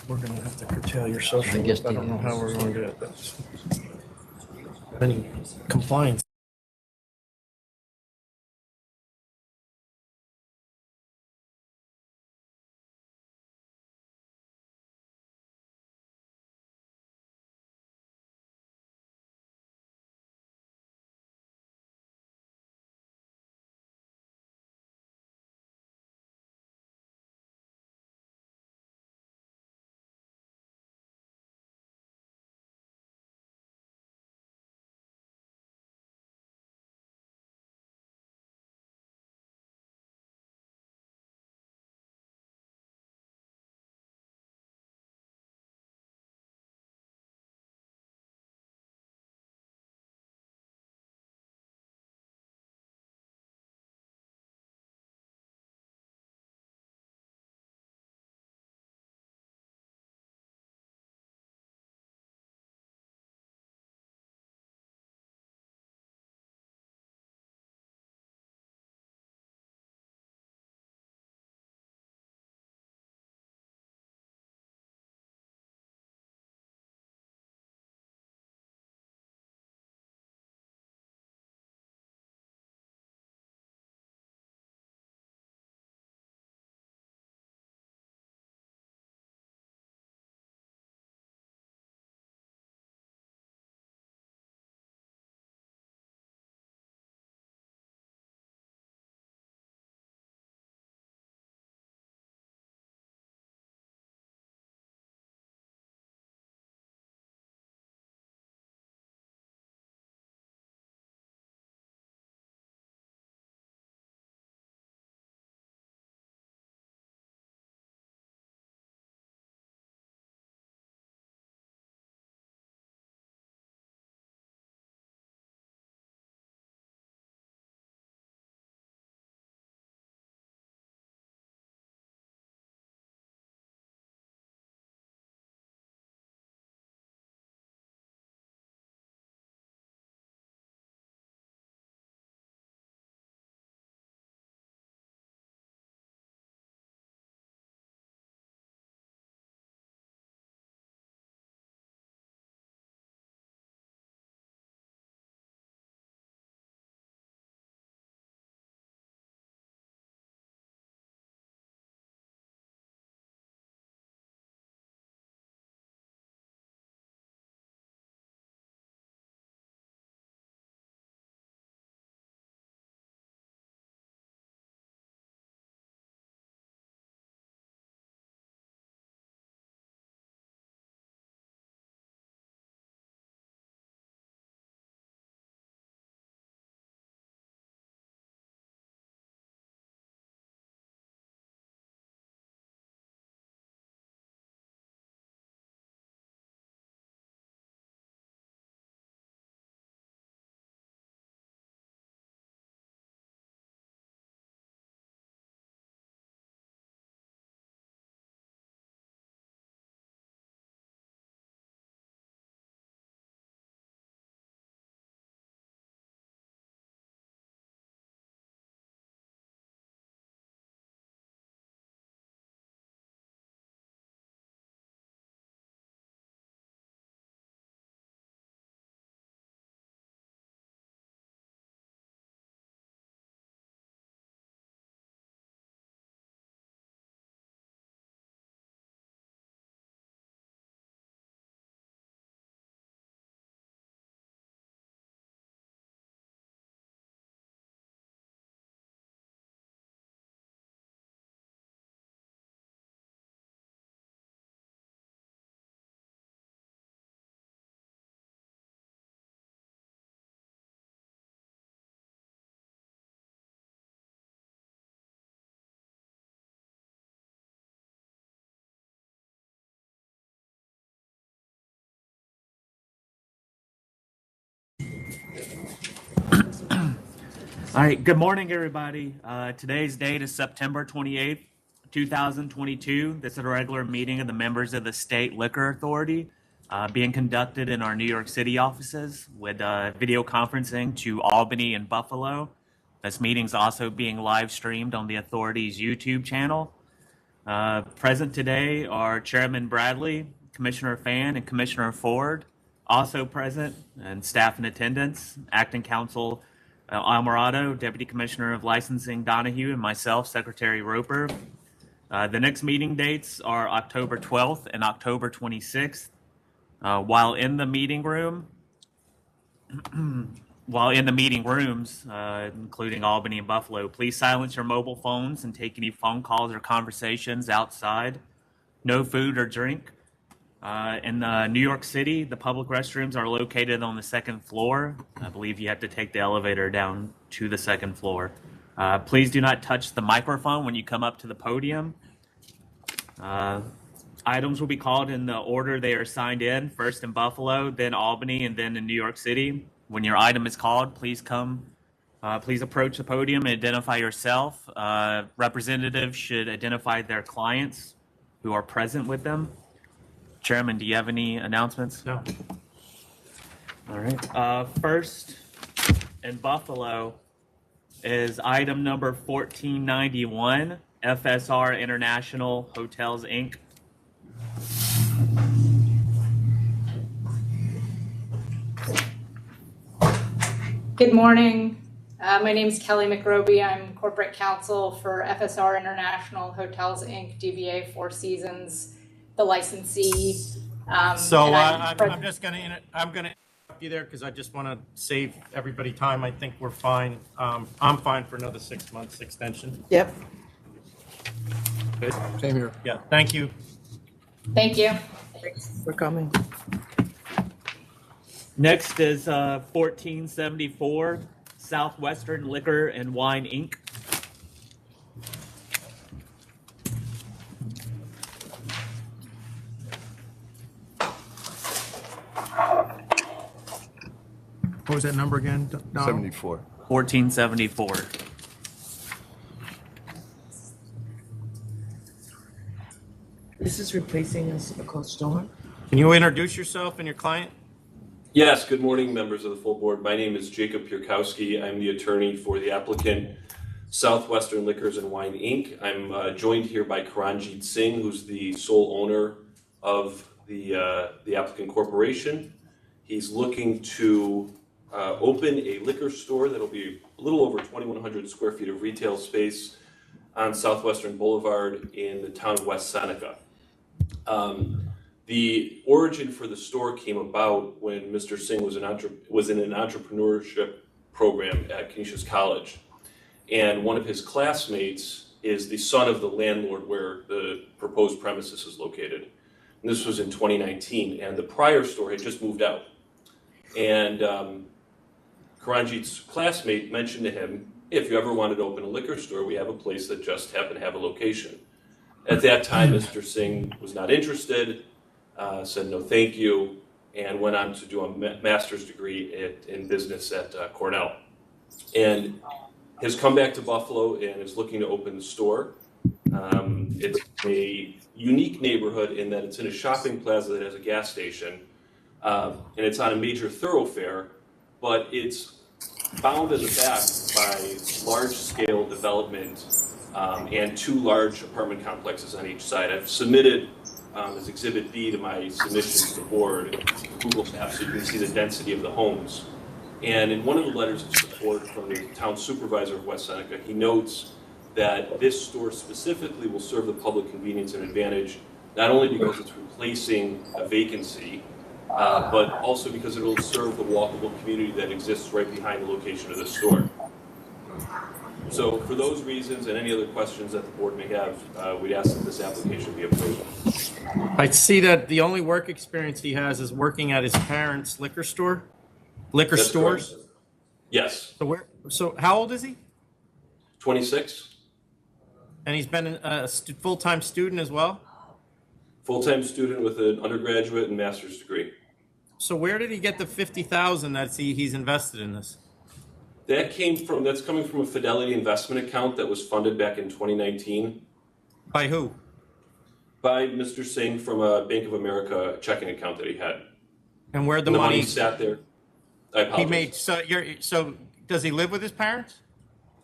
We're gonna have to curtail your social. I guess I don't know how we're going to do it. Any compliance All right, good morning, everybody. Today's date is September 28th, 2022. This is a regular meeting of the members of the State Liquor Authority being conducted in our New York City offices with video conferencing to Albany and Buffalo. This meeting's also being live streamed on the authority's YouTube channel. Present today are Chairman Bradley, Commissioner Fan, and Commissioner Ford. Also present and staff in attendance, Acting Counsel Alvarado, Deputy Commissioner of Licensing Donahue, and myself, Secretary Roper. The next meeting dates are October 12th and October 26th. While in the meeting rooms, including Albany and Buffalo, please silence your mobile phones and take any phone calls or conversations outside. No food or drink. In New York City, the public restrooms are located on the second floor. I believe you have to take the elevator down to the second floor. Please do not touch the microphone when you come up to the podium. Items will be called in the order they are signed in, first in Buffalo, then Albany, and then in New York City. When your item is called, please approach the podium and identify yourself. Representatives should identify their clients who are present with them. Chairman, do you have any announcements? No. All right. First in Buffalo is item number 1491, FSR International Hotels, Inc. Good morning. My name is Kelly McRoby. I'm corporate counsel for FSR International Hotels, Inc., DBA Four Seasons, the licensee. I'm just going to interrupt you there because I just want to save everybody time. I think we're fine. I'm fine for another 6 months extension. Yep. Good. Same here. Yeah. Thank you. Thank you. Thanks for coming. Next is 1474, Southwestern Liquor and Wine, Inc. What was that number again, Donald? 74. 1474. This is replacing a cold storm. Can you introduce yourself and your client? Yes, good morning, members of the full board. My name is Jacob Pierkowski. I'm the attorney for the applicant, Southwestern Liquors and Wine, Inc. I'm joined here by Karanjit Singh, who's the sole owner of the applicant corporation. He's looking to open a liquor store that'll be a little over 2,100 square feet of retail space on Southwestern Boulevard in the town of West Seneca. The origin for the store came about when Mr. Singh was in an entrepreneurship program at Canisius College. And one of his classmates is the son of the landlord where the proposed premises is located. And this was in 2019, and the prior store had just moved out. And Karanjit's classmate mentioned to him, if you ever wanted to open a liquor store, we have a place that just happened to have a location. At that time, Mr. Singh was not interested, said no thank you, and went on to do a master's degree in business at Cornell. And has come back to Buffalo and is looking to open the store. It's a unique neighborhood in that it's in a shopping plaza that has a gas station, and it's on a major thoroughfare, but it's bounded at the back by large-scale development and two large apartment complexes on each side. I've submitted as Exhibit B to my submission to the board, Google Maps, so you can see the density of the homes. And in one of the letters of support from the town supervisor of West Seneca, he notes that this store specifically will serve the public convenience and advantage, not only because it's replacing a vacancy, but also because it will serve the walkable community that exists right behind the location of the store. So for those reasons and any other questions that the board may have, we'd ask that this application be approved. I see that the only work experience he has is working at his parents' liquor stores. Correct. Yes. So how old is he? 26. And he's been a full-time student as well? Full-time student with an undergraduate and master's degree. So where did he get the 50,000 that he's invested in this? That's coming from a Fidelity investment account that was funded back in 2019 By who? by Mr. Singh from a Bank of America checking account that he had. And where the And the money money sat there. I he apologize. made? So does he live with his parents?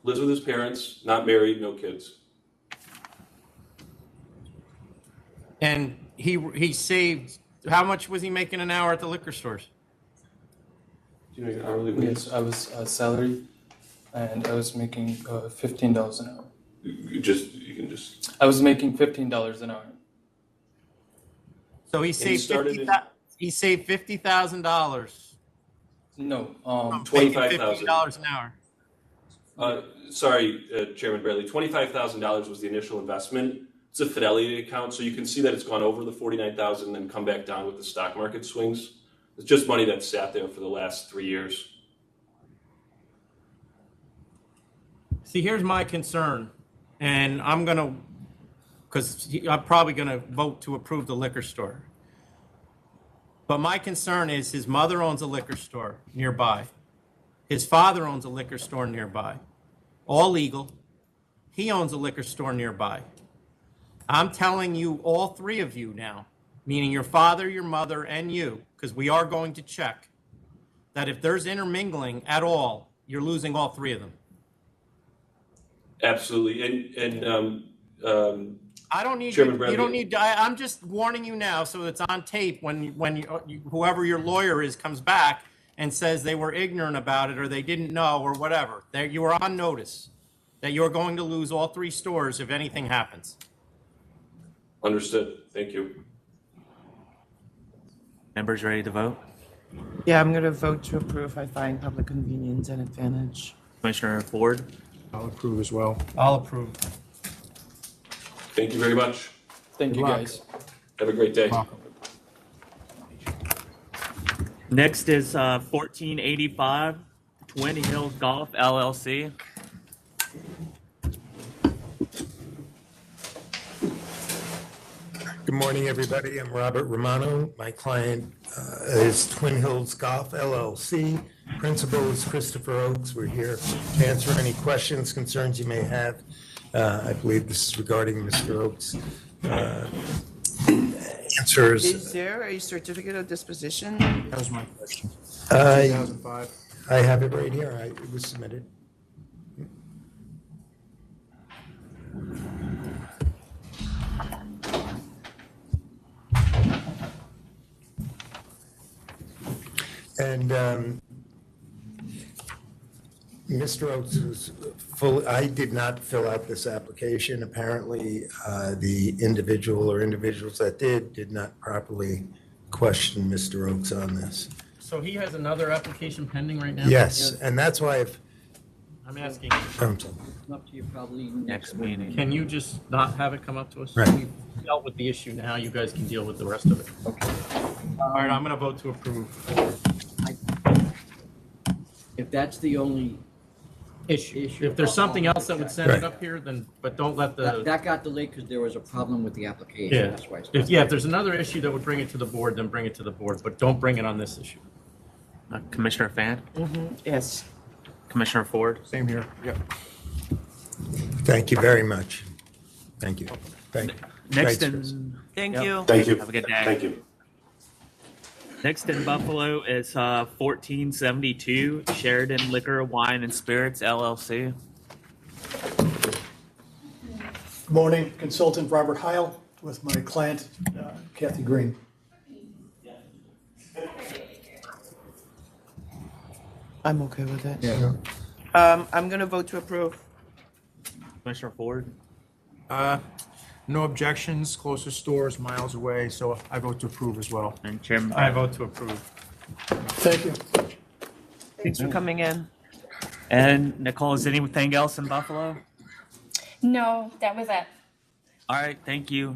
Lives with his parents, not married, no kids. And he saved. How much was he making an hour at the liquor stores? Do you know your hourly wage? Yes, I was salary, and I was making $15 an hour. You can just. I was making $15 an hour. So he saved started he saved $50,000. No, $25,000. $50 an hour. Sorry, Chairman Bradley, $25,000 was the initial investment. It's a Fidelity account, so you can see that it's gone over the 49,000 and then come back down with the stock market swings. It's just money that sat there for the last 3 years. See, here's my concern, and I'm probably gonna vote to approve the liquor store. But my concern is his mother owns a liquor store nearby. His father owns a liquor store nearby. All legal. He owns a liquor store nearby. I'm telling you, all three of you now, meaning your father, your mother, and you, because we are going to check, that if there's intermingling at all, you're losing all three of them. Absolutely, I don't need Chairman you Bradley. don't need. I'm just warning you now, so it's on tape. When whoever your lawyer is comes back and says they were ignorant about it or they didn't know or whatever, that you are on notice that you are going to lose all three stores if anything happens. Understood. Thank you. Members ready to vote? Yeah, I'm gonna vote to approve. I find public convenience and advantage. Commissioner Ford? I'll approve as well. I'll approve. Thank you very much. thank you luck. guys. Have a great day. Welcome. Next is 1485 Twin Hills Golf LLC. Good morning, everybody. I'm Robert Romano. My client is Twin Hills Golf LLC. Principal is Christopher Oakes. We're here to answer any questions, concerns you may have. I believe this is regarding Mr. Oakes' answers. Is there a certificate of disposition? That was my question. 2005. I have it right here. It was submitted. And Mr. Oakes was full. I did not fill out this application. Apparently, the individual or individuals that did not properly question Mr. Oakes on this. So he has another application pending right now? Yes, and that's why I'm asking, I'm sorry. Up to you probably Next meeting. can you just not have it come up to us? Right. We've dealt with the issue now. You guys can deal with the rest of it. Okay. All right, I'm going to vote to approve. If that's the only Issue. If there's something else that would send it Right. up here, then, but don't let that, the, that got delayed because there was a problem with the application. yeah. That's why. It's If there's another issue that would bring it to the board, then bring it to the board, but don't bring it on this issue. Commissioner Fan? Yes. Commissioner Ford? Same here. Yep. Thank you very much. Thank you. Thank you. Next Thanks, Chris. in. Thank Yep. you. Thank you. Have a good day. Thank you. Next in Buffalo is 1472 Sheridan Liquor, Wine, and Spirits LLC. Good morning, consultant Robert Heil with my client Kathy Green. I'm okay with it. Yeah. I'm gonna vote to approve. Commissioner Ford? No objections, closest stores miles away, so I vote to approve as well. And Chairman I Bradley. vote to approve. Thank you. Thanks for coming in. And Nicole, is anything else in Buffalo? No, that was it. All right, thank you.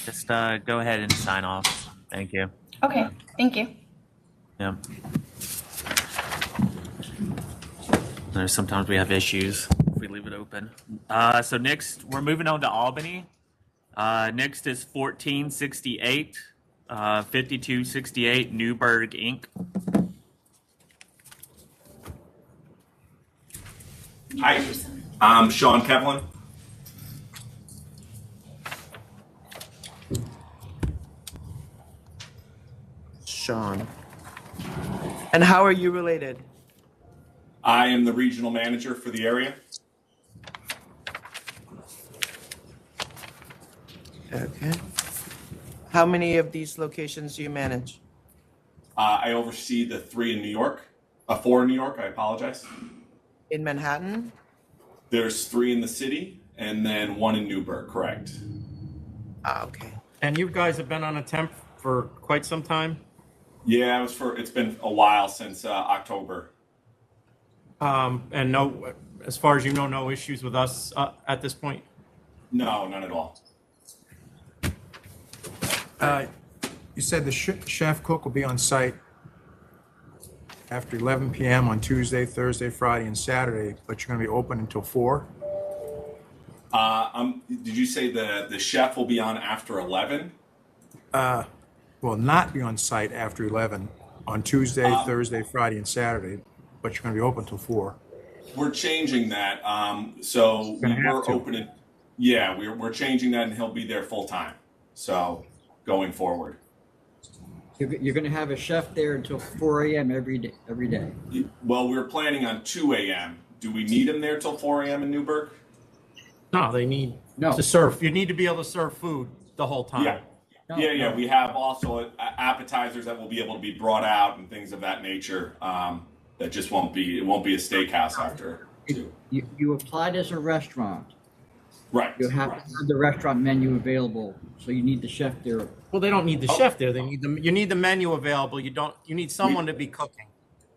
Just go ahead and sign off. Thank you. Okay, thank you. Yeah. There's sometimes we have issues if we leave it open. So next, we're moving on to Albany. Next is 1468 5268 NEWBURGH Inc. Hi, I'm Sean Kevlin. Sean. And how are you related? I am the regional manager for the area. Okay. How many of these locations do you manage? I oversee the 4 in New York, I apologize. In Manhattan? There's 3 in the city and then 1 in Newburgh, correct. Ah, okay. And you guys have been on a temp for quite some time? Yeah, it's been a while since October. And no, as far as you know, no issues with us at this point? No, none at all. You said the chef cook will be on site after 11 p.m. on Tuesday, Thursday, Friday, and Saturday, but you're going to be open until 4? Did you say the chef will be on after 11? Will not be on site after 11 on Tuesday, Thursday, Friday, and Saturday, but you're going to be open till 4. We're changing that. So we're opening. Yeah, we're changing that, and he'll be there full time. So going forward. You're going to have a chef there until 4 a.m. every day. Well, we're planning on 2 a.m. Do we need him there till 4 a.m. in Newburgh? No, they need No. to serve. You need to be able to serve food the whole time. Yeah. No, Yeah. no. We have also appetizers that will be able to be brought out and things of that nature. That just won't be a steakhouse after 2. You applied as a restaurant. Right. You have to have the restaurant menu available, so you need the chef there. Well, they don't need the chef there. They need you need the menu available. You need someone to be cooking.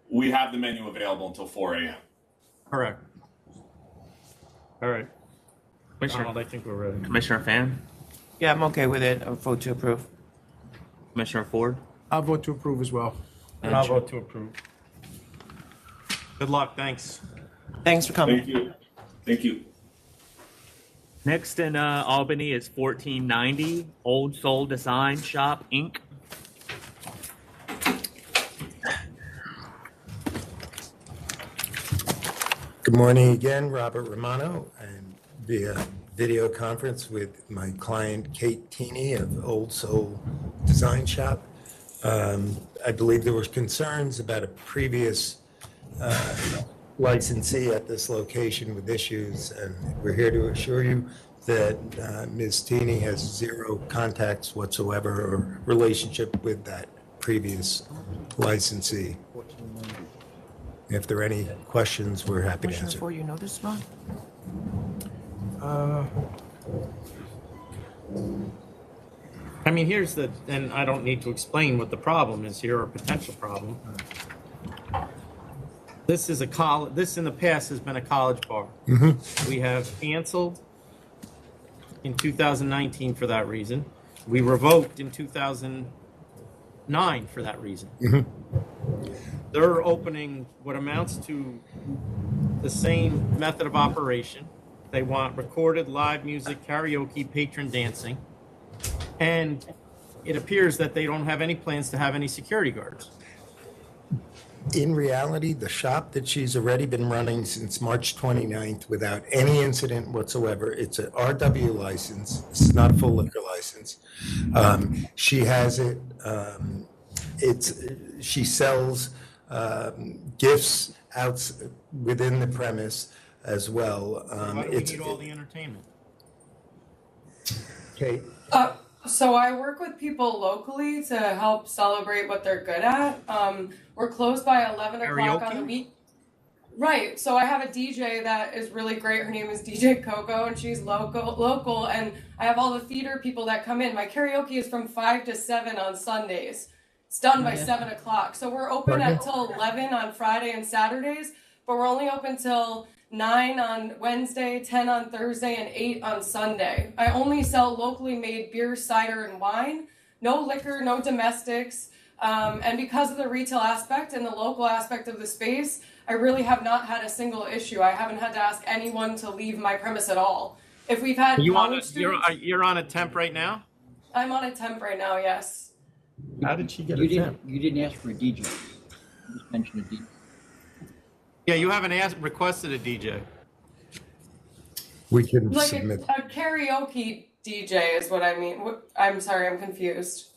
We have the menu available until 4 a.m. Correct. All right. Commissioner, Donald, I think we're ready. Commissioner Fan, Yeah, I'm okay with it. I'll vote to approve. Commissioner Ford, I'll vote to approve as well. And I'll vote to approve. Good luck. Thanks. Thanks for coming. Thank you. Thank you. Next in Albany is 1490 Old Soul Design Shop Inc. Good morning again, Robert Romano, and via video conference with my client Kate Teeney of Old Soul Design Shop. I believe there were concerns about a previous licensee at this location with issues, and we're here to assure you that Ms. Teeney has 0 contacts whatsoever or relationship with that previous licensee. If there are any questions, we're happy to Commissioner answer. Ford, you know this one? I mean, and I don't need to explain what the problem is here, or potential problem. This is this in the past has been a college bar. We have canceled in 2019 for that reason. We revoked in 2009 for that reason. They're opening what amounts to the same method of operation. They want recorded live music, karaoke, patron dancing, and it appears that they don't have any plans to have any security guards. In reality, the shop that she's already been running since March 29th without any incident whatsoever, it's an RW license. It's not a full liquor license. She has it. She sells gifts out within the premise as well. Why do we need all the entertainment? Kate? So I work with people locally to help celebrate what they're good at. We're closed by 11 o'clock on the week. Right. So I have a DJ that is really great. Her name is DJ Coco, and she's local. And I have all the theater people that come in. My karaoke is from 5 to 7 on Sundays. It's done by 7 o'clock. So we're open until 11 on Friday and Saturdays, but we're only open till 9 on Wednesday, 10 on Thursday, and 8 on Sunday. I only sell locally made beer, cider, and wine. No liquor, no domestics. And because of the retail aspect and the local aspect of the space, I really have not had a single issue. I haven't had to ask anyone to leave my premise at all. If we've had You're on a temp right now? I'm on a temp right now, yes. How did she get You a didn't, temp? you didn't ask for a DJ. You just mentioned a DJ. Yeah, you haven't requested a DJ. We can Like submit. a karaoke DJ is what I mean. I'm sorry, I'm confused.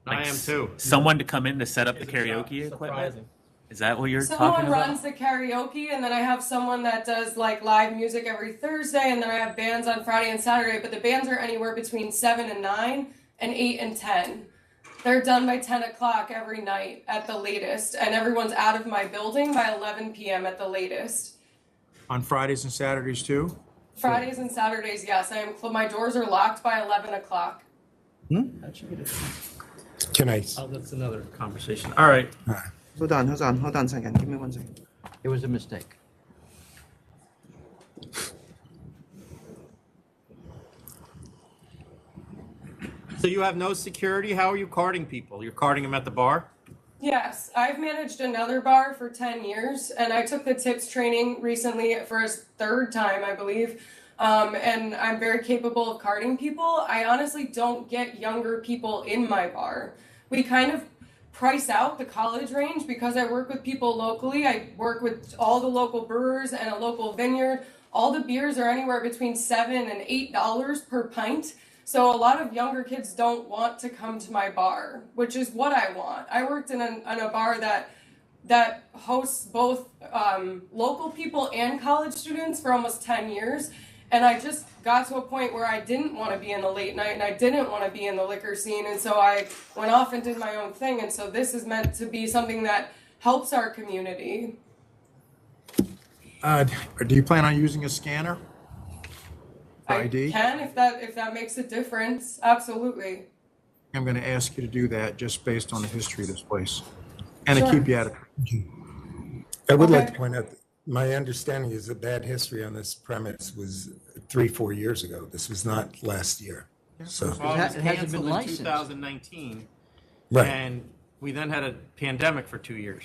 I am too. Someone to come in to set up the karaoke equipment? Surprising. Is that what you're Someone talking about? runs the karaoke, and then I have someone that does like live music every Thursday, and then I have bands on Friday and Saturday. But the bands are anywhere between 7 and 9 and 8 and 10. They're done by 10 o'clock every night at the latest, and everyone's out of my building by 11 p.m. at the latest. On Fridays and Saturdays too? Fridays and Saturdays, yes. My doors are locked by 11 o'clock. How'd you get it? Can I? Oh, that's another conversation. All right. Hold on a second. Give me 1 second. It was a mistake. So you have no security? How are you carding people? You're carding them at the bar? Yes, I've managed another bar for 10 years, and I took the tips training recently for a third time, I believe. And I'm very capable of carding people. I honestly don't get younger people in my bar. We kind of price out the college range because I work with people locally. I work with all the local brewers and a local vineyard. All the beers are anywhere between $7 and $8 per pint. So a lot of younger kids don't want to come to my bar, which is what I want. I worked in a bar that hosts both local people and college students for almost 10 years. And I just got to a point where I didn't want to be in the late night and I didn't want to be in the liquor scene. And so I went off and did my own thing. And so this is meant to be something that helps our community. Do you plan on using a scanner? For I ID? can if that makes a difference. Absolutely. I'm going to ask you to do that just based on the history of this place. And to Sure. keep you out of. I would like Okay. to point out, that my understanding is the bad history on this premise was 3-4 years ago. This was not last year. So, Well, it was It hasn't been canceled in licensed. 2019. right, And we then had a pandemic for 2 years.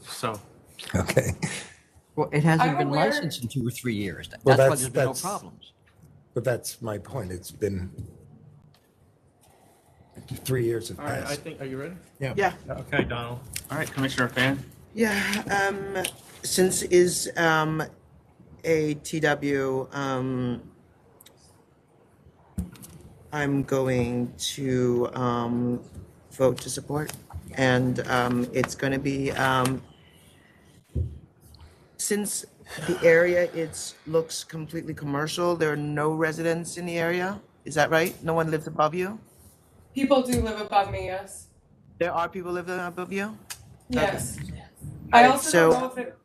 So, okay. Well, it hasn't I'm been aware- licensed in 2 or 3 years. That's Well, why that's- there's been no that's- problems. But that's my point. It's been 3 years have all right, I passed. think, are you ready? Yeah. Okay, Donald. All right, Commissioner Fan. Yeah, since is a TW, I'm going to vote to support. And it's going to be, since the area looks completely commercial, there are no residents in the area. Is that right? No one lives above you? People do live above me, yes. There are people living above you? Yes. I Alright, also so- don't know if it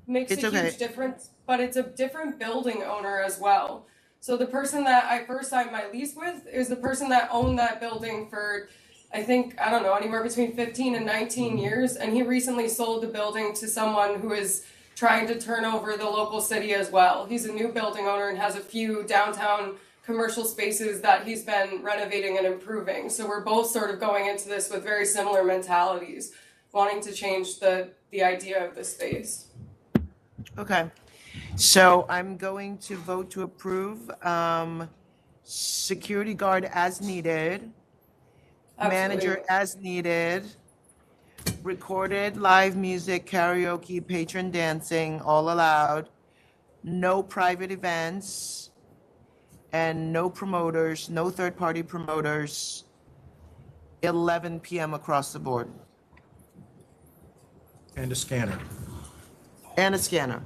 makes It's a okay. huge difference, but it's a different building owner as well. So the person that I first signed my lease with is the person that owned that building for, I think, I don't know, anywhere between 15 and 19 years. And he recently sold the building to someone who is trying to turn over the local city as well. He's a new building owner and has a few downtown commercial spaces that he's been renovating and improving. So we're both sort of going into this with very similar mentalities, wanting to change the idea of the space. Okay, so I'm going to vote to approve, security guard as needed, manager Absolutely. as needed, recorded live music, karaoke, patron dancing, all allowed, no private events, and no promoters, no third-party promoters, 11 p.m. across the board, And a scanner. and a scanner.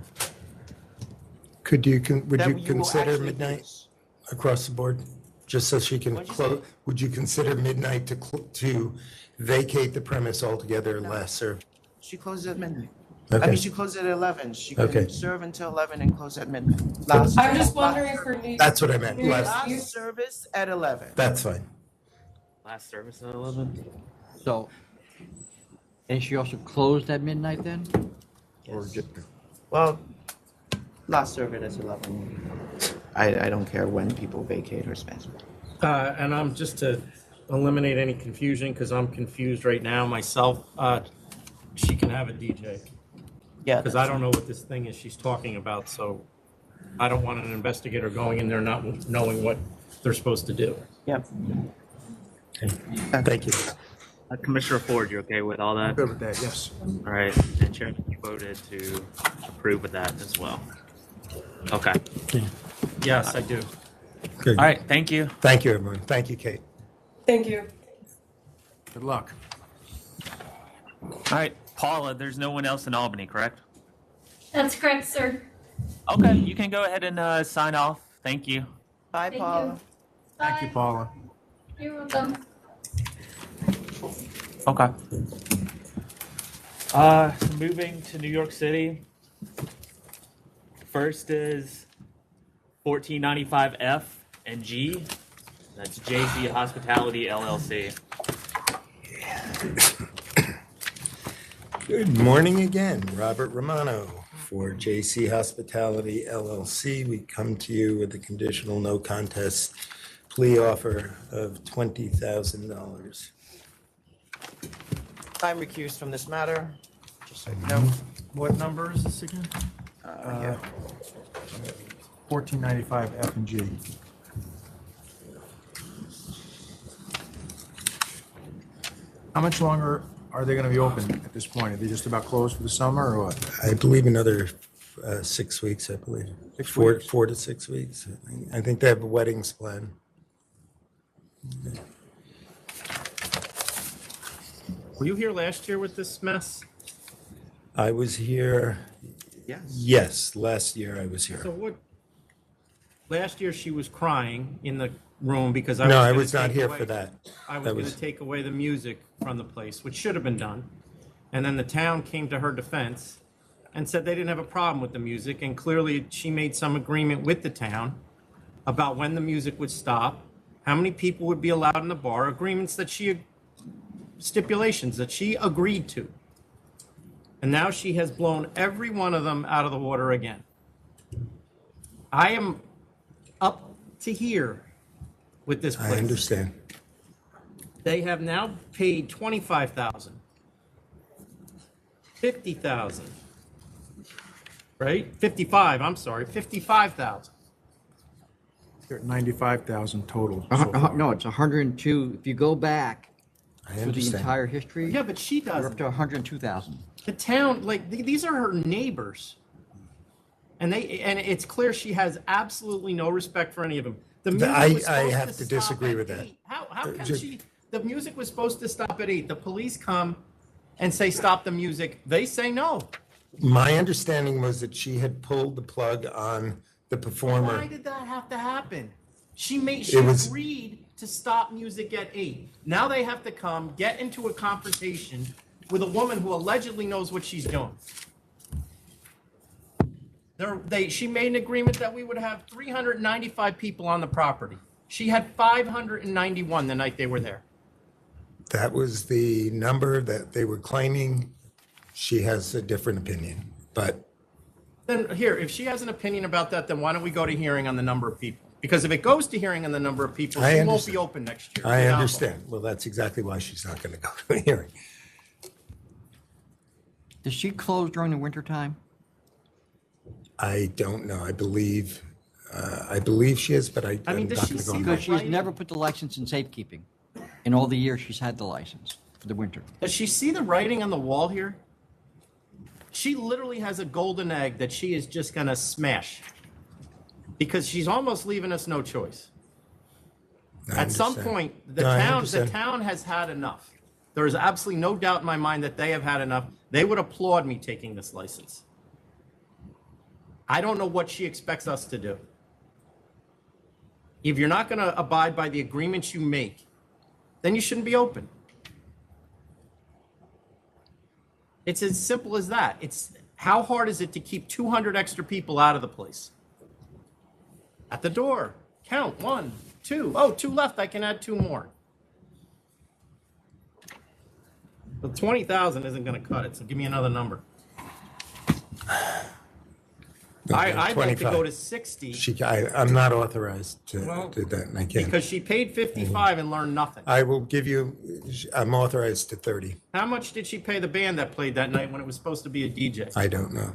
Would you that will consider actually midnight use. across the board? Just so she can What'd you close, say? would you consider midnight to vacate the premise altogether and last serve? She closes at midnight. I mean, Okay, she closes at 11. She Okay. can serve until 11 and close at midnight. Last, I'm just wondering for New that's what I meant. New Year's Last, Eve. last service at 11. that's fine. Last service at 11. So, and she also closed at midnight then? Or just, Well, last service at 11. I don't care when people vacate her space. And I'm just to eliminate any confusion, because I'm confused right now myself, she can have a DJ. Yeah. Because I don't know what this thing is she's talking about, so I don't want an investigator going in there not knowing what they're supposed to do. Yep. Thank you. Commissioner Ford, you okay with all I'm that? good with that, yes. All right, and Chairman voted to approve of that as well. Okay. Yes, I do. Good. All right, thank you. Thank you, everyone. Thank you, Kate. Thank you. Good luck. All right, Paula, there's no one else in Albany, correct? That's correct, sir. Okay, you can go ahead and sign off. Thank you. Bye, Thank Paula. you. Thank you, Bye. Paula. You're welcome. Okay. Moving to New York City. First is 1495 F and G. That's JC Hospitality LLC. Good morning again. Robert Romano for JC Hospitality LLC. We come to you with a conditional no contest plea offer of $20,000. I'm recused from this matter, just so you know. What number is this again? Yeah. 1495 F and G. How much longer are they going to be open at this point? Are they just about closed for the summer or what? I believe another 6 weeks, I believe. 6 Four, weeks? 4 to 6 weeks. I think they have weddings planned. Were you here last year with this mess? I was here, yes, last year I was So here. what? Last year she was crying in the room because I No, was I gonna was not take here away- for that. I was That going was- to take away the music from the place, which should have been done. And then the town came to her defense and said they didn't have a problem with the music. And clearly she made some agreement with the town about when the music would stop, how many people would be allowed in the bar, agreements that stipulations that she agreed to. And now she has blown every one of them out of the water again. I am up to here with this place. I understand. They have now paid 25,000, 50,000, right? 55, I'm sorry, 55,000. They're at 95,000 total. so far. No, it's 102. If you go back I through the understand. entire history, Yeah, but she you're up doesn't. to 102,000. The town, like, these are her neighbors. And it's clear she has absolutely no respect for any of them. The music I was supposed have to stop disagree at with that. 8. How can Just- she, the music was supposed to stop at 8. The police come and say, stop the music. They say no. My understanding was that she had pulled the plug on the Why performer. did that have to happen? She It was- agreed to stop music at 8. Now they have to come, get into a confrontation with a woman who allegedly knows what she's doing. She made an agreement that we would have 395 people on the property. She had 591 the night they were there. That was the number that they were claiming. She has a different opinion, but Then here, if she has an opinion about that, then why don't we go to hearing on the number of people? Because if it goes to hearing on the number of people, I she won't understand. be open next year. I Without- understand. Well, that's exactly why she's not going to go to a hearing. Does she close during the winter time? I don't know. I believe she is, but I mean, I'm does not she going to go see on the that. Because she's Right. never put the license in safekeeping in all the years she's had the license for the winter. Does she see the writing on the wall here? She literally has a golden egg that she is just gonna smash. Because she's almost leaving us no choice. I At some understand. point, No, I the understand. town has had enough. There is absolutely no doubt in my mind that they have had enough. They would applaud me taking this license. I don't know what she expects us to do. If you're not gonna abide by the agreements you make, then you shouldn't be open. It's as simple as that. It's how hard is it to keep 200 extra people out of the place? At the door, count 1, 2. Oh, 2 left. I can add 2 more. The 20,000 isn't going to cut it. So give me another number. I'd like to go to 60 I'm not authorized to Well, do that, and I can't. because she paid 55 and learned nothing. I will give you, I'm authorized to 30. How much did she pay the band that played that night when it was supposed to be a DJ? I don't know.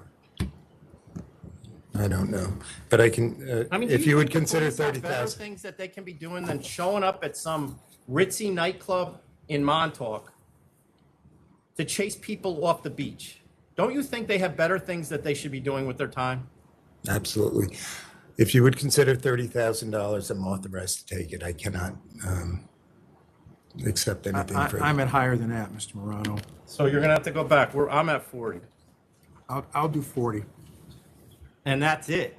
I don't know. But I can, I mean, if do you would think the consider police have better 30,000. things that they can be doing than showing up at some ritzy nightclub in Montauk to chase people off the beach. Don't you think they have better things that they should be doing with their time? Absolutely. If you would consider $30,000, I'm authorized to take it. I cannot accept anything further. I'm at higher than that, Mr. Morano. So you're gonna have to go back. I'm at 40. I'll do 40. And that's it.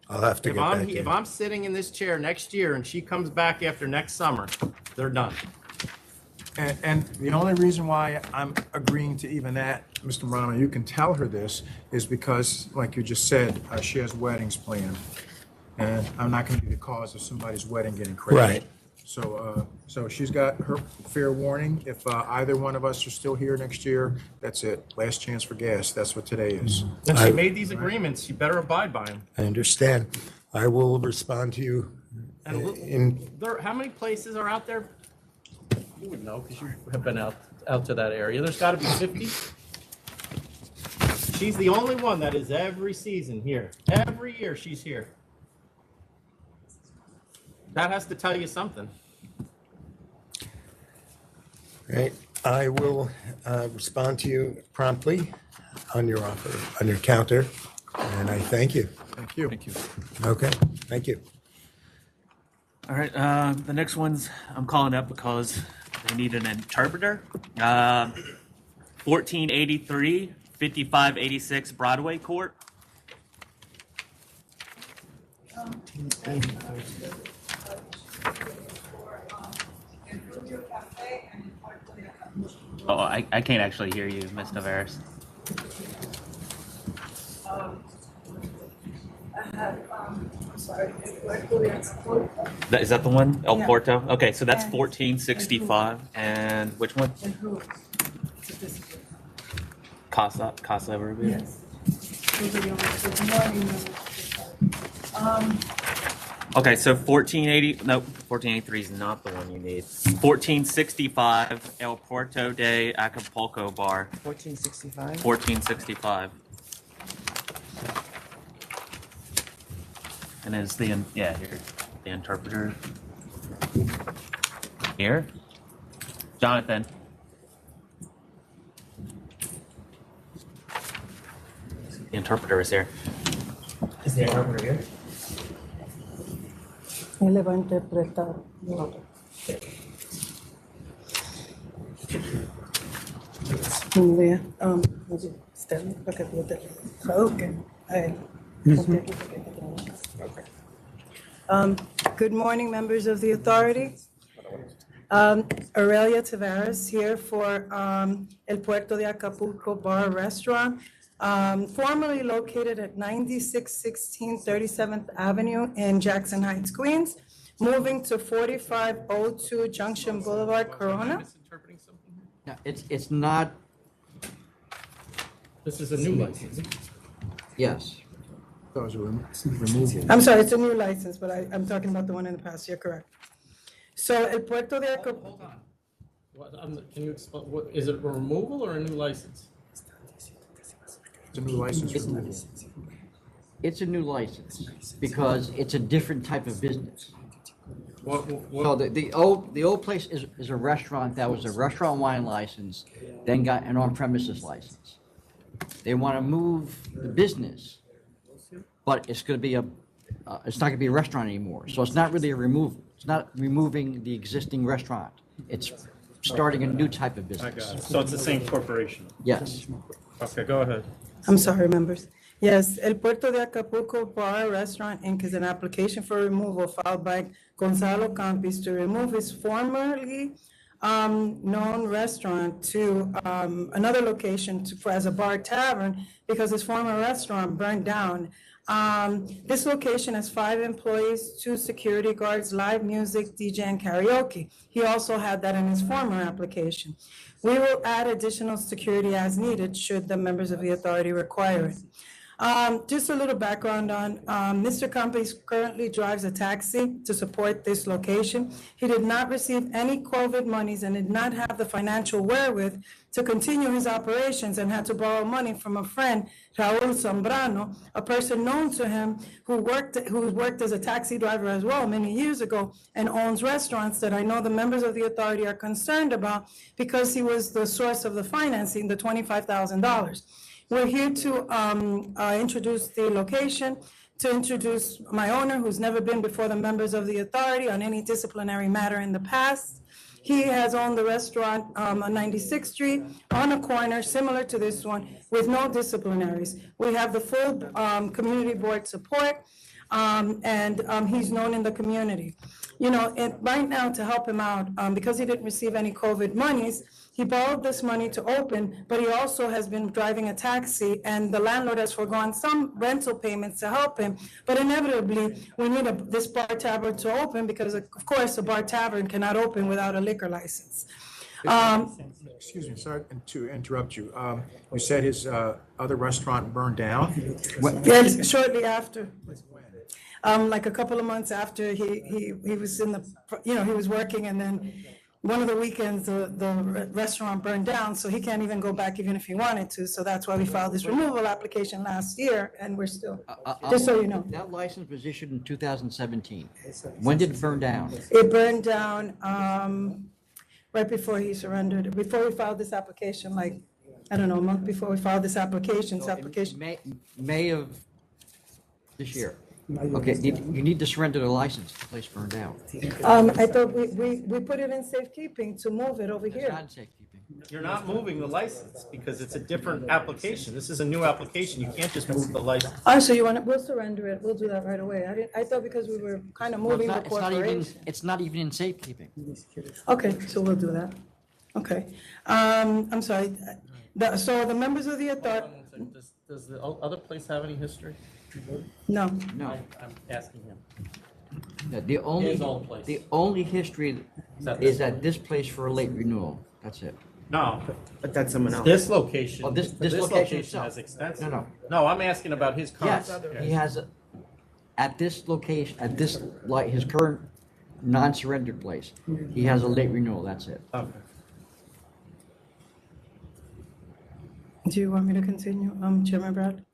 I'll have to get back If in. I'm sitting in this chair next year and she comes back after next summer, they're done. And the only reason why I'm agreeing to even that, Mr. Morano, you can tell her this, is because, like you just said, she has weddings planned. And I'm not gonna be the cause of somebody's wedding getting crashed. Right. So she's got her fair warning. If either one of us are still here next year, that's it. Last chance for gas. That's what today is. Since she made these agreements, you better abide by them. I understand. I will respond to you How many places are out there? You would know because you have been out to that area. There's got to be 50. She's the only one that is every season here. Every year she's here. That has to tell you something. Right. I will respond to you promptly on your offer, on your counter, and I thank you. Thank you. Thank you. Okay, thank you. All right, the next ones I'm calling up because they need an interpreter. 1483, 5586 Broadway Court. Oh, I can't actually hear you, Ms. Navarez. Is that the one? El Porto? Okay, so that's 1465. And which one? CASA RUBIO? Yes. Okay, so 1483 is not the one you need. 1465 El Porto de Acapulco Bar. 1465. 1465. And is here, the interpreter here? Jonathan. The interpreter is here. Is the interpreter here? Él le va a interpretar. Stanley, para que tú te... Okay. Good morning, members of the authority. Aurelia Tavares here for El Puerto de Acapulco Bar Restaurant, formerly located at 9616 37th Avenue in Jackson Heights, Queens, moving to 4502 Junction Boulevard, Corona. No, it's not, This is a new license. yes. I'm sorry, it's a new license, but I'm talking about the one in the past. You're correct. So El Puerto de Acapulco. Hold on. Can you explain? Is it a removal or a new license? It's a new license. It's a new license because it's a different type of business. So the old place is a restaurant that was a restaurant wine license, then got an on-premises license. They want to move the business, but it's going to be it's not going to be a restaurant anymore. So it's not really a removal. It's not removing the existing restaurant. It's starting a new type of business. I got it. So it's the same corporation? Yes. Okay, go ahead. I'm sorry, members. Yes, El Puerto de Acapulco Bar Restaurant Inc. is an application for removal filed by Gonzalo Campis to remove his formerly known restaurant to another location as a bar tavern because his former restaurant burned down. This location has 5 employees, 2 security guards, live music, DJ, and karaoke. He also had that in his former application. We will add additional security as needed should the members of the authority require it. Just a little background on, Mr. Campos currently drives a taxi to support this location. He did not receive any COVID monies and did not have the financial wherewith to continue his operations and had to borrow money from a friend, Raul Zambrano, a person known to him who worked as a taxi driver as well many years ago and owns restaurants that I know the members of the authority are concerned about because he was the source of the financing, the $25,000. We're here to introduce the location, to introduce my owner, who's never been before the members of the authority on any disciplinary matter in the past. He has owned the restaurant on 96th Street on a corner similar to this one with no disciplinaries. We have the full community board support, and he's known in the community. You know, right now to help him out, because he didn't receive any COVID monies, he borrowed this money to open, but he also has been driving a taxi, and the landlord has foregone some rental payments to help him. But inevitably, we need this bar tavern to open because, of course, a bar tavern cannot open without a liquor license. Excuse me, sorry to interrupt you. You said his other restaurant burned down? Yes, shortly after. Like a couple of months after he was in the, he was working, and then one of the weekends, the restaurant burned down, so he can't even go back even if he wanted to. So that's why we filed this removal application last year, and we're still, just so you know. That license was issued in 2017. When did it burn down? It burned down right before he surrendered, before we filed this application, like, I don't know, a month before we filed this application. May of this year. Okay, you need to surrender the license, the place burned down. I thought we put it in safekeeping to move it over It's here. not in safekeeping. You're not moving the license because it's a different application. This is a new application. You can't just move the license. Oh, so we'll surrender it, we'll do that right away. I thought because we were kind of Well, moving the corporation. It's not even in safekeeping. Okay, so we'll do that. Okay. I'm sorry. So the members of the authority, Does the other place have any history? no. No. I'm asking him. The old place. only history is at this place for a late renewal. That's it. No, But that's someone else. this location. Oh, this location itself. has extensive. No, no. No, I'm asking about his Yes, concept. he has, at this location, like his current non-surrendered place, he has a late renewal, that's it. Okay. Do you want me to continue, Chairman Brad?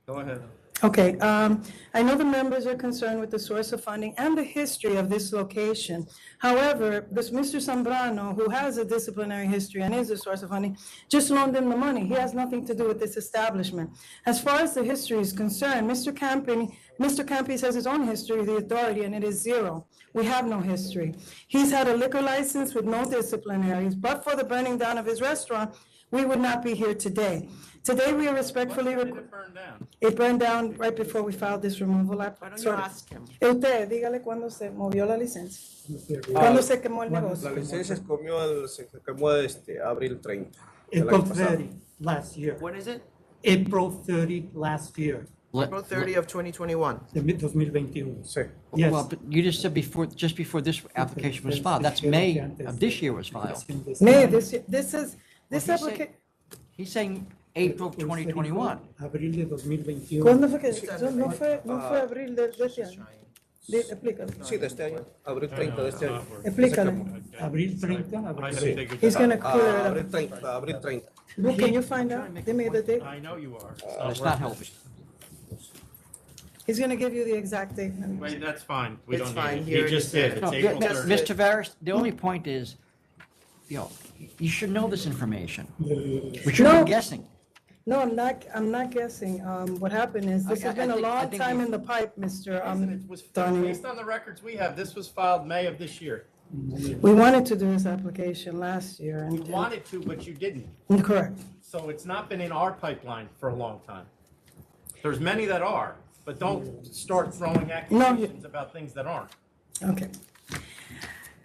Go ahead. Okay, I know the members are concerned with the source of funding and the history of this location. However, this Mr. Zambrano, who has a disciplinary history and is the source of funding, just loaned him the money. He has nothing to do with this establishment. As far as the history is concerned, Mr. Campis has his own history with the authority, and it is zero. We have no history. He's had a liquor license with no disciplinaries, but for the burning down of his restaurant, we would not be here today. Today, we are respectfully. When did it burn down? It burned down right before we filed this removal Why don't you application. ask him? Usted, dígale cuándo se movió la licencia. ¿Cuándo se quemó el negocio? La licencia se quemó abril 30. April 30 last year. When is it? April 30 last year, April 30 of 2021. de 2021. Sí. Yes. Well, but you just said just before this application was filed, that's May of this year was filed. May, this application. He's saying April 2021. Abril de 2021. ¿Cuándo fue que? No fue abril de este año. Explícale. Sí, de este año. Abril 30 de este año. Explícale. Abril 30. Abril. He's gonna clear it up. Abril 30. Abril 30. Well, can you find out? Give me the date. I know you are. It's not helping. He's gonna give you the exact date. Wait, that's fine. We It's don't fine. need it. Here He it just is. did. It's No, April Yes. 30. Mr. Tavares, the only point is, you should know this information. We shouldn't No. be guessing. No, I'm not guessing. What happened is, this has been a long time in the pipe, Mr. It was Donnie. based on the records we have. This was filed May of this year. We wanted to do this application last year You and. wanted to, but you didn't. Correct. So it's not been in our pipeline for a long time. There's many that are, but don't start throwing accusations about things that aren't. Okay.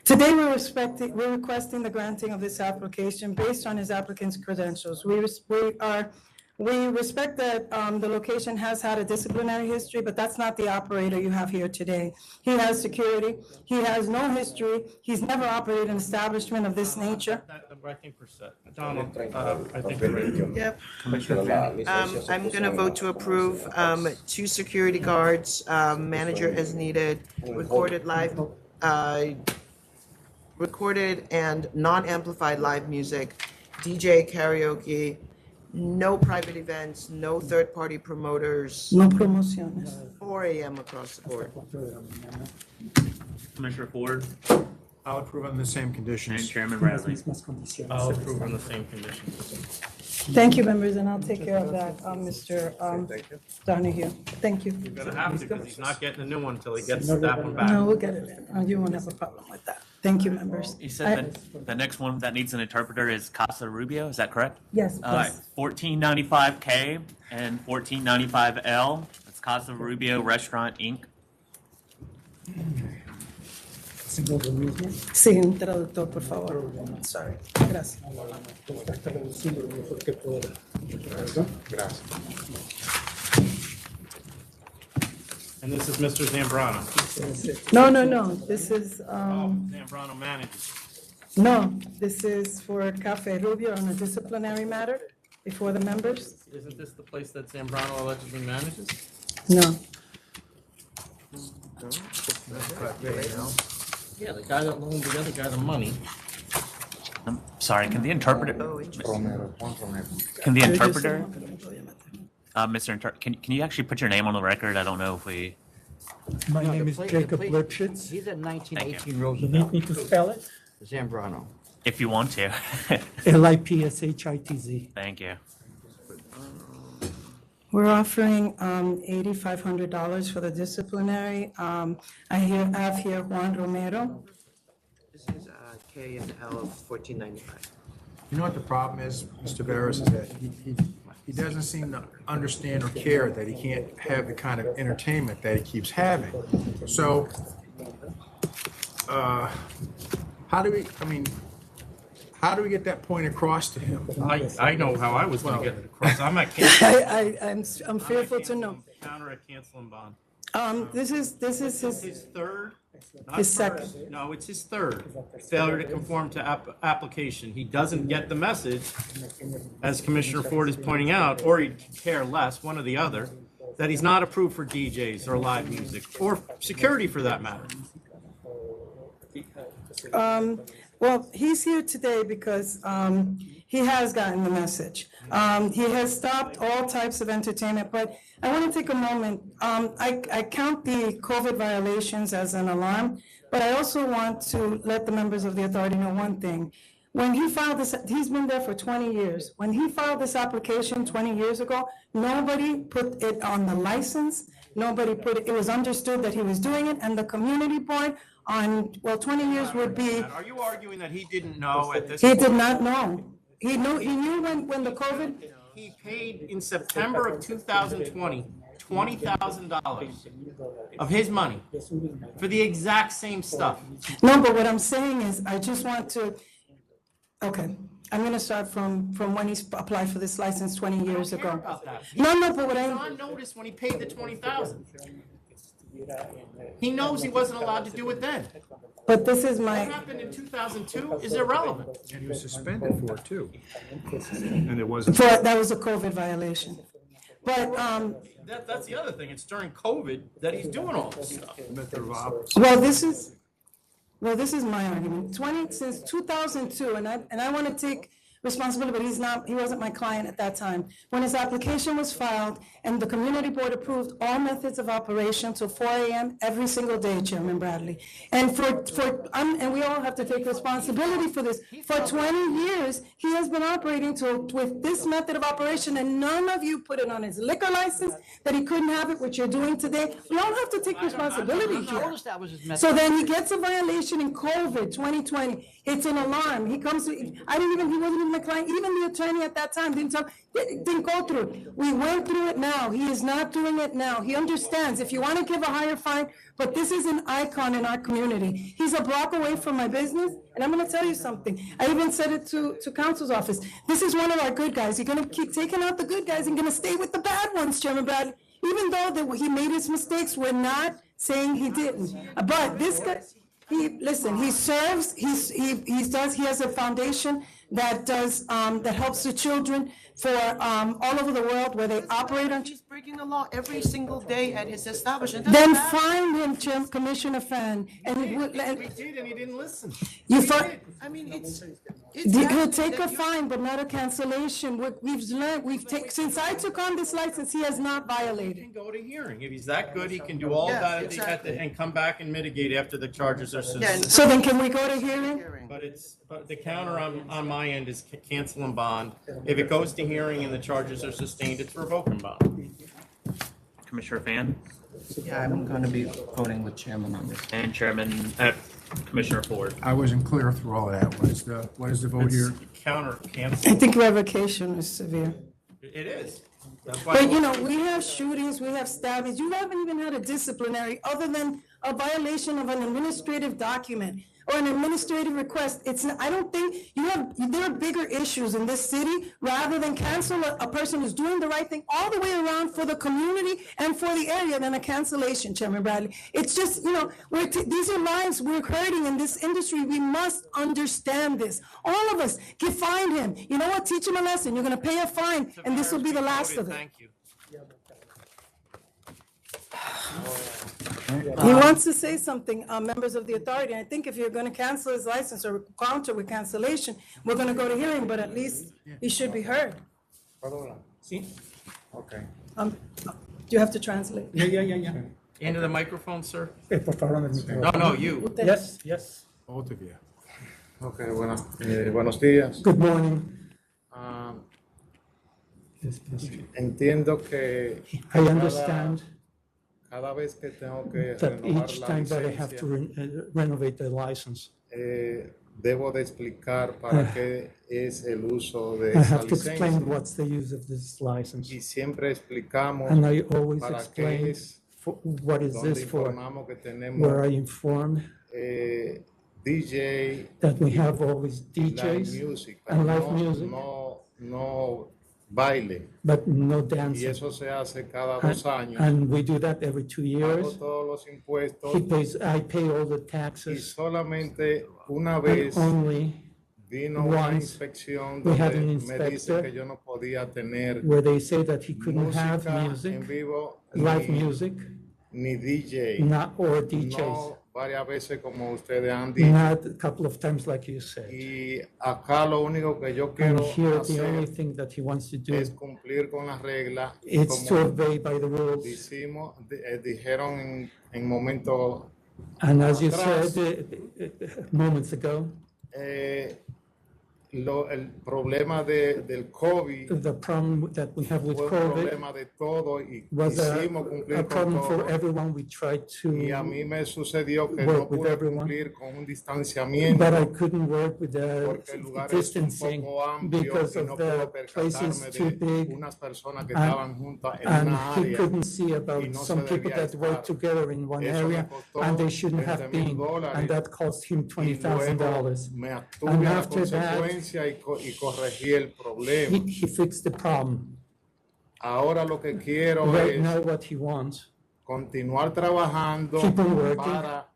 Today, we're requesting the granting of this application based on his applicant's credentials. We respect that the location has had a disciplinary history, but that's not the operator you have here today. He has security. He has no history. He's never operated an establishment of this nature. I think we're set. Donald, I think we're ready. Yep. Commissioner Fanning. I'm going to vote to approve 2 security guards, manager as needed, recorded and non-amplified live music, DJ karaoke, no private events, no third-party promoters, No promociones. 4 a.m. across the board. Commissioner Ford I'll approve on the same and conditions. Chairman Bradley. I'll approve on the same conditions. Thank you, members, and I'll take care of that, Mr. Donahue. Thank you. You're gonna have to, because he's not getting a new one until he gets that one back. No, we'll get it in. You won't have a problem with that. Thank you, members. You said that the next one that needs an interpreter is CASA RUBIO, is that correct? Yes, All right, please. 1495K and 1495L. That's CASA RUBIO Restaurant, Inc. Sí, un traductor, por favor. Sorry. Gracias. And this is Mr. Zambrano. No. This is, Zambrano manages. no, this is for Cafe Rubio on a disciplinary matter before the members. Isn't this the place that Zambrano allegedly manages? No. Yeah, the guy that loaned the other guy the money. I'm sorry, can the interpreter, Mr. Can you actually put your name on the record? I don't know if we, My name is Jacob Lipschitz. He's at 1918 You Roosevelt. need me to spell it? Zambrano. if you want to. Lipschitz. Thank you. We're offering $8,500 for the disciplinary. I have here Juan Romero. This is K and L of 1495. You know what the problem is, Mr. Barris, is that he doesn't seem to understand or care that he can't have the kind of entertainment that he keeps having. So, how do we get that point across to him? I know how I was gonna get it across. I'm at cancel. I'm fearful to know. Counter at cancel and bond. This is His third? Not His first. second. No, it's his third. Failure to conform to application. He doesn't get the message, as Commissioner Ford is pointing out, or he'd care less, one or the other, that he's not approved for DJs or live music, or security for that matter. Well, he's here today because he has gotten the message. He has stopped all types of entertainment, but I want to take a moment. I count the COVID violations as an alarm, but I also want to let the members of the authority know one thing. When he filed this, he's been there for 20 years. When he filed this application 20 years ago, nobody put it on the license. Nobody put it, it was understood that he was doing it, and the community board on, 20 years would be. Are you arguing that he didn't know at this He point? did not know. He knew when the COVID, He paid in September of 2020, $20,000 of his money for the exact same stuff. no, but what I'm saying is, I just want to, okay, I'm gonna start from when he applied for this license 20 years ago. About that. No, but what He was I, on notice when he paid the $20,000. He knows he wasn't allowed to do it then. but this is What my, happened in 2002 is irrelevant. And he was suspended for it too. And it wasn't. that was a COVID violation. But, That's the other thing. It's during COVID that he's doing all this stuff. well, this is my argument. Since 2002, and I want to take responsibility, but he wasn't my client at that time. When his application was filed and the community board approved all methods of operation till 4 a.m. every single day, Chairman Bradley. And and we all have to take responsibility for this. For 20 years, he has been operating with this method of operation, and none of you put it on his liquor license that he couldn't have it, which you're doing today. We all have to take responsibility He told here. us that was his method. So then he gets a violation in COVID 2020. It's an alarm. He comes to, he wasn't even my client, even the attorney at that time didn't go through it. We went through it now. He is not doing it now. He understands. If you want to give a higher fine, but this is an icon in our community. He's a block away from my business, and I'm going to tell you something. I even said it to counsel's office. This is one of our good guys. You're going to keep taking out the good guys and going to stay with the bad ones, Chairman Bradley. Even though he made his mistakes, we're not saying he didn't. But this guy, he serves, he has a foundation that does, that helps the children for all over the world where they operate on. He's breaking the law every single day at his establishment. Then find him, Commissioner Fan, and We did, and he didn't listen. you. I mean, it's. He'll take a fine, but not a cancellation. We've learned, since I took on this license, he has not He violated. can go to hearing. If he's that good, he can do all Yeah, that exactly. and come back and mitigate after the charges are Yeah, sustained. So then can we go to hearing? But the counter on my end is cancel and bond. If it goes to hearing and the charges are sustained, it's revoke and bond. Commissioner Fan Yeah, I'm gonna be voting with chairman on this. and Commissioner Ford. I wasn't clear through all of that. What is the vote here? Counter, cancel. I think revocation is severe. It is. That's why. But you know, we have shootings, we have stabbings. You haven't even had a disciplinary other than a violation of an administrative document or an administrative request. I don't think there are bigger issues in this city rather than cancel a person who's doing the right thing all the way around for the community and for the area than a cancellation, Chairman Bradley. It's just, you know, these are lives we're hurting in this industry. We must understand this. All of us, find him. You know what? Teach him a lesson. You're going to pay a fine, and this will be the last of it. Thank you. He wants to say something, members of the authority. I think if you're going to cancel his license or counter with cancellation, we're going to go to hearing, but at least he should be heard. See? Okay. Do you have to translate? Yeah. Into the microphone, sir. Por favor, en el micrófono. No, you. Yes. Both of you. Okay, buenos días. Good morning. Entiendo que I understand cada vez que tengo que that renovar each la time that I have to licencia, renovate the license, debo de explicar para qué es el uso de I esa have to explain licencia. what's the use of this license. Y siempre explicamos And I always para explain qué es, what is donde this for, informamos que tenemos where I inform DJ, that we have always live DJs music, and pero live music, no baile. but no Y dancing. eso se hace cada 2 años. And we do that every 2 Pago years. todos los impuestos I pay all the y taxes. solamente una And vez only vino una once inspección we had donde an me dice inspector que yo no podía tener where they say that he couldn't have música en music, vivo live ni, music, ni DJ. not or DJs, No varias veces como ustedes han dicho. not a couple of times like you said. Y acá lo único que yo And quiero here the only hacer thing that he wants to do es cumplir con las reglas. is to Como obey by the rules. dijeron en momentos And as you atrás, said moments ago, el problema del COVID the problem that we have with fue un COVID problema de todo y was quisimos a cumplir con problem for todo. everyone. We tried Y a mí to, me sucedió que work no with pude everyone. cumplir con un distanciamiento but I couldn't work with the porque el lugar es un distancing poco amplio because y of no the puedo place is percatarme too de big. unas personas que And- estaban juntas en And una he área. couldn't see y about no some se people debía that work estar. together in one Eso me area, costó and they shouldn't have been, $20,000 and that cost him y $20,000. luego me And atuve a la after that, consecuencia y corregí el problema. he fixed the problem. Ahora lo que quiero Right es now, what he wants, continuar trabajando keep on working, para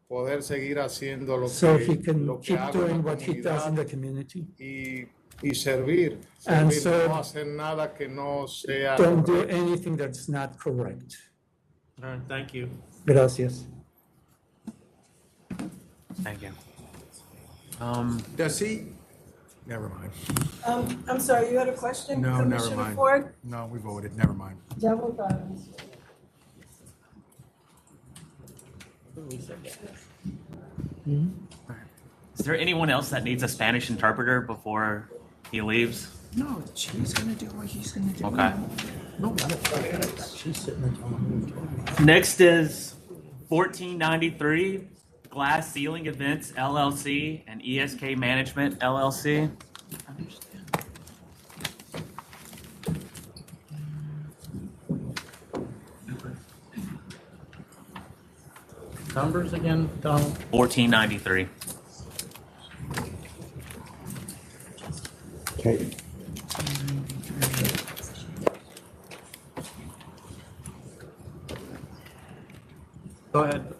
poder seguir haciendo so he can lo que keep hago en doing la what he does in comunidad the community. y servir, And servir, serve. no hacer nada que no sea Don't do correcto. anything that's not correct. All right, thank you. Gracias. Thank you. Does he? Never mind. I'm sorry, you had a question? No, never Commissioner mind. Ford? No, we voted. Never mind. Ya votaron. Is there anyone else that needs a Spanish interpreter before he leaves? No, she's gonna do what he's gonna do. Okay. No, she's sitting there. Next is 1493 Glass Ceiling Events LLC and ESK Management LLC. Numbers again, Donald? 1493. Okay. Go ahead.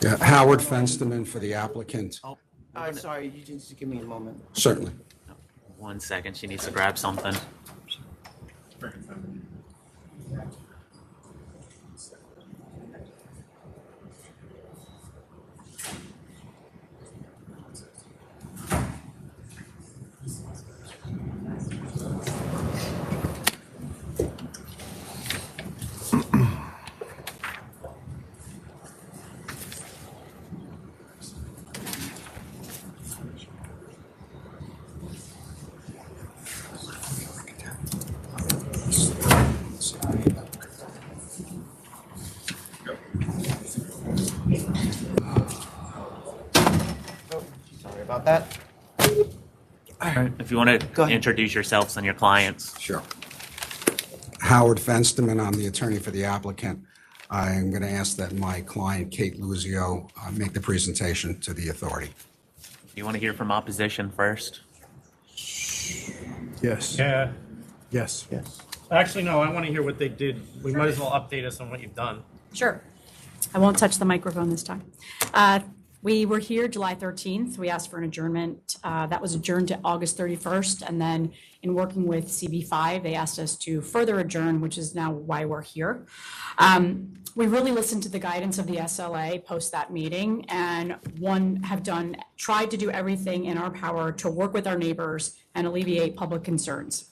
Yeah, Howard Fensterman for the applicant. I'm sorry, you just give me a moment. Certainly. 1 second, she needs to grab something. Sorry about that. If you want to introduce yourselves and your clients. Sure. Howard Fensterman, I'm the attorney for the applicant. I'm going to ask that my client, Kate Luzio, make the presentation to the authority. You want to hear from opposition first? Yes. Yeah. Yes. Yes. Actually, no, I want to hear what they did. We might as well update us on what you've done. Sure. I won't touch the microphone this time. We were here July 13th. We asked for an adjournment. That was adjourned to August 31st. And then in working with CB5, they asked us to further adjourn, which is now why we're here. We really listened to the guidance of the SLA post that meeting and tried to do everything in our power to work with our neighbors and alleviate public concerns.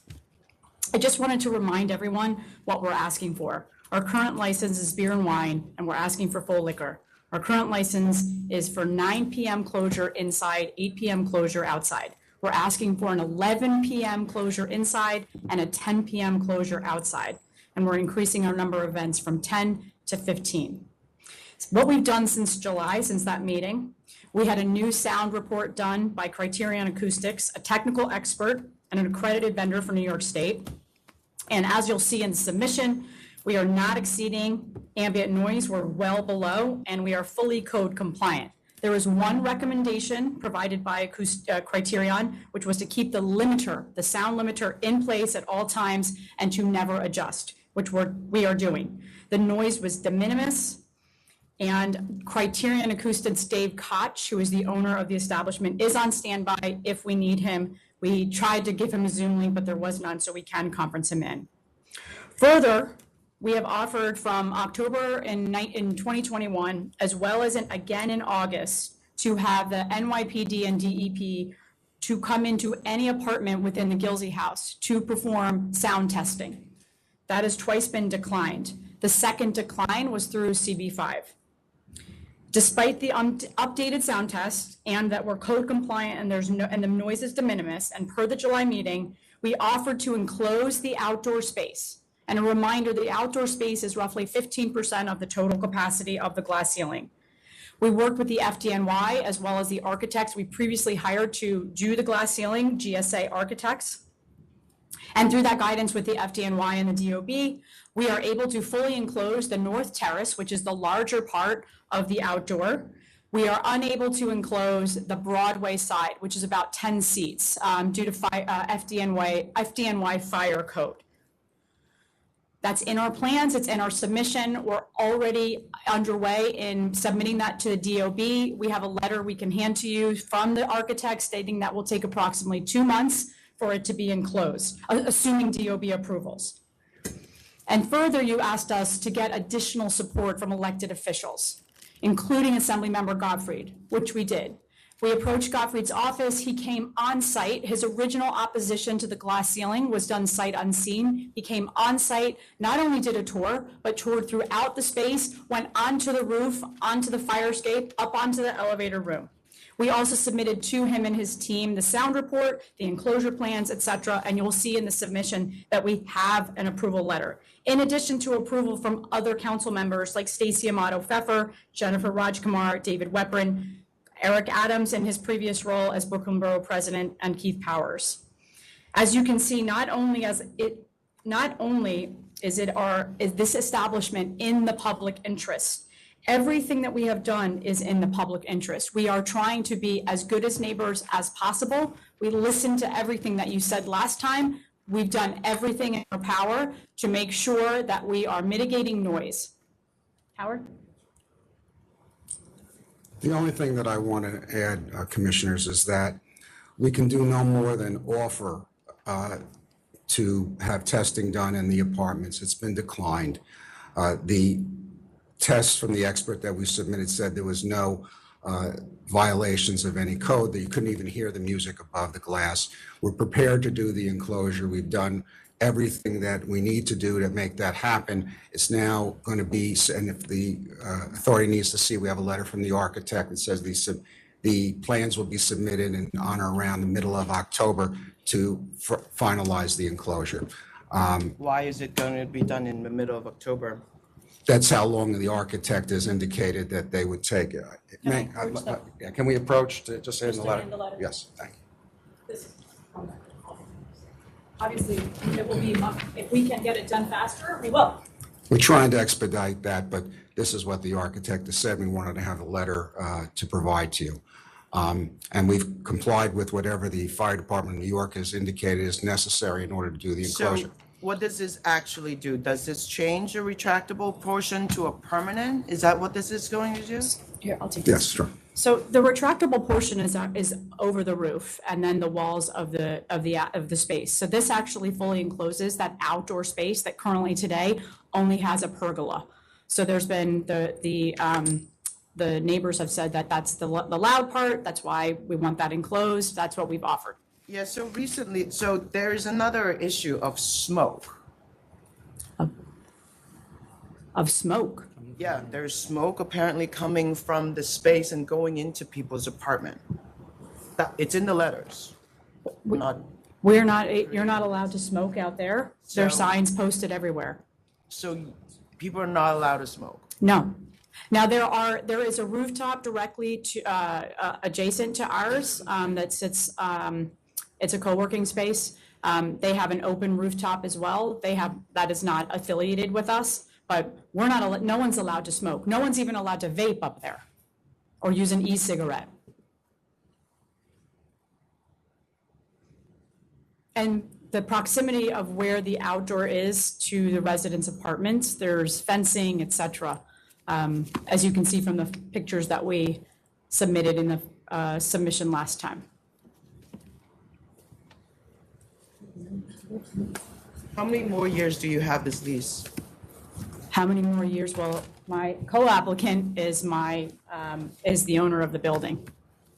I just wanted to remind everyone what we're asking for. Our current license is beer and wine, and we're asking for full liquor. Our current license is for 9 p.m. closure inside, 8 p.m. closure outside. We're asking for an 11 p.m. closure inside and a 10 p.m. closure outside. And we're increasing our number of events from 10 to 15. What we've done since July, since that meeting, we had a new sound report done by Criterion Acoustics, a technical expert and an accredited vendor for New York State. And as you'll see in the submission, we are not exceeding ambient noise. We're well below, and we are fully code compliant. There was one recommendation provided by Criterion, which was to keep the limiter, the sound limiter, in place at all times and to never adjust, which we are doing. The noise was de minimis, and Criterion Acoustics' Dave Koch, who is the owner of the establishment, is on standby if we need him. We tried to give him a Zoom link, but there was none, so we can conference him in. Further, we have offered from October in 2021, as well as again in August, to have the NYPD and DEP to come into any apartment within the Gilsey house to perform sound testing. That has twice been declined. The second decline was through CB5. Despite the updated sound test and that we're code compliant and the noise is de minimis, and per the July meeting, we offered to enclose the outdoor space. And a reminder, the outdoor space is roughly 15% of the total capacity of the glass ceiling. We worked with the FDNY as well as the architects we previously hired to do the glass ceiling, GSA architects. And through that guidance with the FDNY and the DOB, we are able to fully enclose the north terrace, which is the larger part of the outdoor. We are unable to enclose the Broadway side, which is about 10 seats due to FDNY fire code. That's in our plans, it's in our submission. We're already underway in submitting that to the DOB. We have a letter we can hand to you from the architect stating that will take approximately 2 months for it to be enclosed, assuming DOB approvals. And further, you asked us to get additional support from elected officials, including Assemblymember Gottfried, which we did. We approached Gottfried's office. He came on site. His original opposition to the glass ceiling was done sight unseen. He came on site, not only did a tour, but toured throughout the space, went onto the roof, onto the fire escape, up onto the elevator room. We also submitted to him and his team the sound report, the enclosure plans, etc., and you'll see in the submission that we have an approval letter. In addition to approval from other council members like Stacey Amato Pfeffer, Jennifer Rajkumar, David Weprin, Eric Adams in his previous role as Brooklyn Borough President, and Keith Powers. As you can see, not only is this establishment in the public interest, everything that we have done is in the public interest. We are trying to be as good as neighbors as possible. We listened to everything that you said last time. We've done everything in our power to make sure that we are mitigating noise. Howard? The only thing that I want to add, Commissioners, is that we can do no more than offer to have testing done in the apartments. It's been declined. The tests from the expert that we submitted said there was no violations of any code, that you couldn't even hear the music above the glass. We're prepared to do the enclosure. We've done everything that we need to do to make that happen. It's now going to be, and if the authority needs to see, we have a letter from the architect that says the plans will be submitted in on or around the middle of October to finalize the enclosure. Why is it going to be done in the middle of October? That's how long the architect has indicated that they would take it. Can we approach to just say in the letter? Yes, thank you. Obviously, it will be, if we can get it done faster, we will. We're trying to expedite that, but this is what the architect has said. We wanted to have a letter to provide to you. And we've complied with whatever the fire department of New York has indicated is necessary in order to do the enclosure. So what does this actually do? Does this change the retractable portion to a permanent? Is that what this is going to do? Here, I'll take this. Yes, sure. So the retractable portion is over the roof and then the walls of the space. So this actually fully encloses that outdoor space that currently today only has a pergola. So there's been the neighbors have said that that's the loud part. That's why we want that enclosed. That's what we've offered. Yeah, so recently, so there's another issue of smoke. Of smoke? Yeah, there's smoke apparently coming from the space and going into people's apartment. It's in the letters. You're not allowed to smoke out there. There are signs posted everywhere. So people are not allowed to smoke? No. Now, there is a rooftop directly to, adjacent to ours, that sits, it's a co-working space. They have an open rooftop as well. That is not affiliated with us, but no one's allowed to smoke. No one's even allowed to vape up there or use an e-cigarette. And the proximity of where the outdoor is to the residents' apartments, there's fencing, et cetera. As you can see from the pictures that we submitted in the submission last time. How many more years do you have this lease? How many more years? Well, my co-applicant is is the owner of the building.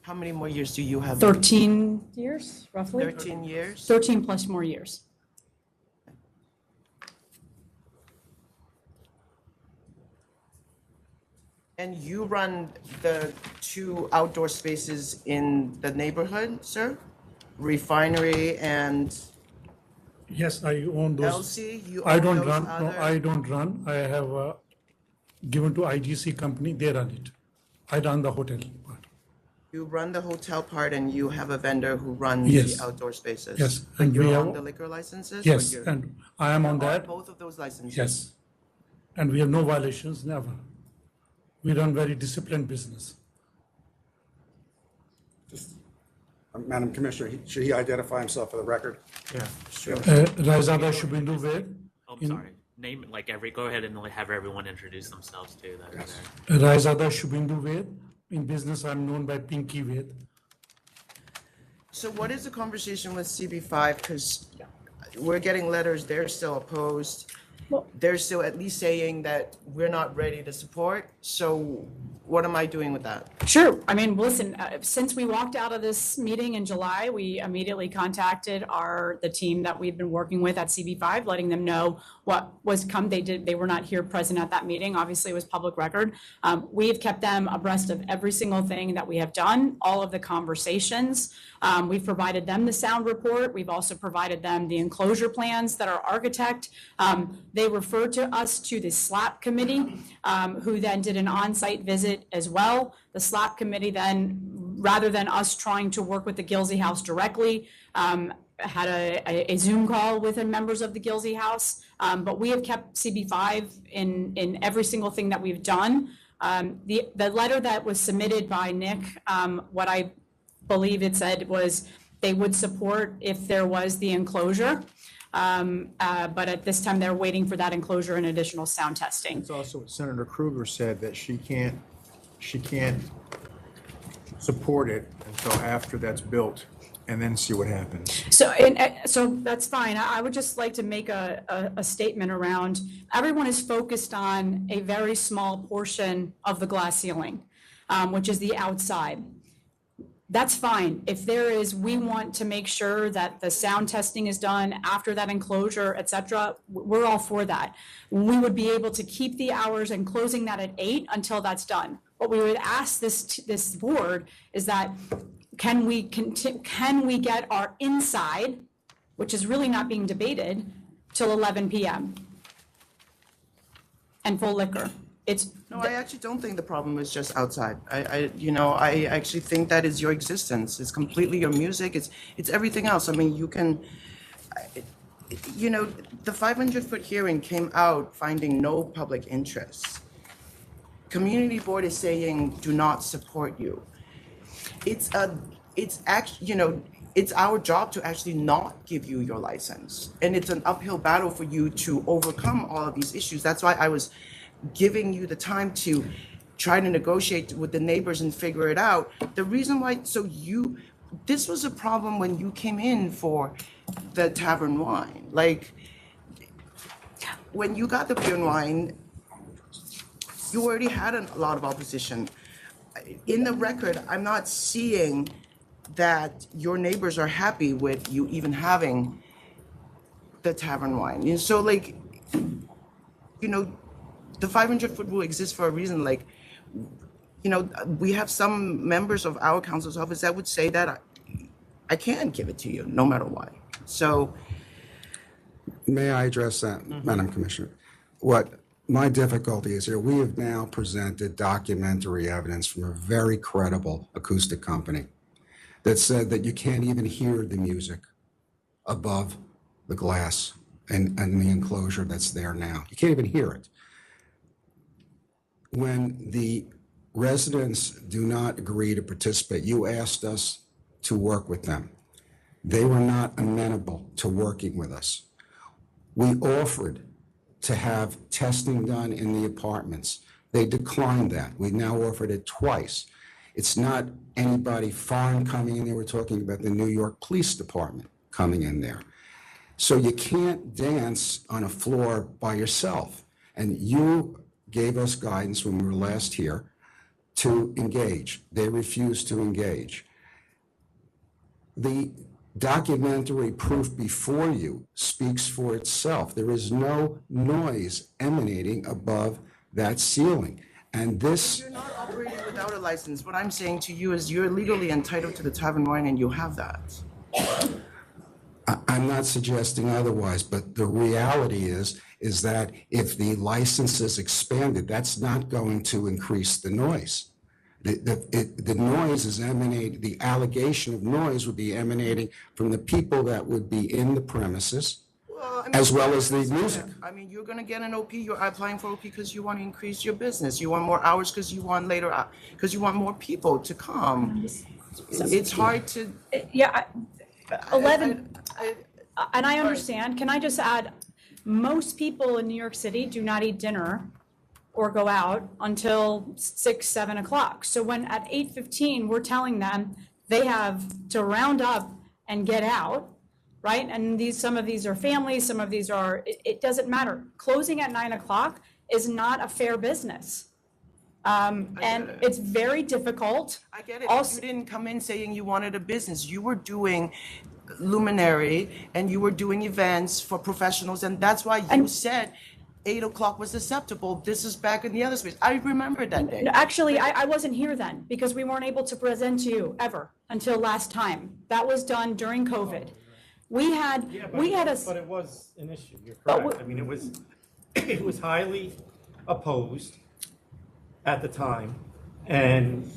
How many more years do you have? 13 years, roughly. 13 years? 13 plus more years. And you run the 2 outdoor spaces in the neighborhood, sir? Refinery and Yes, I own those. LC? You I own don't those run. No, other- I don't run. I have given to IGC company. They run it. I run the hotel part. You run the hotel part and you have a vendor who runs Yes. the outdoor spaces? Yes, And and we you're have- on the liquor licenses? or Yes, you're- and I am on You're that. Both of those licenses? Yes. And we have no violations, never. We run very disciplined business. Madam Commissioner, should he identify himself for the record? Yeah, sure. Raizada Shubindu Ved. Oh, I'm sorry. Name it go ahead and have everyone introduce themselves too. That are there. Raizada Shubindu Ved. In business, I'm known by Pinky Ved. So what is the conversation with CB5? Because we're getting letters, they're still opposed. They're still at least saying that we're not ready to support. So what am I doing with that? Sure. I mean, listen, since we walked out of this meeting in July, we immediately contacted the team that we've been working with at CB5, letting them know what was come. They were not here present at that meeting. Obviously, it was public record. We've kept them abreast of every single thing that we have done, all of the conversations. We've provided them the sound report. We've also provided them the enclosure plans that our architect. They referred to us to the SLAP committee, who then did an on-site visit as well. The SLAP committee then, rather than us trying to work with the Gilsey House directly, had a Zoom call with the members of the Gilsey House. But we have kept CB5 in every single thing that we've done. The letter that was submitted by Nick, what I believe it said was they would support if there was the enclosure. But at this time, they're waiting for that enclosure and additional sound testing. It's also what Senator Kruger said, that she can't support it until after that's built and then see what happens. So that's fine. I would just like to make a statement around, everyone is focused on a very small portion of the glass ceiling, which is the outside. That's fine. If there is, we want to make sure that the sound testing is done after that enclosure, et cetera, we're all for that. We would be able to keep the hours and closing that at 8 until that's done. What we would ask this board is that, can we get our inside, which is really not being debated, till 11 p.m. and full liquor? No, I actually don't think the problem is just outside. I actually think that is your existence. It's completely your music. It's everything else. I mean, you can, the 500-foot hearing came out finding no public interest. Community board is saying, do not support you. It's actually, it's our job to actually not give you your license. And it's an uphill battle for you to overcome all of these issues. That's why I was giving you the time to try to negotiate with the neighbors and figure it out. The reason why, this was a problem when you came in for the tavern wine. Like, when you got the beer and wine, you already had a lot of opposition. In the record, I'm not seeing that your neighbors are happy with you even having the tavern wine. And so, like, the 500-foot rule exists for a reason. Like, we have some members of our council's office that would say that I can't give it to you, no matter what. So, may I address that, Madam Commissioner? What my difficulty is here, we have now presented documentary evidence from a very credible acoustic company that said that you can't even hear the music above the glass and the enclosure that's there now. You can't even hear it. When the residents do not agree to participate, you asked us to work with them. They were not amenable to working with us. We offered to have testing done in the apartments. They declined that. We now offered it twice. It's not anybody foreign coming in there. We're talking about the New York Police Department coming in there. So you can't dance on a floor by yourself. And you gave us guidance when we were last here to engage. They refused to engage. The documentary proof before you speaks for itself. There is no noise emanating above that ceiling. And this... You're not operating without a license. What I'm saying to you is you're legally entitled to the tavern wine and you have that. I'm not suggesting otherwise, but the reality is that if the license is expanded, that's not going to increase the noise. The noise is emanating, the allegation of noise would be emanating from the people that would be in the premises, as well as the music. I mean, you're going to get an OP. You're applying for OP because you want to increase your business. You want more hours because you want because you want more people to come. It's hard to... Yeah, 11, and I understand. Can I just add, most people in New York City do not eat dinner or go out until 6, 7 o'clock. So when at 8:15, we're telling them they have to round up and get out, right? And some of these are families, some of these are, it doesn't matter. Closing at 9 o'clock is not a fair business. And it's very difficult. I get it. Also, you didn't come in saying you wanted a business. You were doing luminary and you were doing events for professionals, and that's why you said 8 o'clock was acceptable. This is back in the other space. I remember that day. No, actually, I wasn't here then because we weren't able to present to you ever until last time. That was done during COVID. But it was an issue. You're correct. I mean, it was highly opposed at the time, and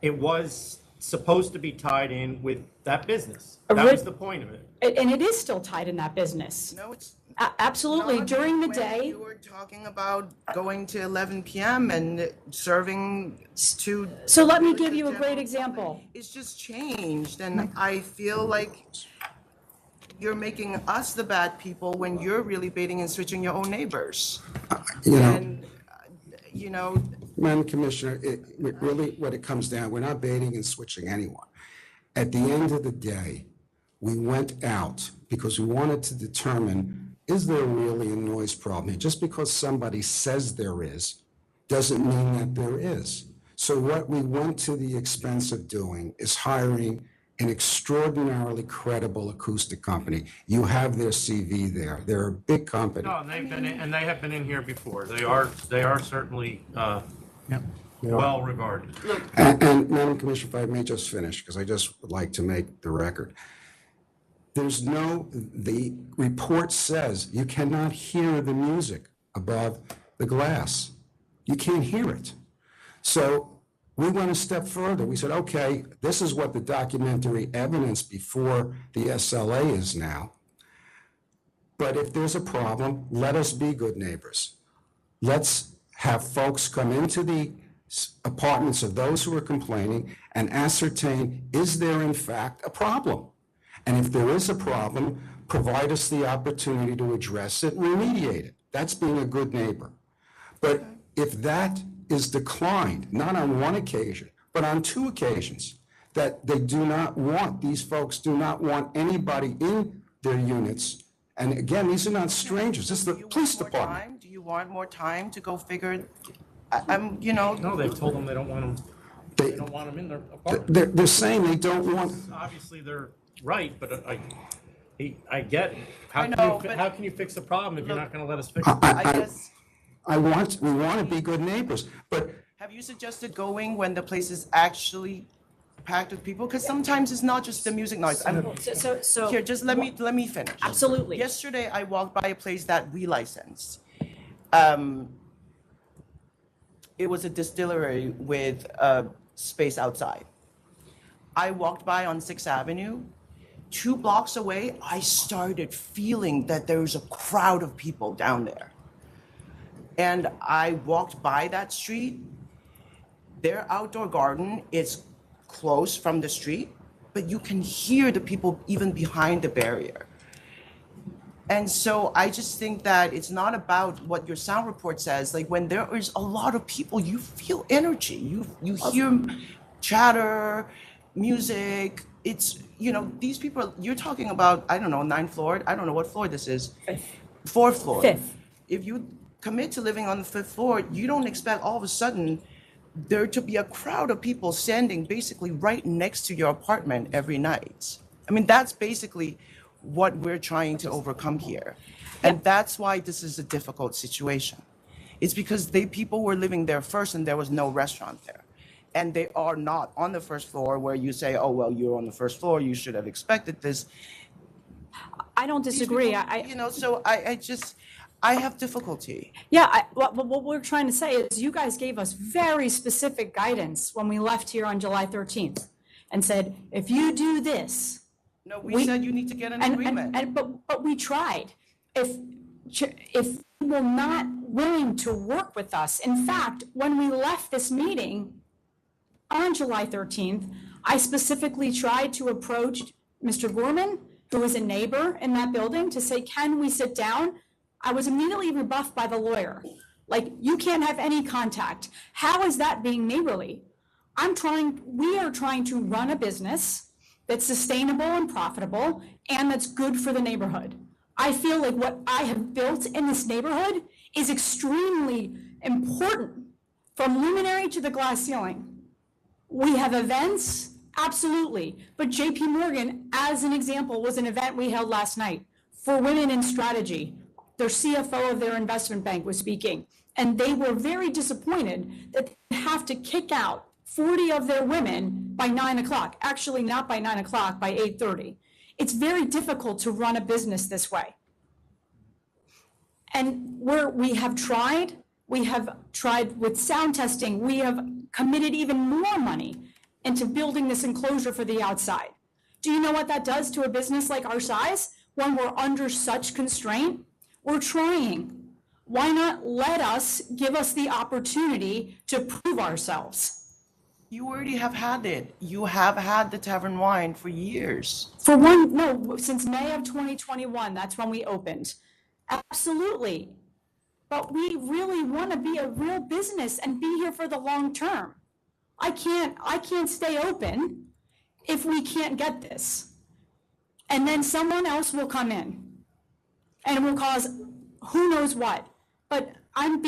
it was supposed to be tied in with that business. That was the point of it. And it is still tied in that business. No, it's absolutely. During the day, you were talking about going to 11 p.m. and serving to. So let me give you a great example. It's just changed, and I feel like you're making us the bad people when you're really baiting and switching your own neighbors. Madam Commissioner, really what it comes down, we're not baiting and switching anyone. At the end of the day, we went out because we wanted to determine, is there really a noise problem here? Just because somebody says there is, doesn't mean that there is. So what we went to the expense of doing is hiring an extraordinarily credible acoustic company. You have their CV there. They're a big company. No, and they have been in here before. They are certainly well regarded. And Madam Commissioner, if I may just finish, because I just would like to make the record. The report says you cannot hear the music above the glass. You can't hear it. So we went a step further. We said, okay, this is what the documentary evidence before the SLA is now. But if there's a problem, let us be good neighbors. Let's have folks come into the apartments of those who are complaining and ascertain, is there in fact a problem? And if there is a problem, provide us the opportunity to address it and remediate it. That's being a good neighbor. But if that is declined, not on one occasion, but on two occasions, that they do not want, these folks do not want anybody in their units. And again, these are not strangers. This is the police department. Do you want more time to go figure? No, they've told them they don't want them. They don't want them in their apartment. They're saying they don't want. Obviously, they're right, but I get it. How can you fix the problem if you're not going to let us fix it? We want to be good neighbors, but. Have you suggested going when the place is actually packed with people? Because sometimes it's not just the music noise. So Here, just let me finish. Absolutely. Yesterday, I walked by a place that we licensed. It was a distillery with space outside. I walked by on 6th Avenue. 2 blocks away, I started feeling that there was a crowd of people down there. And I walked by that street. Their outdoor garden is close from the street, but you can hear the people even behind the barrier. And so I just think that it's not about what your sound report says. Like when there is a lot of people, you feel energy. You hear chatter, music. It's, these people, you're talking about, I don't know, 9th floor. I don't know what floor this is. 4th floor. 5th. If you commit to living on the 5th floor, you don't expect all of a sudden there to be a crowd of people standing basically right next to your apartment every night. I mean, that's basically what we're trying to overcome here. And that's why this is a difficult situation. It's because people were living there first and there was no restaurant there. And they are not on the 1st floor where you say, oh, well, you're on the 1st floor, you should have expected this. I don't disagree. So I have difficulty. Yeah, what we're trying to say is you guys gave us very specific guidance when we left here on July 13th and said, if you do this. No, we said you need to get an agreement. But we tried. If you were not willing to work with us, in fact, when we left this meeting on July 13th, I specifically tried to approach Mr. Gorman, who was a neighbor in that building, to say, can we sit down? I was immediately rebuffed by the lawyer. Like, you can't have any contact. How is that being neighborly? We are trying to run a business that's sustainable and profitable and that's good for the neighborhood. I feel like what I have built in this neighborhood is extremely important, from luminary to the glass ceiling. We have events, absolutely. But JP Morgan, as an example, was an event we held last night for women in strategy. Their CFO of their investment bank was speaking, and they were very disappointed that they have to kick out 40 of their women by 9 o'clock. Actually, not by 9 o'clock, by 8:30. It's very difficult to run a business this way. And we have tried with sound testing. We have committed even more money into building this enclosure for the outside. Do you know what that does to a business like our size when we're under such constraint? We're trying. Why not give us the opportunity to prove ourselves? You already have had it. You have had the Tavern Wine for years. Since May of 2021, that's when we opened. Absolutely. but we really want to be a real business and be here for the long term. I can't stay open if we can't get this. And then someone else will come in and it will cause who knows what. But I'm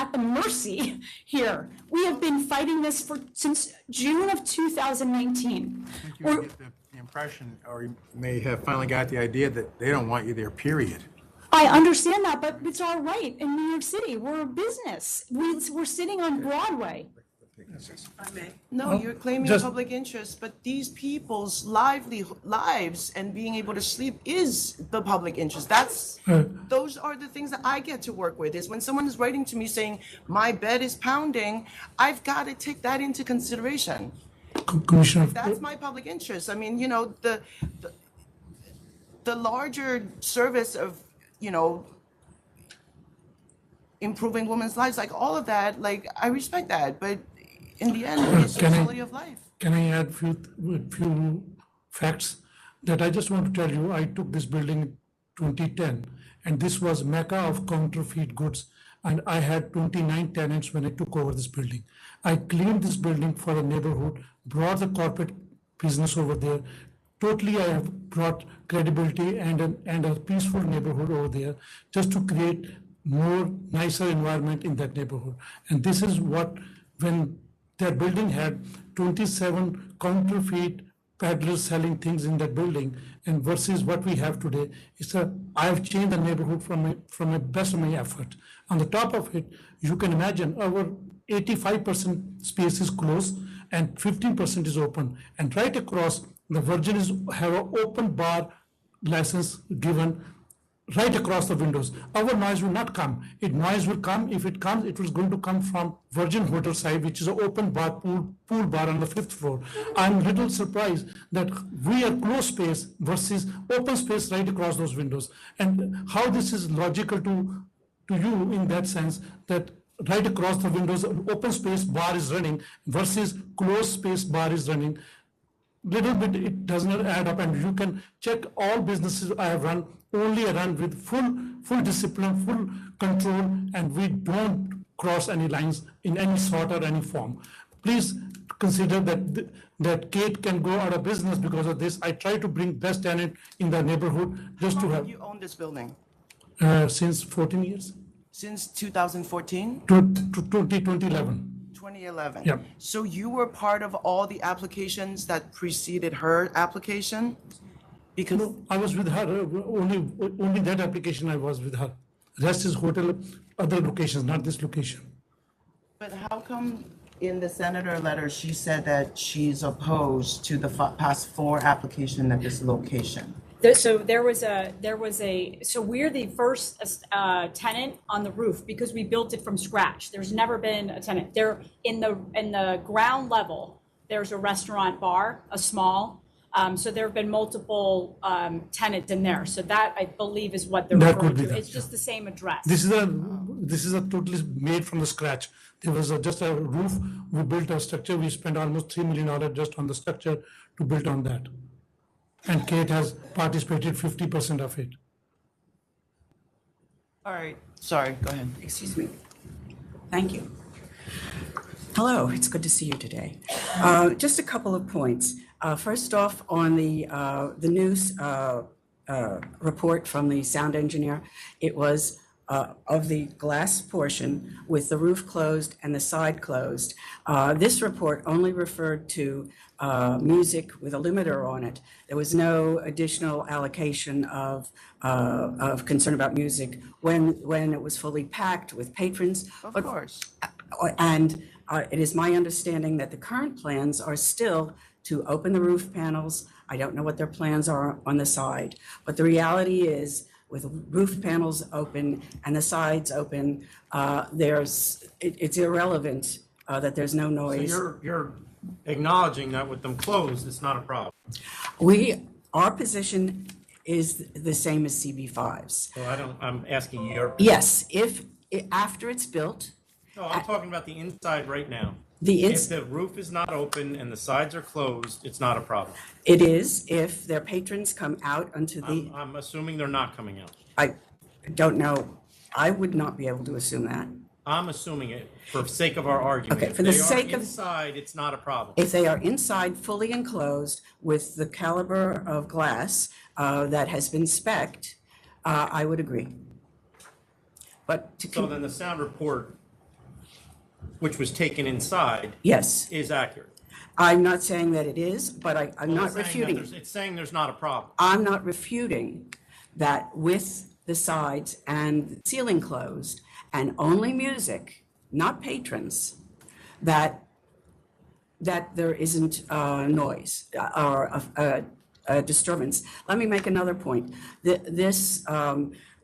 at the mercy here. We have been fighting this since June of 2019. I think you get the impression, or you may have finally got the idea that they don't want you there, period. I understand that, but it's our right in New York City. We're a business. We're sitting on Broadway. No, you're claiming public interest, but these people's lives and being able to sleep is the public interest. Those are the things that I get to work with, is when someone is writing to me saying, my bed is pounding, I've got to take that into consideration. Commissioner. That's my public interest. I mean, you know, the larger service of, you know, improving women's lives, like all of that, like I respect that, but in the end, it's the quality of life. Can I add few facts that I just want to tell you? I took this building in 2010, and this was mecca of counterfeit goods, and I had 29 tenants when I took over this building. I cleaned this building for the neighborhood, brought the corporate business over there. Totally, I have brought credibility and a peaceful neighborhood over there, just to create more nicer environment in that neighborhood. And this is what, when their building had 27 counterfeit peddlers selling things in that building, and versus what we have today, I have changed the neighborhood from the best of my effort. On the top of it, you can imagine our 85% space is closed and 15% is open. And right across, the Virgin have an open bar license given right across the windows. Our noise will not come. Noise will come. If it comes, it was going to come from Virgin Hotel side, which is an open bar, pool bar on the 5th floor. I'm a little surprised that we are closed space versus open space right across those windows. And how this is logical to you in that sense, that right across the windows, open space bar is running versus closed space bar is running. Little bit, it does not add up, and you can check all businesses I have run, only I run with full discipline, full control, and we don't cross any lines in any sort or any form. Please consider that Kate can go out of business because of this. I try to bring best tenant in the neighborhood just to have. You own this building? Since 14 years. Since 2014? 2011. 2011. Yeah. So you were part of all the applications that preceded her application? Because no, I was with her, only that application I was with her. Rest is hotel, other locations, not this location. But how come in the senator letter, she said that she's opposed to the past 4 applications at this location? So we're the first tenant on the roof because we built it from scratch. There's never been a tenant there. In the ground level, there's a restaurant bar, a small. So there have been multiple tenants in there. So that, I believe, is what they're referring to. It's just the same address. This is a totally made from the scratch. There was just a roof. We built a structure. We spent almost $3 million just on the structure to build on that. And Kate has participated 50% of it. All right. Sorry, go ahead. Excuse me. Thank you. Hello, it's good to see you today. Just a couple of points. First off, on the news report from the sound engineer, it was of the glass portion with the roof closed and the side closed. This report only referred to music with a limiter on it. There was no additional allocation of concern about music when it was fully packed with patrons. Of course. And it is my understanding that the current plans are still to open the roof panels. I don't know what their plans are on the side, but the reality is with roof panels open and the sides open, it's irrelevant that there's no noise. So you're acknowledging that with them closed, it's not a problem. Our position is the same as CB5's. So I'm asking you your. Yes, after it's built. No, I'm talking about the inside right now. If the roof is not open and the sides are closed, it's not a problem. It is if their patrons come out onto the. I'm assuming they're not coming out. I don't know I would not be able to assume that. I'm assuming it for sake of our argument. Okay, If for the they are sake of- inside, it's not a problem. If they are inside, fully enclosed, with the caliber of glass that has been spec'd, I would agree. But to So then the sound report, which was taken inside, yes, is accurate. I'm not saying that it is, but I'm not It's saying that refuting. It's saying there's not a problem. I'm not refuting that with the sides and ceiling closed and only music, not patrons, that there isn't noise or a disturbance. Let me make another point.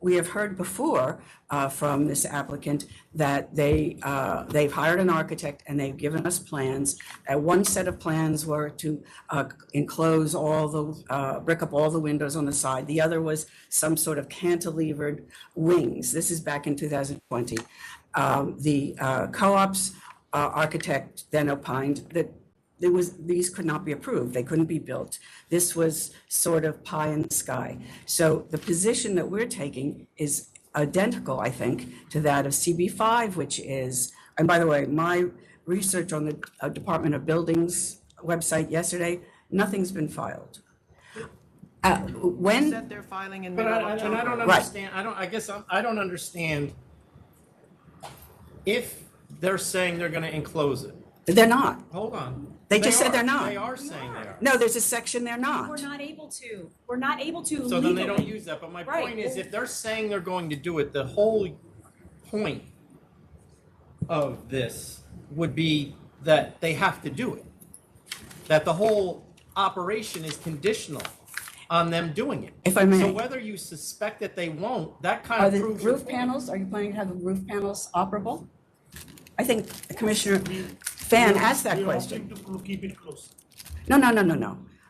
We have heard before from this applicant that they've hired an architect and they've given us plans. One set of plans were to enclose all the, brick up all the windows on the side. The other was some sort of cantilevered wings. This is back in 2020. The co-op's architect then opined that these could not be approved. They couldn't be built. This was sort of pie in the sky. So the position that we're taking is identical, I think, to that of CB5, which is, and by the way, my research on the Department of Buildings website yesterday, nothing's been filed. When Said they're filing in But middle I of don't October. understand, I don't understand if they're saying they're gonna enclose it. They're not. Hold on. They just said are. they're not. They are saying they are. No, there's a section they're not. We're not able to. We're not able to So then they legally. don't use that, but my Right. point is, if they're saying they're going to do it, the whole point of this would be that they have to do it. That the whole operation is conditional on them doing it. If I may. So whether you suspect that they won't, that kind Are of the proves your roof point. panels, are you planning to have the roof panels operable? I think Commissioner Fan asked that question. To keep it close. No.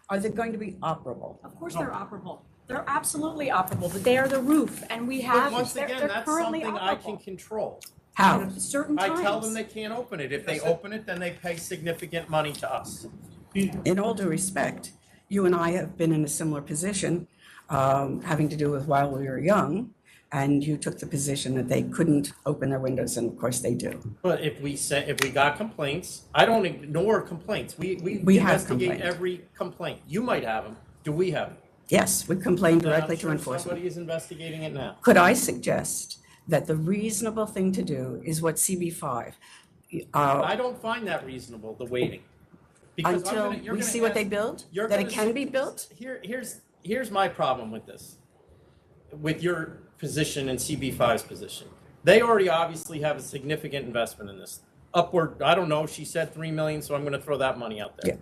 Are they going to be operable? Of course they're operable. They're absolutely operable, but they are the roof and we have, But once they're again, they're that's currently something I can operable. control. How? At certain I times. tell them they can't open it. If they open it, then they pay significant money to us. In all due respect, you and I have been in a similar position, having to do with while we were young, and you took the position that they couldn't open their windows, and of course they do. But if we got complaints, I don't ignore complaints. We have investigate complaints. every complaint. You might have them. Do we have them? Yes, we complained Then I'm directly to sure enforcement. somebody is investigating it now. Could I suggest that the reasonable thing to do is what CB5, I don't find that reasonable, the waiting. Because until we see what they build, that it can be built? Here's my problem with this, with your position and CB5's position. They already obviously have a significant investment in this. Upward, I don't know, she said 3 million, so I'm gonna throw that money out there. Yeah.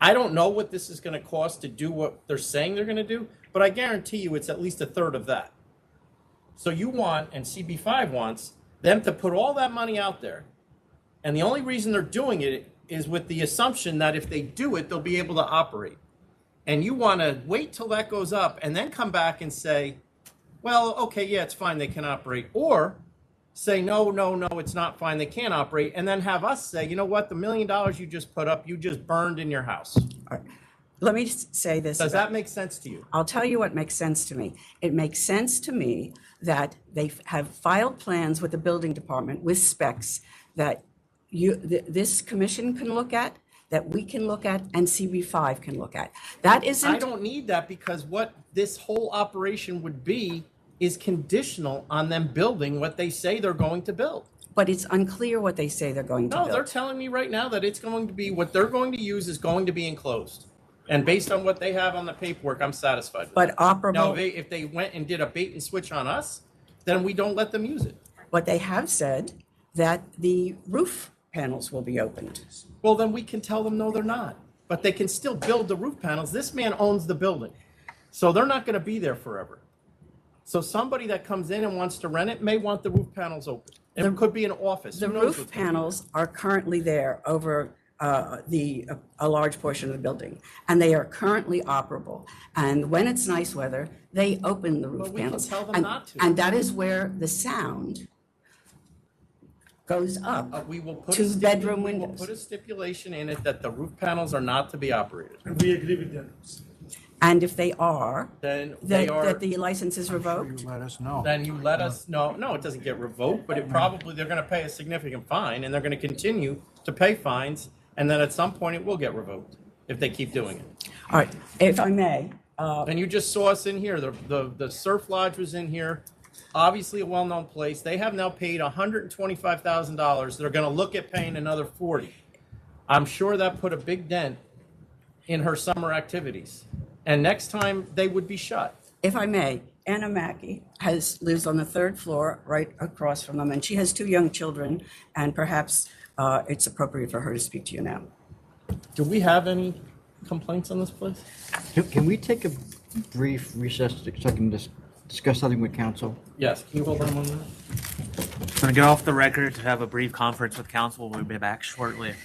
I don't know what this is gonna cost to do what they're saying they're gonna do, but I guarantee you it's at least a third of that. So you want, and CB5 wants, them to put all that money out there. And the only reason they're doing it is with the assumption that if they do it, they'll be able to operate. And you want to wait till that goes up and then come back and say, well, okay, yeah, it's fine, they can operate. Or say, no, it's not fine, they can't operate. And then have us say, you know what, the $1 million you just put up, you just burned in your house. All right. Let me say this. Does that make sense to you? I'll tell you what makes sense to me. It makes sense to me that they have filed plans with the building department with specs that this commission can look at, that we can look at, and CB5 can look at. That isn't. I don't need that, because what this whole operation would be is conditional on them building what they say they're going to build. But it's unclear what they say they're going to No, build. they're telling me right now that it's going to be, what they're going to use is going to be enclosed. And based on what they have on the paperwork, I'm satisfied with But that. operable. Now, if they went and did a bait and switch on us, then we don't let them use it. But they have said that the roof panels will be opened. Well, then we can tell them, no, they're not. But they can still build the roof panels. This man owns the building. So they're not going to be there forever. So somebody that comes in and wants to rent it may want the roof panels open. It could be an office. The Who knows roof what's going on? panels are currently there over a large portion of the building, and they are currently operable. And when it's nice weather, they open the roof But we can panels. tell them And- not to. And that is where the sound goes up We will put to a bedroom We will windows. put a stipulation in it that the roof panels are not to be operated. And we agree with that. And if they are, then they are. that the license is revoked? You let us know. Then you let us know. No, it doesn't get revoked, but it probably, they're gonna pay a significant fine, and they're gonna continue to pay fines, and then at some point it will get revoked if they keep doing it. All right, if I may. And you just saw us in here. The Surf Lodge was in here. Obviously a well-known place. They have now paid $125,000. They're gonna look at paying another 40. I'm sure that put a big dent in her summer activities. And next time they would be shut. If I may, Anna Mackey lives on the third floor right across from them, and she has 2 young children, and perhaps it's appropriate for her to speak to you now. Do we have any complaints on this place? Can we take a brief recess so I can discuss something with council? Yes, can you hold on 1 minute? I'm going to get off the record to have a brief conference with council. We'll be back shortly.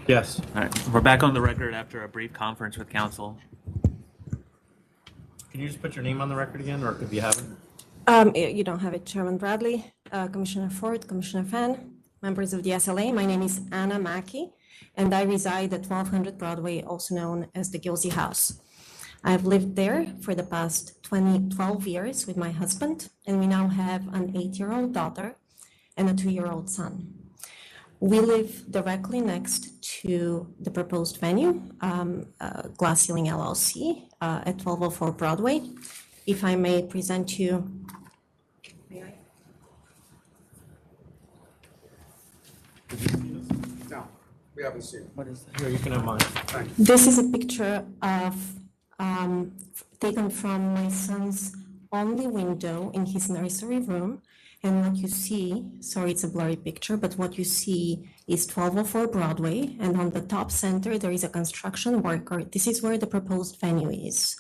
Yes. All right, we're back on the record after a brief conference with council. Can you just put your name on the record again, or if you haven't? You don't have it, Chairman Bradley, Commissioner Ford, Commissioner Fan, members of the SLA. My name is Anna Mackey, and I reside at 1200 Broadway, also known as the Gilsey House. I've lived there for the past 12 years with my husband, and we now have an 8-year-old daughter and a 2-year-old son. We live directly next to the proposed venue, Glass Ceiling LLC, at 1204 Broadway. If I may present you. No, we haven't seen it. What is that? Here, you can have mine. This is a picture of taken from my son's only window in his nursery room. And what you see, sorry, it's a blurry picture, but what you see is 1204 Broadway. And on the top center, there is a construction worker. This is where the proposed venue is.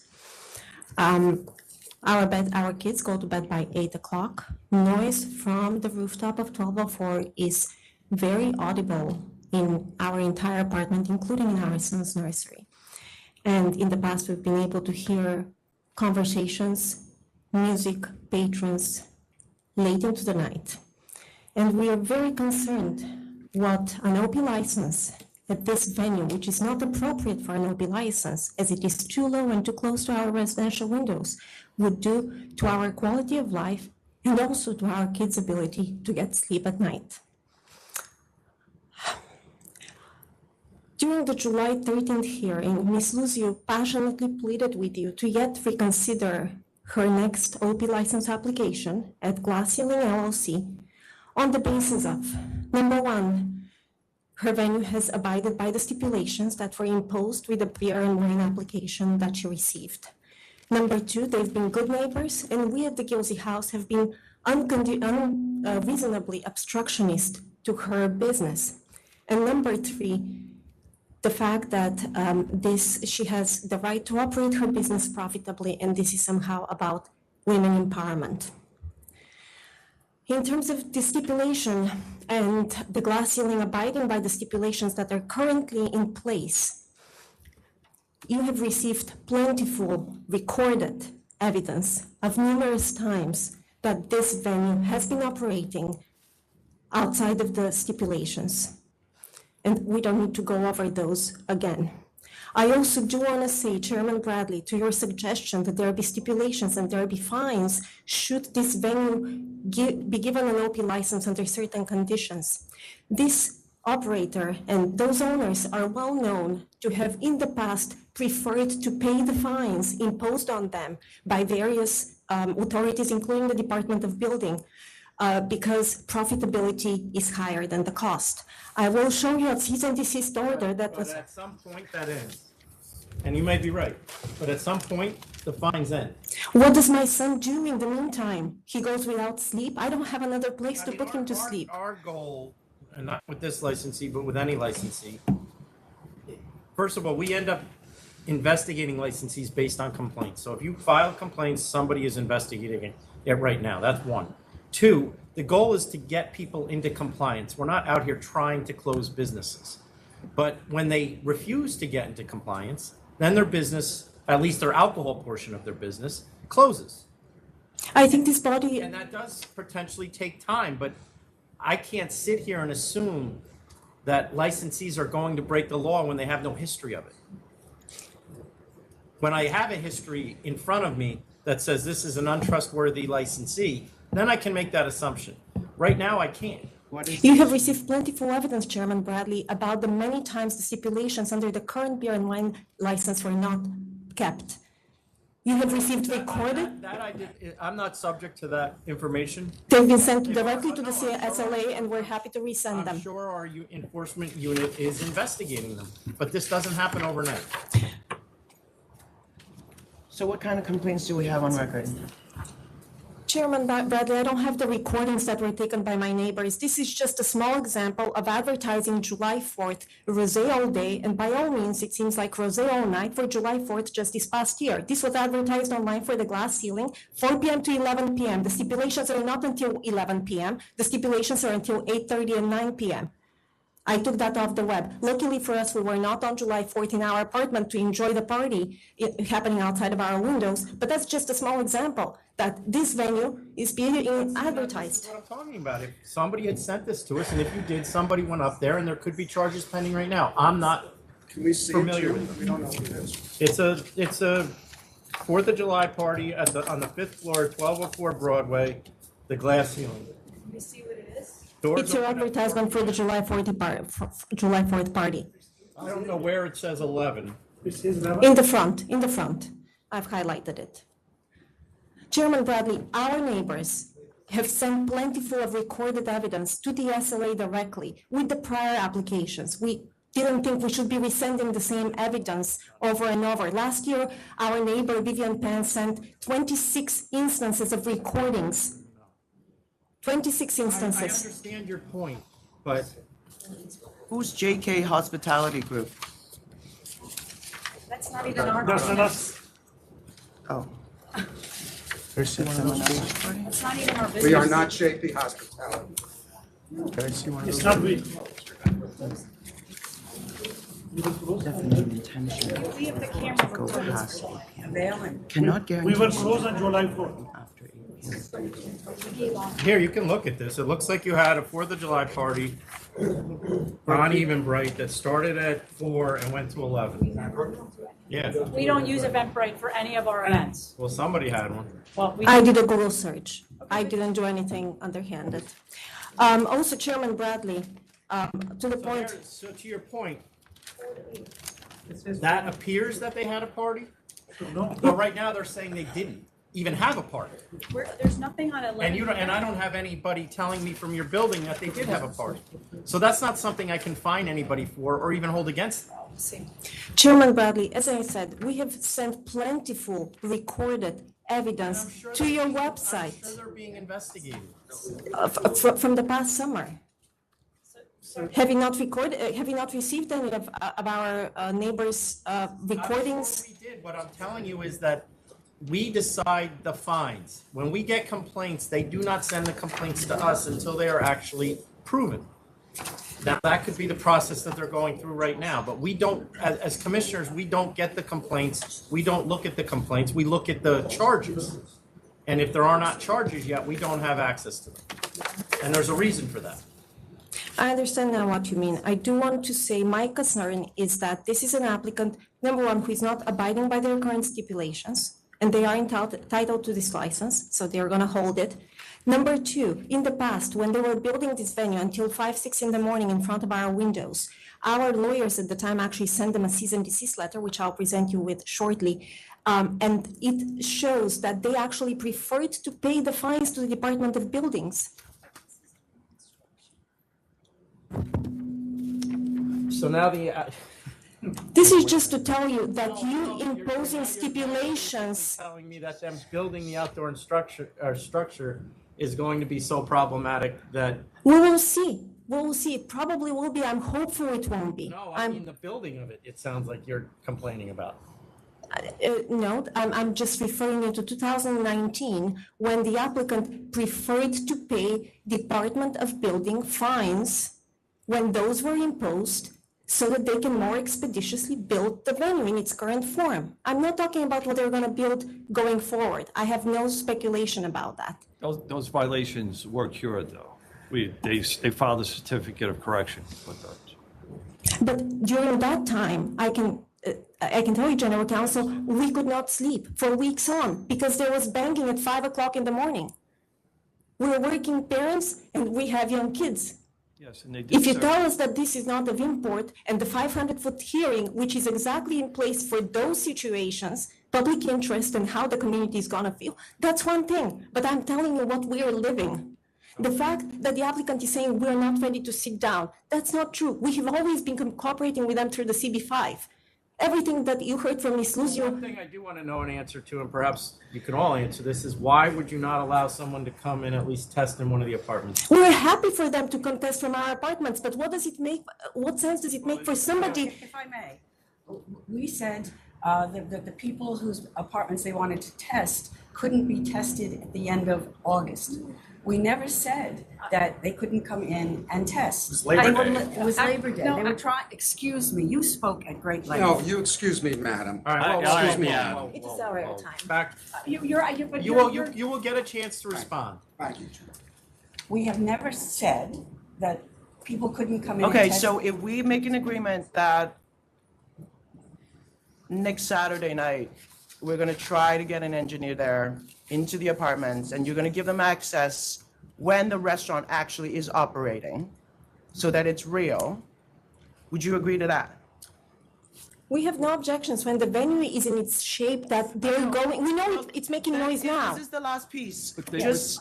Our kids go to bed by 8 o'clock. Noise from the rooftop of 1204 is very audible in our entire apartment, including in our son's nursery. And in the past, we've been able to hear conversations, music, patrons, late into the night. And we are very concerned what an OP license at this venue, which is not appropriate for an OP license, as it is too low and too close to our residential windows, would do to our quality of life and also to our kids' ability to get sleep at night. During the July 13th hearing, Ms. Lucio passionately pleaded with you to yet reconsider her next OP license application at Glass Ceiling LLC on the basis of, number one, her venue has abided by the stipulations that were imposed with the beer and wine application that she received. Number two, they've been good neighbors, and we at the Gilsey House have been unreasonably obstructionist to her business. And number three, the fact that she has the right to operate her business profitably, and this is somehow about women empowerment. In terms of the stipulation and the glass ceiling abiding by the stipulations that are currently in place, you have received plentiful recorded evidence of numerous times that this venue has been operating outside of the stipulations. And we don't need to go over those again. I also do want to say, Chairman Bradley, to your suggestion that there be stipulations and there be fines should this venue be given an OP license under certain conditions. This operator and those owners are well known to have in the past preferred to pay the fines imposed on them by various authorities, including the Department of Building, because profitability is higher than the cost. I will show you a cease and desist order that was. But at some point that ends. And you may be right, but at some point the fines end. What does my son do in the meantime? He goes without sleep. I don't have another place to put him to sleep. Our goal, and not with this licensee, but with any licensee, first of all, we end up investigating licensees based on complaints. So if you file complaints, somebody is investigating it right now. That's one. Two, the goal is to get people into compliance. We're not out here trying to close businesses. But when they refuse to get into compliance, then their business, at least their alcohol portion of their business, closes. I think this body. And that does potentially take time, but I can't sit here and assume that licensees are going to break the law when they have no history of it. When I have a history in front of me that says this is an untrustworthy licensee, then I can make that assumption. Right now, I can't. You have received plentiful evidence, Chairman Bradley, about the many times the stipulations under the current beer and wine license were not kept. You have received recorded. I'm not subject to that information. They've been sent directly to the SLA, and we're happy to resend them. I'm sure our enforcement unit is investigating them, but this doesn't happen overnight. So what kind of complaints do we have on record? Chairman Bradley, I don't have the recordings that were taken by my neighbors. This is just a small example of advertising July 4th, Rosé all day, and by all means, it seems like Rosé all night for July 4th just this past year. This was advertised online for the glass ceiling, 4 p.m. to 11 p.m. The stipulations are not until 11 p.m. The stipulations are until 8:30 and 9 p.m. I took that off the web. Luckily for us, we were not on July 4th in our apartment to enjoy the party happening outside of our windows. But that's just a small example that this venue is being advertised. That's what I'm talking about. If somebody had sent this to us, and if you did, somebody went up there, and there could be charges pending right now. I'm not familiar with them. We don't know what it is. It's a 4th of July party on the 5th floor, 1204 Broadway, the glass ceiling. Can we see what it is? It's your advertisement for the July 4th party. I don't know where it says 11. In the front. I've highlighted it. Chairman Bradley, our neighbors have sent plentiful of recorded evidence to the SLA directly with the prior applications. We didn't think we should be resending the same evidence over and over. Last year, our neighbor Vivian Pan sent 26 instances of recordings. 26 instances. I understand your point, but Who's JK Hospitality Group? That's not even our. That's not us. Oh. There's someone else. It's not even our business. We are not JP Hospitality. Can I see one of It's those? not we. Definitely intentional. We have the camera Go recording. past 8 p.m. Cannot guarantee. We were closed on July 4th. After 8 p.m. here, you can look at this. It looks like you had a 4th of July party on Eventbrite that started at 4 and went to 11. Yeah, We don't use Eventbrite for any of our events. well, somebody had one. Well, we. I did a Google search. I didn't do anything underhanded. Also, Chairman Bradley, to the point. So to your point, that appears that they had a party, but right now they're saying they didn't even have a party. There's nothing on 11. And I don't have anybody telling me from your building that they did have a party. So that's not something I can fine anybody for or even hold against them. Chairman Bradley, as I said, we have sent plentiful recorded evidence to your website I'm sure they're being investigated. from the past summer. Have you not received any of our neighbors' recordings? We did. What I'm telling you is that we decide the fines. When we get complaints, they do not send the complaints to us until they are actually proven. Now, that could be the process that they're going through right now, but we don't, as commissioners, we don't get the complaints. We don't look at the complaints. We look at the charges. And if there are not charges yet, we don't have access to them. And there's a reason for that. I understand now what you mean. I do want to say my concern is that this is an applicant, number one, who is not abiding by their current stipulations, and they are entitled to this license, so they're going to hold it. Number two, in the past, when they were building this venue until 5, 6 in the morning in front of our windows, our lawyers at the time actually sent them a cease and desist letter, which I'll present you with shortly. And it shows that they actually preferred to pay the fines to the Department of Buildings. So now the. This is just to tell you that you imposing stipulations. Telling me that them building the outdoor structure is going to be so problematic that. We will see. We will see. It probably will be. I'm hopeful it won't be. No, I mean the building of it. It sounds like you're complaining about. No, I'm just referring you to 2019 when the applicant preferred to pay Department of Building fines when those were imposed so that they can more expeditiously build the venue in its current form. I'm not talking about what they're going to build going forward. I have no speculation about that. Those violations were cured, though. They filed a certificate of correction with those. But during that time, I can tell you, General Counsel, we could not sleep for weeks on because there was banging at 5 o'clock in the morning. We're working parents and we have young kids. Yes, and they did. If you tell us that this is not of import and the 500-foot hearing, which is exactly in place for those situations, public interest and how the community is going to feel, that's one thing. But I'm telling you what we are living. The fact that the applicant is saying we're not ready to sit down, that's not true. We have always been cooperating with them through the CB5. Everything that you heard from Ms. Luzio. One thing I do want to know an answer to, and perhaps you can all answer this, is why would you not allow someone to come and at least test in one of the apartments? We're happy for them to contest from our apartments, but what sense does it make for somebody? If I may, we sent The people whose apartments they wanted to test couldn't be tested at the end of August. We never said that they couldn't come in and test. It was Labor Day. It was Labor Day. No, They were trying, excuse me, you spoke at great length. No, you excuse me, madam. All right, Excuse me. yeah. It is our time. Back, But you will get a chance to respond. Thank you. we have never said that people couldn't come in and Okay, test. so if we make an agreement that next Saturday night, we're gonna try to get an engineer there into the apartments, and you're gonna give them access when the restaurant actually is operating, so that it's real, would you agree to that? We have no objections when the venue is in its shape that they're going, we know it's making noise now. This is the last piece. they- Just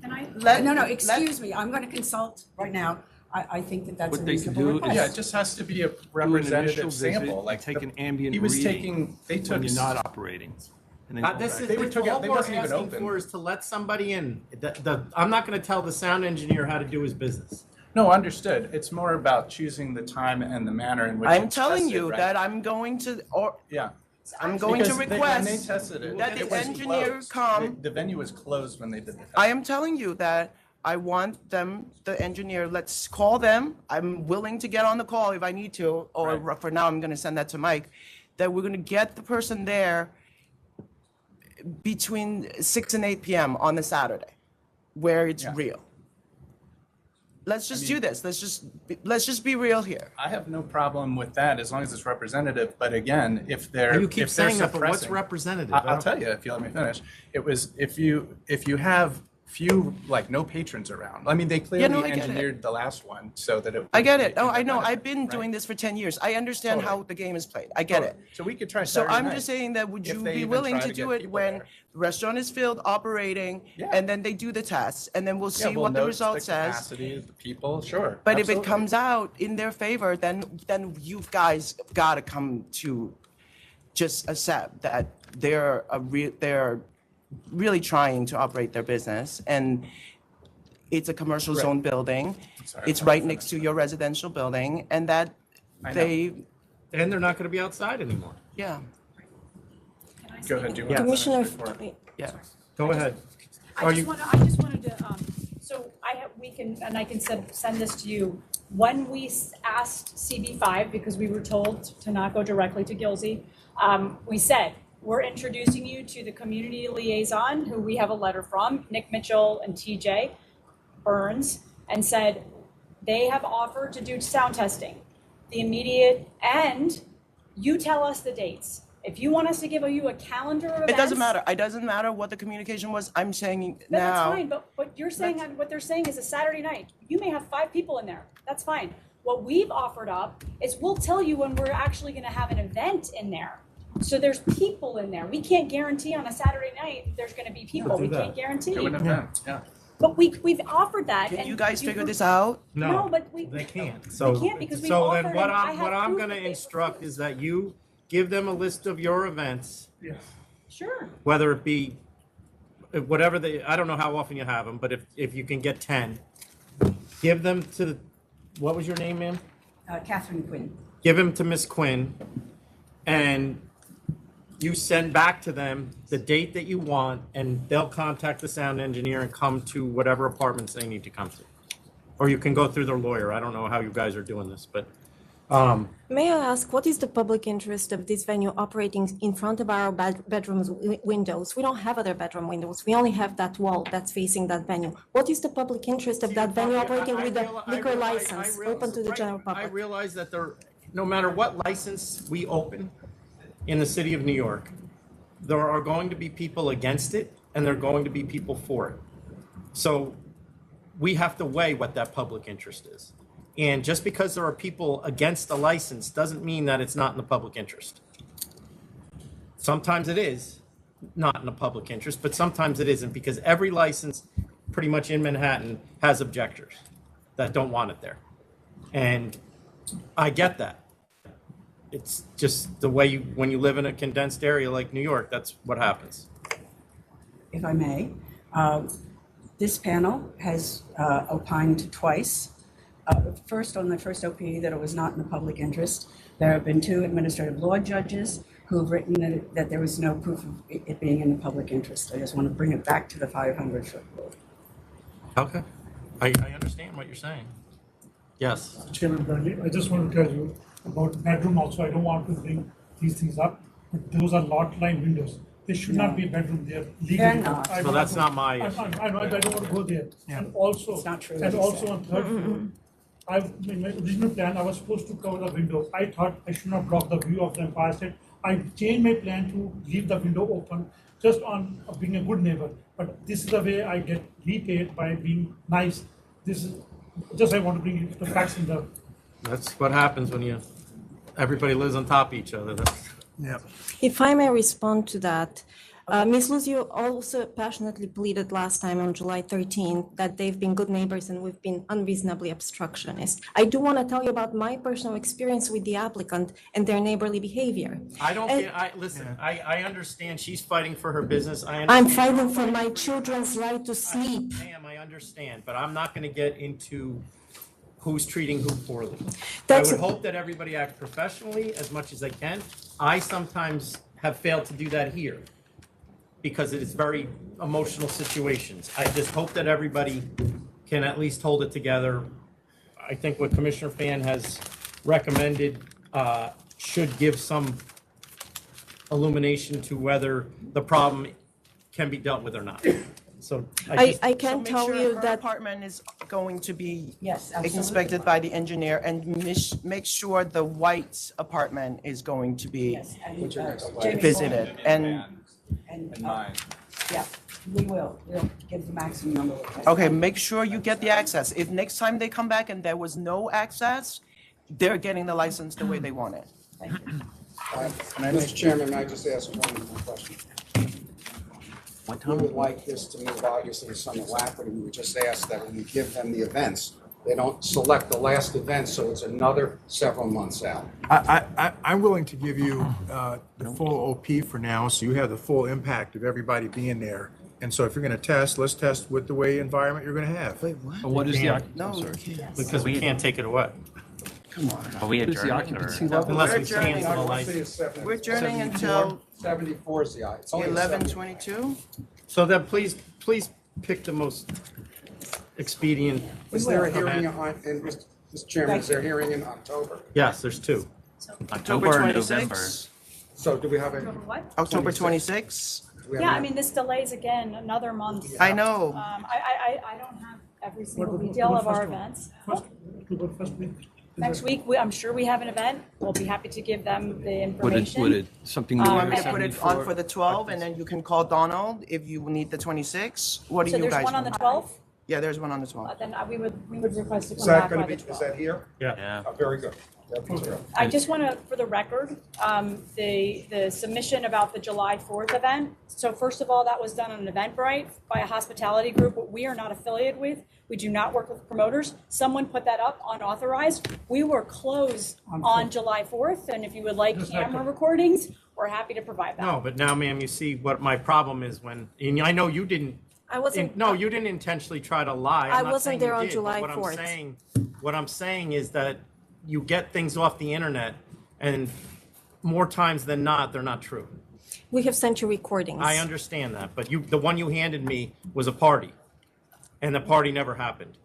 Can I? let- No, let- excuse me, I'm gonna consult right now. I think that that's a What they can reasonable do request. Yeah, it just has to be a initial representative visit, sample, like take the- an ambient He was reading taking, they took. when you're not operating. And then go This back. is, They were all took out- they we're wasn't even asking open. for is to let somebody in. I'm not gonna tell the sound engineer how to do his business. No, understood. It's more about choosing the time and the manner in which I'm it's telling tested, you right? that I'm going to, or Yeah. I'm going to Because when they request tested it, that it the was engineer closed. come. The venue was closed when they did the test. I am telling you that I want them, the engineer, let's call them. I'm willing to get on the call if I need to, or for now, I'm gonna send that to Mike, that we're gonna get the person there between 6 and 8 p.m. on the Saturday, where it's real. Let's just do this. Let's just be real here. I have no problem with that as long as it's representative, but again, if they're, You keep if they're saying that, but what's suppressing- representative? I'll tell you if you let me finish. It was, if you have few, like no patrons around. I mean, they clearly no, I get it. engineered the last one so that it. I get would it. be Oh, to I their know. benefit, I've been right? doing this for 10 years. I understand how the game is played. I get it. So we could try So Saturday I'm night. just saying that would if you they be even willing try to to do get it people when there. the restaurant is filled, operating, and then they do the tests, and then we'll Yeah, see we'll what the note result says. capacity, the people, sure. But if it absolutely. comes out in their favor, then you guys gotta come to just accept that they're really trying to operate their business, and it's a commercial Right. zone building. Sorry, It's I'm right next to your residential building, and that I know. they, And they're not gonna be outside anymore. yeah. Go ahead, do you Yeah. want to Commissioner, finish before? Yeah. Go ahead. I just wanted to, so we can, and I can send this to you. When we asked CB5, because we were told to not go directly to Gilsey, we said, we're introducing you to the community liaison, who we have a letter from, Nick Mitchell and TJ Burns, and said, they have offered to do sound testing. The immediate, and you tell us the dates. If you want us to give you a calendar of events. It doesn't matter. It doesn't matter what the communication was. I'm saying That's now. fine, but you're saying, what they're saying is a Saturday night. You may have 5 people in there. That's fine. What we've offered up is we'll tell you when we're actually gonna have an event in there. So there's people in there. We can't guarantee on a Saturday night that there's gonna be people. do We that. can't guarantee. Do an event, yeah. But we've offered that. Can and you guys figure this out? No, but we. They can't. They can't because we So offered then what and I I'm, have what I'm proof gonna that they- instruct is that you give them a list of your events, Sure. whether it be, whatever I don't know how often you have them, but if you can get 10, give them to, what was your name, ma'am? Catherine Quinn. Give them to Miss Quinn, and you send back to them the date that you want, and they'll contact the sound engineer and come to whatever apartments they need to come to. Or you can go through their lawyer. I don't know how you guys are doing this, but, May I ask, what is the public interest of this venue operating in front of our bedrooms windows? We don't have other bedroom windows. We only have that wall that's facing that venue. What is the public interest of that venue operating with a liquor license open to the general I public? realize that no matter what license we open in the city of New York, there are going to be people against it, and there are going to be people for it. So we have to weigh what that public interest is. And just because there are people against the license doesn't mean that it's not in the public interest. Sometimes it is not in the public interest, but sometimes it isn't, because every license pretty much in Manhattan has objectors that don't want it there. And I get that. It's just the way when you live in a condensed area like New York, that's what happens. If I may, this panel has opined twice. First, on the first OP, that it was not in the public interest. There have been 2 administrative law judges who have written that there was no proof of it being in the public interest. I just want to bring it back to the 500-foot rule. Okay. I understand what you're saying. Yes. Chairman Bradley, I just want to tell you about bedroom also. I don't want to bring these things up, but those are lot line windows. They should not be bedroom. They are legally. They're not. So that's not my issue. I know, I don't want to go there. Yeah. And also, It's not true and what you also said. on third floor, in my original plan, I was supposed to cover the windows. I thought I should not block the view of the Empire State. I changed my plan to leave the window open just on being a good neighbor. But this is the way I get repaid by being nice. This is just I want to bring the facts in the. That's what happens when everybody lives on top of each other. Yeah. If I may respond to that, Ms. Lucio also passionately pleaded last time on July 13th that they've been good neighbors and we've been unreasonably obstructionist. I do want to tell you about my personal experience with the applicant and their neighborly behavior. Listen, I understand she's fighting for her business. I'm fighting for my children's right to sleep. Ma'am, I understand, but I'm not going to get into who's treating who poorly. That's- I would hope that everybody acts professionally as much as they can. I sometimes have failed to do that here because it is very emotional situations. I just hope that everybody can at least hold it together. I think what Commissioner Fan has recommended should give some illumination to whether the problem can be dealt with or not. So I can Make tell sure you her that apartment is going to be Yes, absolutely. inspected by the engineer and make sure the white apartment is going to be Yes, and, Jamie visited. Bowman. And Yeah, we will. We'll give the maximum number. of okay, make sure you get the access. If next time they come back and there was no access, they're getting the license the way they want it. Thank you. Mr. Chairman, may I just ask one more question? We would like this to move obviously to some alacrity. We would just ask that when we give them the events, they don't select the last event, so it's another several months out. I'm willing to give you the full OP for now, so you have the full impact of everybody being there. And so if you're going to test, let's test with the way environment you're going to have. Wait, But what is the, No, I'm you sorry. can't. because we can't take it away. Come on. Are we What is the adjourned occupancy or? level? Unless we We're adjourning. cancel the license. We're adjourning until 74 is the, it's only 11:22. So then please pick the most expedient. Is there a hearing on, and Mr. Chairman, is there a hearing in October? Yes, there's two. October or November? So do we have a? What? October 26th. Yeah, I mean, this delays again another month. I know. I don't have every single detail of our events. Next week, I'm sure we have an event. We'll be happy to give them the information. Would it, something You more want me than to put it on for the 12 and then you can call Donald if you need the 26? What do So you there's guys one on the want? 12th? Yeah, there's one on the 12. Then we would request to Is come that back going by to the be, is 12th. that here? Yeah. Very good. That'd be terrific. I just want to, for the record, the submission about the July 4th event. So first of all, that was done on an Eventbrite by a hospitality group we are not affiliated with. We do not work with promoters. Someone put that up unauthorized. We were closed on July 4th, and if you would like camera recordings, we're happy to provide that. No, but now, ma'am, you see what my problem is when, and I know you didn't. I wasn't. No, you didn't intentionally try to lie. I I'm not wasn't saying there you on did, July but 4th. What I'm saying is that you get things off the internet, and more times than not, they're not true. We have sent you recordings. I understand that, but the one you handed me was a party, and the party never happened.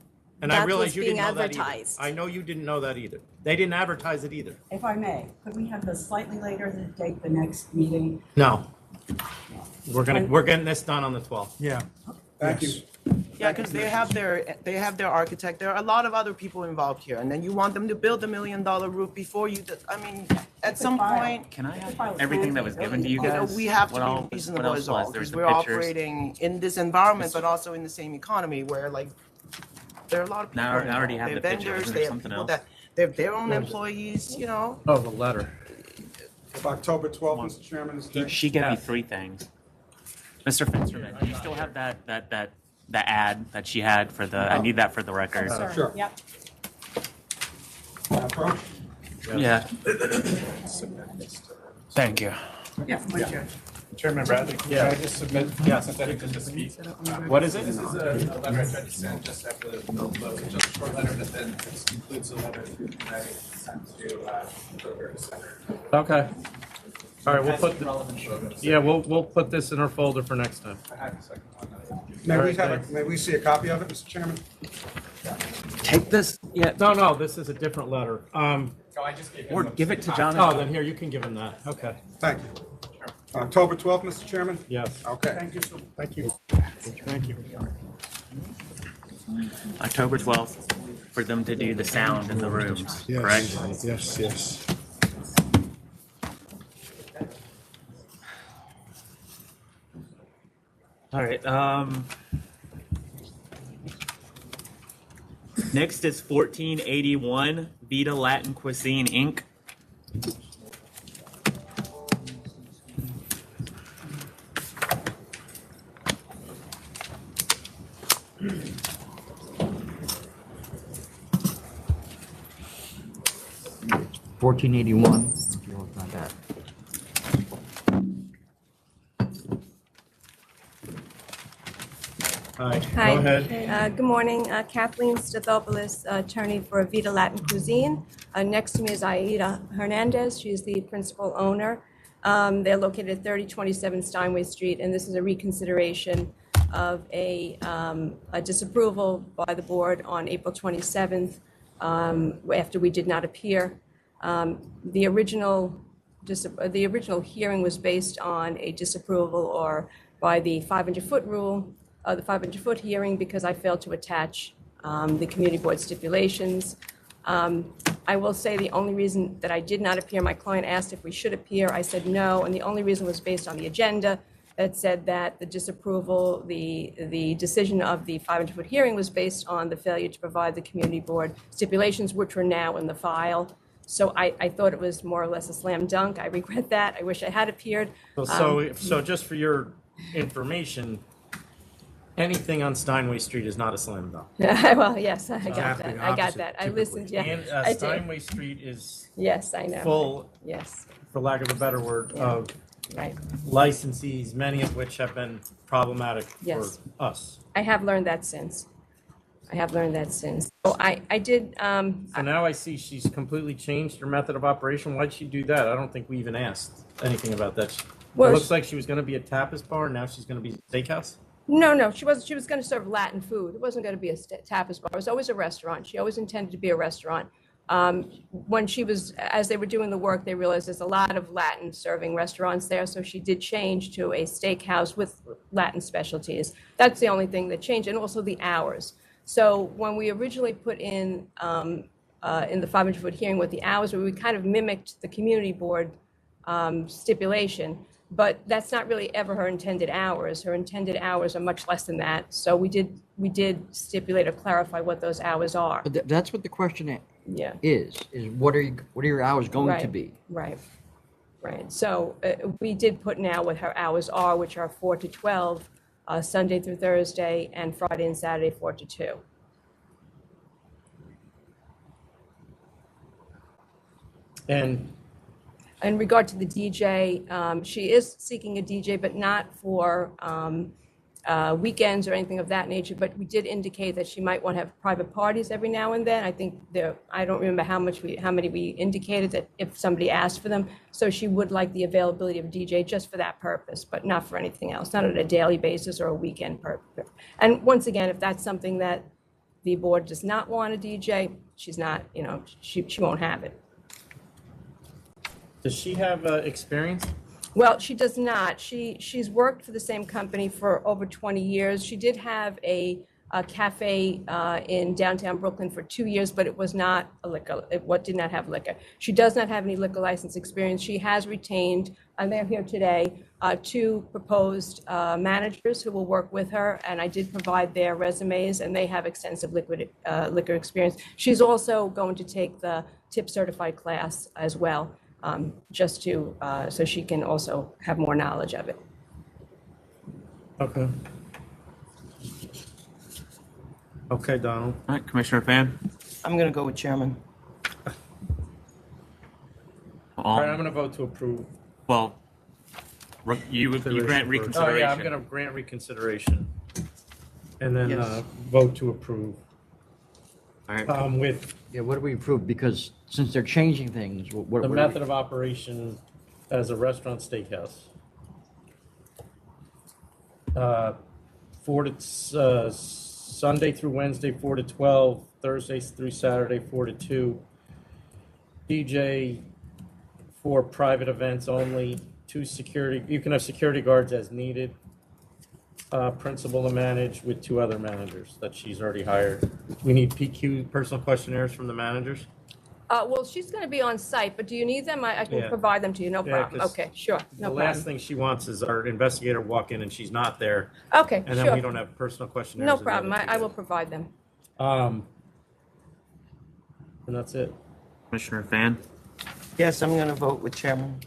And I That realize was you didn't being know that either. advertised. I know you didn't know that either. They didn't advertise it either. If I may, could we have this slightly later date, the next meeting? No. We're getting this done on the 12th. Yeah. Thank you. Yeah, because they have their architect. There are a lot of other people involved here. And then you want them to build $1 million roof before you, I mean, at some point, Can I have everything that was given to you you know, guys? we have What to else- be what reasonable else as was? well. There was Because the we're pictures. operating in this environment, but also in the same economy where like, there are a lot of people. Now I already have involved. the They're picture. vendors, Isn't they there have something people else? that, they have their own employees, you know. Oh, the letter. If October 12th, Mr. Chairman, is the day? She gave me 3 things. Mr. Fensterman, do you still have that ad that she had for the, I need that for the record. Sir. Sure. Yep. Approach? Yeah. Thank you. Yeah, my judge. Chairman Bradley, can I just submit synthetic to just speak? What is it? This is a letter I tried to send just after the vote, just a short letter that then includes a letter that I sent to the Center. Okay. All right, we'll put, we'll put this in our folder for next time. May we see a copy of it, Mr. Chairman? Take this. Yeah. No, this is a different letter. I just gave Or give it to John. Oh, then here, you can give him that. Okay. Thank you. October 12th, Mr. Chairman? Yes. Okay. Thank you. Thank you. Thank you. October 12th for them to do the sound in the rooms, correct? Yes. All right. Next is 1481 VIDA Latin Cuisine Inc. $14.81. Not that. Hi. Hi. Go ahead. Good morning. Kathleen Stathopoulos, attorney for VIDA Latin Cuisine. Next to me is Aida Hernandez. She's the principal owner. They're located at 3027 Steinway Street, and this is a reconsideration of a disapproval by the board on April 27th after we did not appear. The original hearing was based on a disapproval or by the 500-foot rule, the 500-foot hearing, because I failed to attach the community board stipulations. I will say the only reason that I did not appear, my client asked if we should appear. I said no, and the only reason was based on the agenda that said that the disapproval, the decision of the 500-foot hearing was based on the failure to provide the community board stipulations, which were now in the file. So I thought it was more or less a slam dunk. I regret that. I wish I had appeared. So just for your information, anything on Steinway Street is not a slam dunk. Well, yes, I got that. I got that. I listened. Yeah, And I did. Steinway Street is Yes, I know. full, Yes, for lack of a better word, of right. licensees, many of which have been problematic for Yes. us. I have learned that since. So I did. So now I see she's completely changed her method of operation. Why'd she do that? I don't think we even asked anything about that. It Well, looks like she was going to be a tapas bar, and now she's going to be a steakhouse? No, she wasn't. She was going to serve Latin food. It wasn't going to be a tapas bar. It was always a restaurant. She always intended to be a restaurant. When she was, as they were doing the work, they realized there's a lot of Latin serving restaurants there, so she did change to a steakhouse with Latin specialties. That's the only thing that changed, and also the hours. So when we originally put in the 500-foot hearing what the hours were, we kind of mimicked the community board stipulation, but that's not really ever her intended hours. Her intended hours are much less than that. So we did stipulate or clarify what those hours are. But that's what the question Yeah. is what are your hours going to Right, be? Right. So we did put now what her hours are, which are 4 to 12, Sunday through Thursday, and Friday and Saturday, 4 to 2. And In regard to the DJ, she is seeking a DJ, but not for weekends or anything of that nature. But we did indicate that she might want to have private parties every now and then. I think I don't remember how many we indicated that if somebody asked for them. So she would like the availability of a DJ just for that purpose, but not for anything else, not on a daily basis or a weekend purpose. And once again, if that's something that the board does not want a DJ, she's not, she won't have it. does she have experience? Well, she does not. She's worked for the same company for over 20 years. She did have a cafe in downtown Brooklyn for 2 years, but it was not a liquor. It did not have liquor. She does not have any liquor license experience. She has retained, and they're here today, 2 proposed managers who will work with her, and I did provide their resumes, and they have extensive liquor experience. She's also going to take the tip certified class as well. Just to, so she can also have more knowledge of it. Okay. Okay, Donald. All right, Commissioner Fan. I'm going to go with chairman. All right, I'm going to vote to approve. Well, you grant reconsideration. Oh, yeah, I'm going to grant reconsideration. And then Yes. vote to approve. All right. With Yeah, what do we approve? Because since they're changing things, what the what- method of operation as a restaurant steakhouse. 4 to Sunday through Wednesday, 4 to 12, Thursdays through Saturday, 4 to 2. DJ for private events only, 2 security, you can have security guards as needed. Principal to manage with 2 other managers that she's already hired. We need PQ, personal questionnaires from the managers. Well, she's going to be on site, but do you need them? I can Yeah. provide them to you, no Yeah, problem. 'cause Okay, sure, no The last problem. thing she wants is our investigator walk in and she's not there. Okay, And then we sure. don't have personal questionnaires. No in the problem, other two I will days. provide them. And that's it. Commissioner Fan? Yes, I'm gonna vote with Chairman.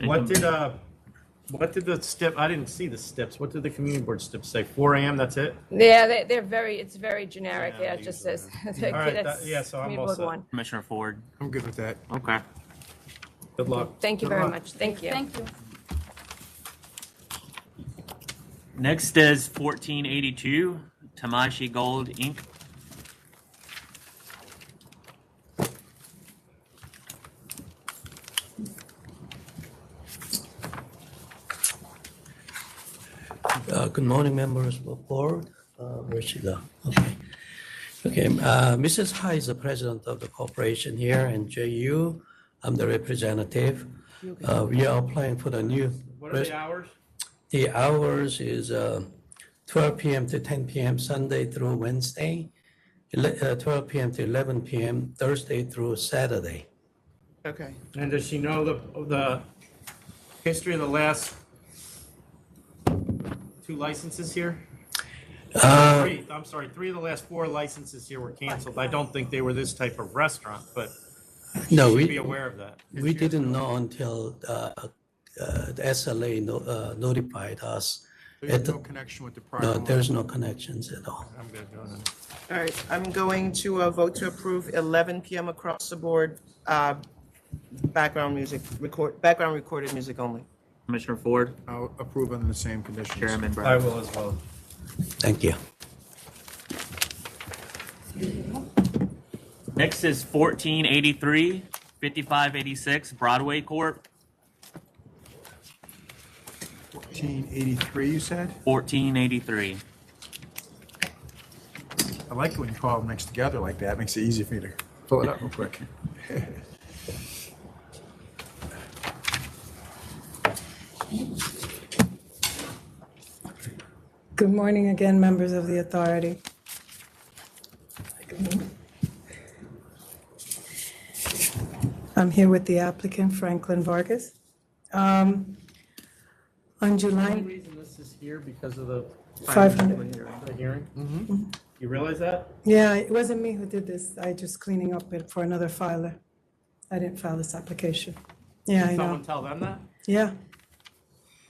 What did the STIP, I didn't see the STIPs. What did the community board STIP say? 4 a.m., that's it? Yeah, it's very generic, yeah, it just says. All right, so I'm Community all Board set. 1. Commissioner Ford? I'm good with that. Okay. Good luck. Thank you Good very luck. much, thank you. Thank you. Next is 1482, TAMASHII Gold, Inc. Good morning, members of the board. Where's she go? Okay. Okay, Mrs. Hai is the president of the corporation here, and JU, I'm the representative. We are applying for the new. What are the hours? The hours is 12 p.m. to 10 p.m. Sunday through Wednesday, 12 p.m. to 11 p.m. Thursday through Saturday. Okay. And does she know the history of the last 2 licenses here? 3 of the last 4 licenses here were canceled. I don't think they were this type of restaurant, but No, she we should be aware of that. We didn't know until the SLA notified us. There's no connection with the prior. No, owner. there's no connections at all. I'm good, go ahead. All right, I'm going to vote to approve 11 PM across the board, background recorded music only. Commissioner Ford? I'll approve under the same conditions. Chairman I Brown? will as well. Thank you. Next is 1483, 5586, Broadway Corp. 1483, you said? 1483. I like it when you call them next together like that. Makes it easy for you to pull it up real quick. Good morning again, members of the authority. I'm here with the applicant, Franklin Vargas. On The July, only reason this is here because of the 500. the hearing? You realize that? Yeah, it wasn't me who did this. I just cleaning up it for another filer. I didn't file this application. Yeah, I Did know. someone tell them that? Yeah.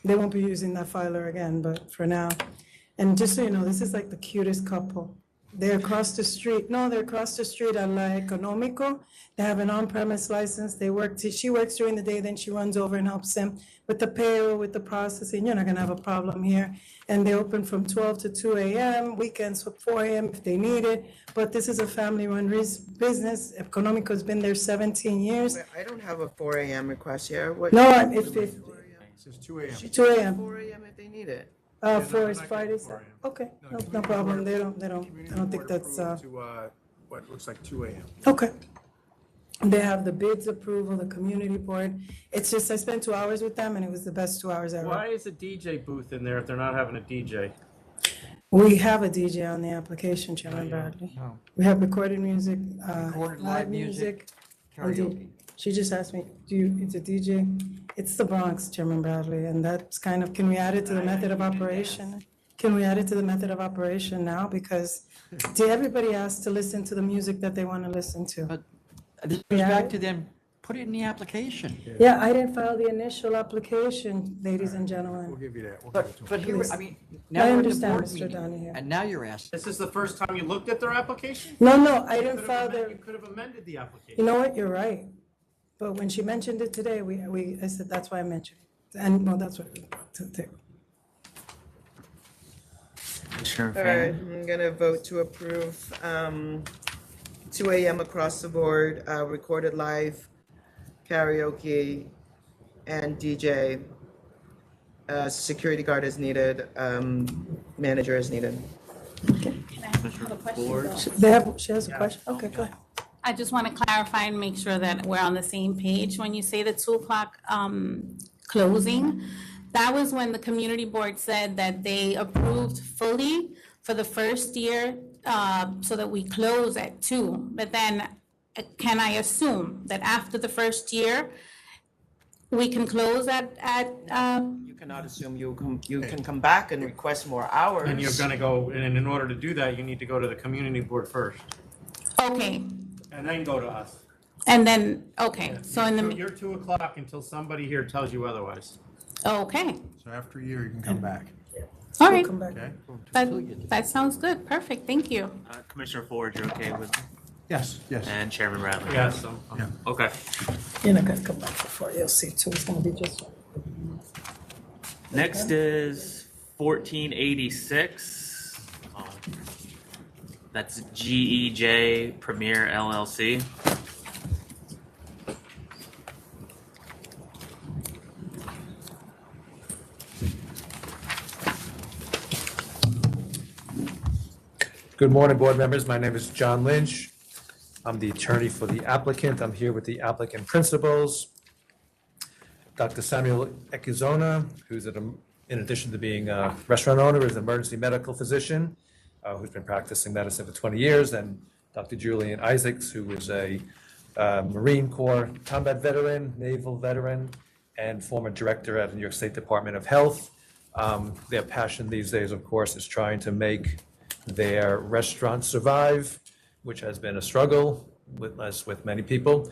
They won't be using that filer again, but for now. And just so you know, this is like the cutest couple. They're across the street. No, they're across the street at La Económico. They have an on-premise license. They work, she works during the day, then she runs over and helps them with the payroll, with the processing. You're not gonna have a problem here. And they open from 12 to 2 a.m., weekends for 4 a.m. if they need it. But this is a family-run business. Económico's been there 17 years. I don't have a 4 AM request here. What? No, if, It says 2 a.m. 2 a.m. 4 AM if they need it. For is Friday, okay, no problem, I don't think that's, To, what looks like 2 a.m. okay. They have the bids approval, the community board, it's just, I spent 2 hours with them and it was the best 2 hours ever. Why is a DJ booth in there if they're not having a DJ? We have a DJ on the application, Chairman Bradley. We have recorded music, Recorded live music. and karaoke. She just asked me, it's a DJ? It's the Bronx, Chairman Bradley, and that's kind of, can we add it to the method of operation? Can we add it to the method of operation now? Because everybody asked to listen to the music that they want to listen to. But this goes back to them, put it in the application. Yeah, I didn't file the initial application, ladies and gentlemen. We'll give you that. We'll give it to But here, Please. I mean, I now we're at the understand, board Mr. meeting, Donahue. and now you're asking. This is the first time you looked at their application? No, I You didn't could file have the, You could have amended the application. you know what, you're right. But when she mentioned it today, I said, that's why I mentioned it. And, no, that's what it was brought to the table. Commissioner All right, Fan? I'm gonna vote to approve 2 AM across the board, recorded live karaoke and DJ. Security guard is needed, manager is needed. She has a question? Okay, go ahead. I just want to clarify and make sure that we're on the same page. When you say the 2 o'clock closing, that was when the community board said that they approved fully for the first year so that we close at 2. But then can I assume that after the first year, we can close at You cannot assume you can come back and request more hours. And you're gonna go, and in order to do that, you need to go to the community board first, okay, and then go to us. and then, okay, so in the, You're 2 o'clock until somebody here tells you otherwise. okay, So after a year, you can come back. all right. Come back. That sounds good, perfect, thank you. Commissioner Ford, you're okay with? Yes, yes. And Chairman Rattler? Yes. Okay. You're not gonna come back for LC too, it's gonna be just. Next is 1486. That's GEJ Premier LLC. Good morning, board members. My name is John Lynch. I'm the attorney for the applicant. I'm here with the applicant principals. Dr. Samuel Ekizona, who's in addition to being a restaurant owner, is an emergency medical physician who's been practicing medicine for 20 years, and Dr. Julian Isaacs, who is a Marine Corps combat veteran, naval veteran, and former director at the New York State Department of Health. Their passion these days, of course, is trying to make their restaurant survive, which has been a struggle with many people.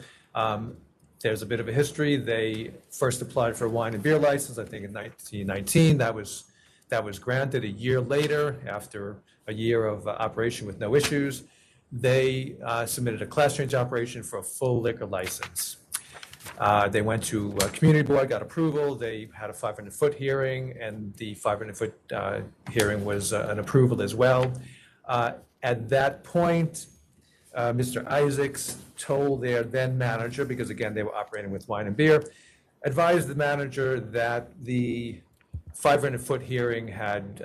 There's a bit of a history. They first applied for a wine and beer license, I think in 1919. That was granted. A year later, after a year of operation with no issues, they submitted a class change operation for a full liquor license. They went to a community board, got approval. They had a 500-foot hearing, and the 500-foot hearing was an approval as well. At that point, Mr. Isaacs told their then manager, because again, they were operating with wine and beer, advised the manager that the 500-foot hearing had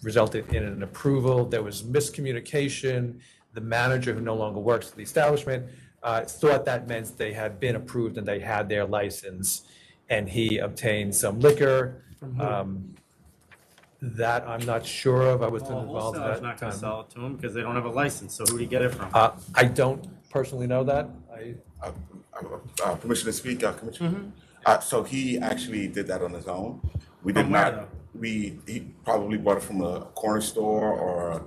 resulted in an approval. There was miscommunication. The manager, who no longer works at the establishment, thought that meant they had been approved and they had their license, and he obtained some liquor. That I'm not sure of. I wasn't involved in Wholesaler's that not gonna time. sell it to them because they don't have a license, so who do you get it from? I don't personally know that. Permission to speak, Commissioner? So he actually did that on his own. We did From where, not. He probably bought it from a corner store or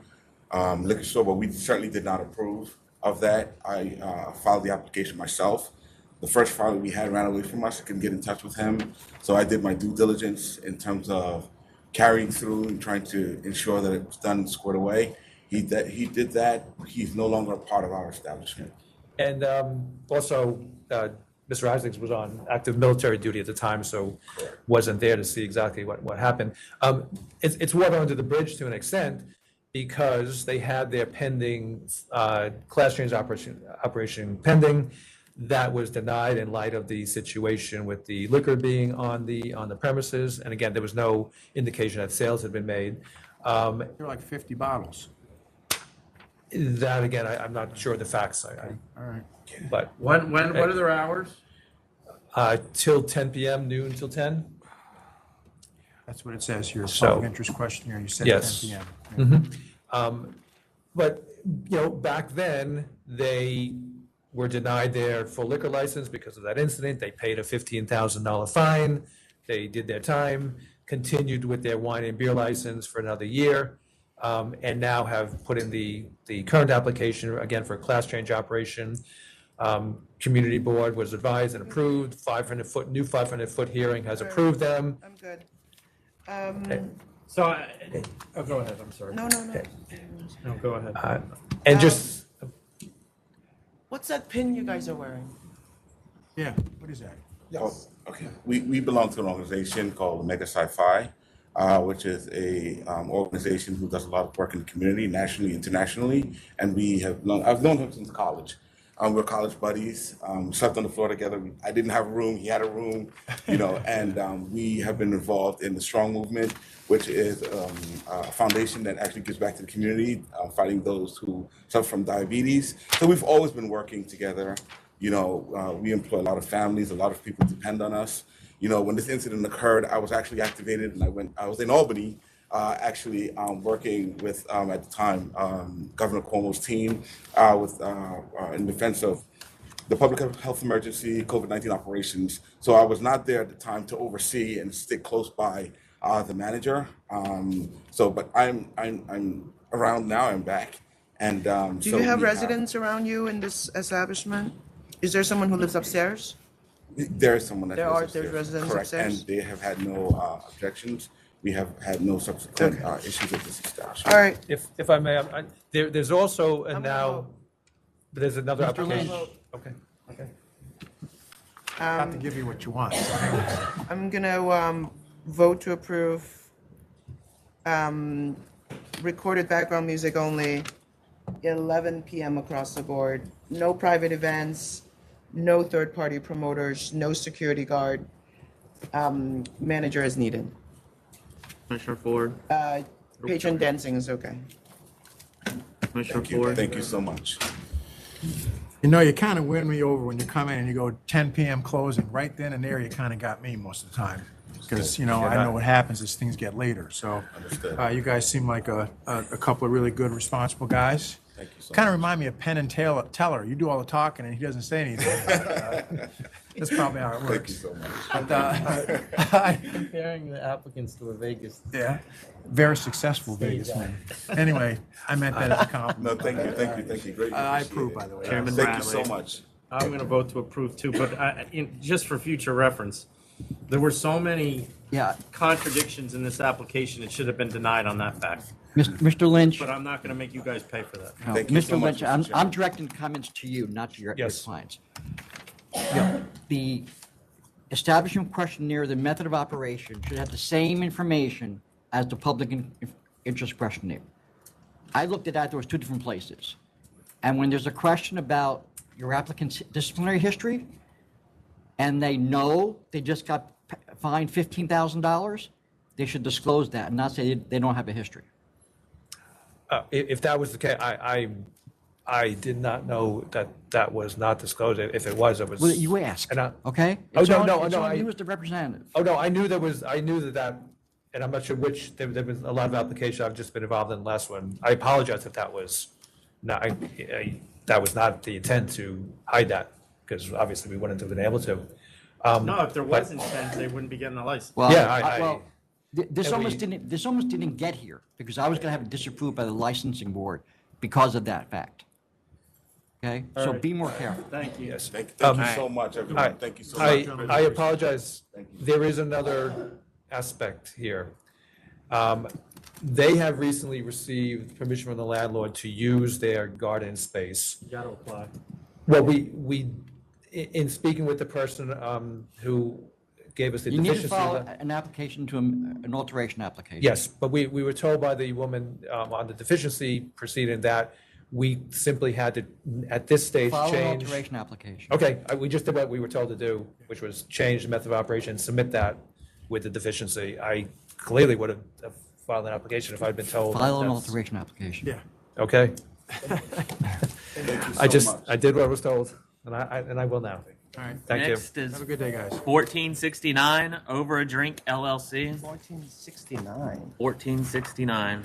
liquor store, but we certainly did not approve of that. I filed the application myself. The first filer we had ran away from us. I couldn't get in touch with him, so I did my due diligence in terms of carrying through and trying to ensure that it was done and squared away. He did that. He's no longer a part of our establishment. And also, Mr. Isaacs was on active military duty at the time, so wasn't there to see exactly what happened. It's water under the bridge to an extent because they had their pending class change operation pending. That was denied in light of the situation with the liquor being on the premises. And again, there was no indication that sales had been made. There were like 50 bottles. That again, I'm not sure of the facts. All right. But What are their hours? Till 10 p.m., noon till 10. That's what it says here. So- Public interest questionnaire, you said Yes. 10 p.m. But, back then, they were denied their full liquor license because of that incident. They paid a $15,000 fine. They did their time, continued with their wine and beer license for another year, and now have put in the current application, again, for a class change operation. Community board was advised and approved. 500-foot hearing has approved them. I'm good. So, go ahead, I'm sorry. No. No, go ahead. And just, What's that pin you guys are wearing? Yeah, what is that? Oh, okay. We belong to an organization called Omega Sci-Fi, which is a organization who does a lot of work in the community, nationally, internationally, and I've known him since college. We're college buddies. Slept on the floor together. I didn't have a room. He had a room, you know, and we have been involved in the Strong Movement, which is a foundation that actually gives back to the community, fighting those who suffer from diabetes. So we've always been working together. You know, we employ a lot of families. A lot of people depend on us. You know, when this incident occurred, I was actually activated, and I was in Albany, actually working with, at the time, Governor Cuomo's team in defense of the public health emergency, COVID-19 operations. So I was not there at the time to oversee and stick close by the manager. But I'm around now. I'm back. And Do you have residents around you in this establishment? Is there someone who lives upstairs? There is someone that lives upstairs. There's residents Correct, upstairs? and they have had no objections. We have had no subsequent issues with this establishment. All right. If I may, there's also there's another Mr. application. Lynch. Okay. Not to give you what you want. I'm gonna vote to approve recorded background music only, 11 p.m. across the board. No private events, no third-party promoters, no security guard. Manager as needed. Commissioner Ford. Patron dancing is okay. Commissioner Ford. Thank you so much. You know, you kind of win me over when you come in and you go 10 p.m. closing. Right then and there, you kind of got me most of the time. Because, you know, I know what happens as things get later. So you guys seem like a couple of really good, responsible guys. Thank you so Kind of remind me of Penn and Teller. You do all the talking and he doesn't say anything. That's probably how it works. Thank you so much. But, Comparing the applicants to a Vegas. yeah, very successful Vegas man. Anyway, I meant that as a compliment. No, thank you. Great. I approve, by the way. Chairman Thank you so Bradley. much. I'm going to vote to approve too, but just for future reference, there were so many contradictions in this application, it should have been denied on that fact. Mr. Lynch. But I'm not going to make you guys pay for that. No, Thank you so Mr. much, Lynch, Mr. I'm Chairman. directing comments to you, not to your Yes. clients. The establishment questionnaire, the method of operation should have the same information as the public interest questionnaire. I looked at that, there was two different places. And when there's a question about your applicant's disciplinary history, and they know they just got fined $15,000, they should disclose that and not say they don't have a history. If that was the case, I did not know that was not disclosed. If it was, it was. Well, you asked, And okay? Oh, It's no, on- no, it's no, on I- you as the representative. Oh, no, I knew that, and I'm not sure which, there was a lot of applications I've just been involved in the last one. I apologize if that was not, that was not the intent to hide that, because obviously we wouldn't have been able to. No, if there but- was intent, they wouldn't be getting a license. Well, Yeah, well, this and almost we- didn't, this almost didn't get here, because I was gonna have it disapproved by the licensing board because of that fact. Okay, All so right. be more careful. Thank you. Yes, thank you so much, everyone. Thank you so much. I apologize. There is another aspect here. They have recently received permission from the landlord to use their garden space. You got to apply. Well, in speaking with the person who gave us the You need to deficiency. file an application to an alteration application. Yes, but we were told by the woman on the deficiency proceeding that we simply had to, at this stage, File an change. alteration application. Okay, we just did what we were told to do, which was change the method of operation and submit that with the deficiency. I clearly would have filed an application if I'd been told. File an that's- alteration application. Yeah. Okay. Thank you so much. I did what I was told, and I will now. All right. Thank you. Next is Have a good day, guys. 1469 Over a Drink LLC. 1469. 1469.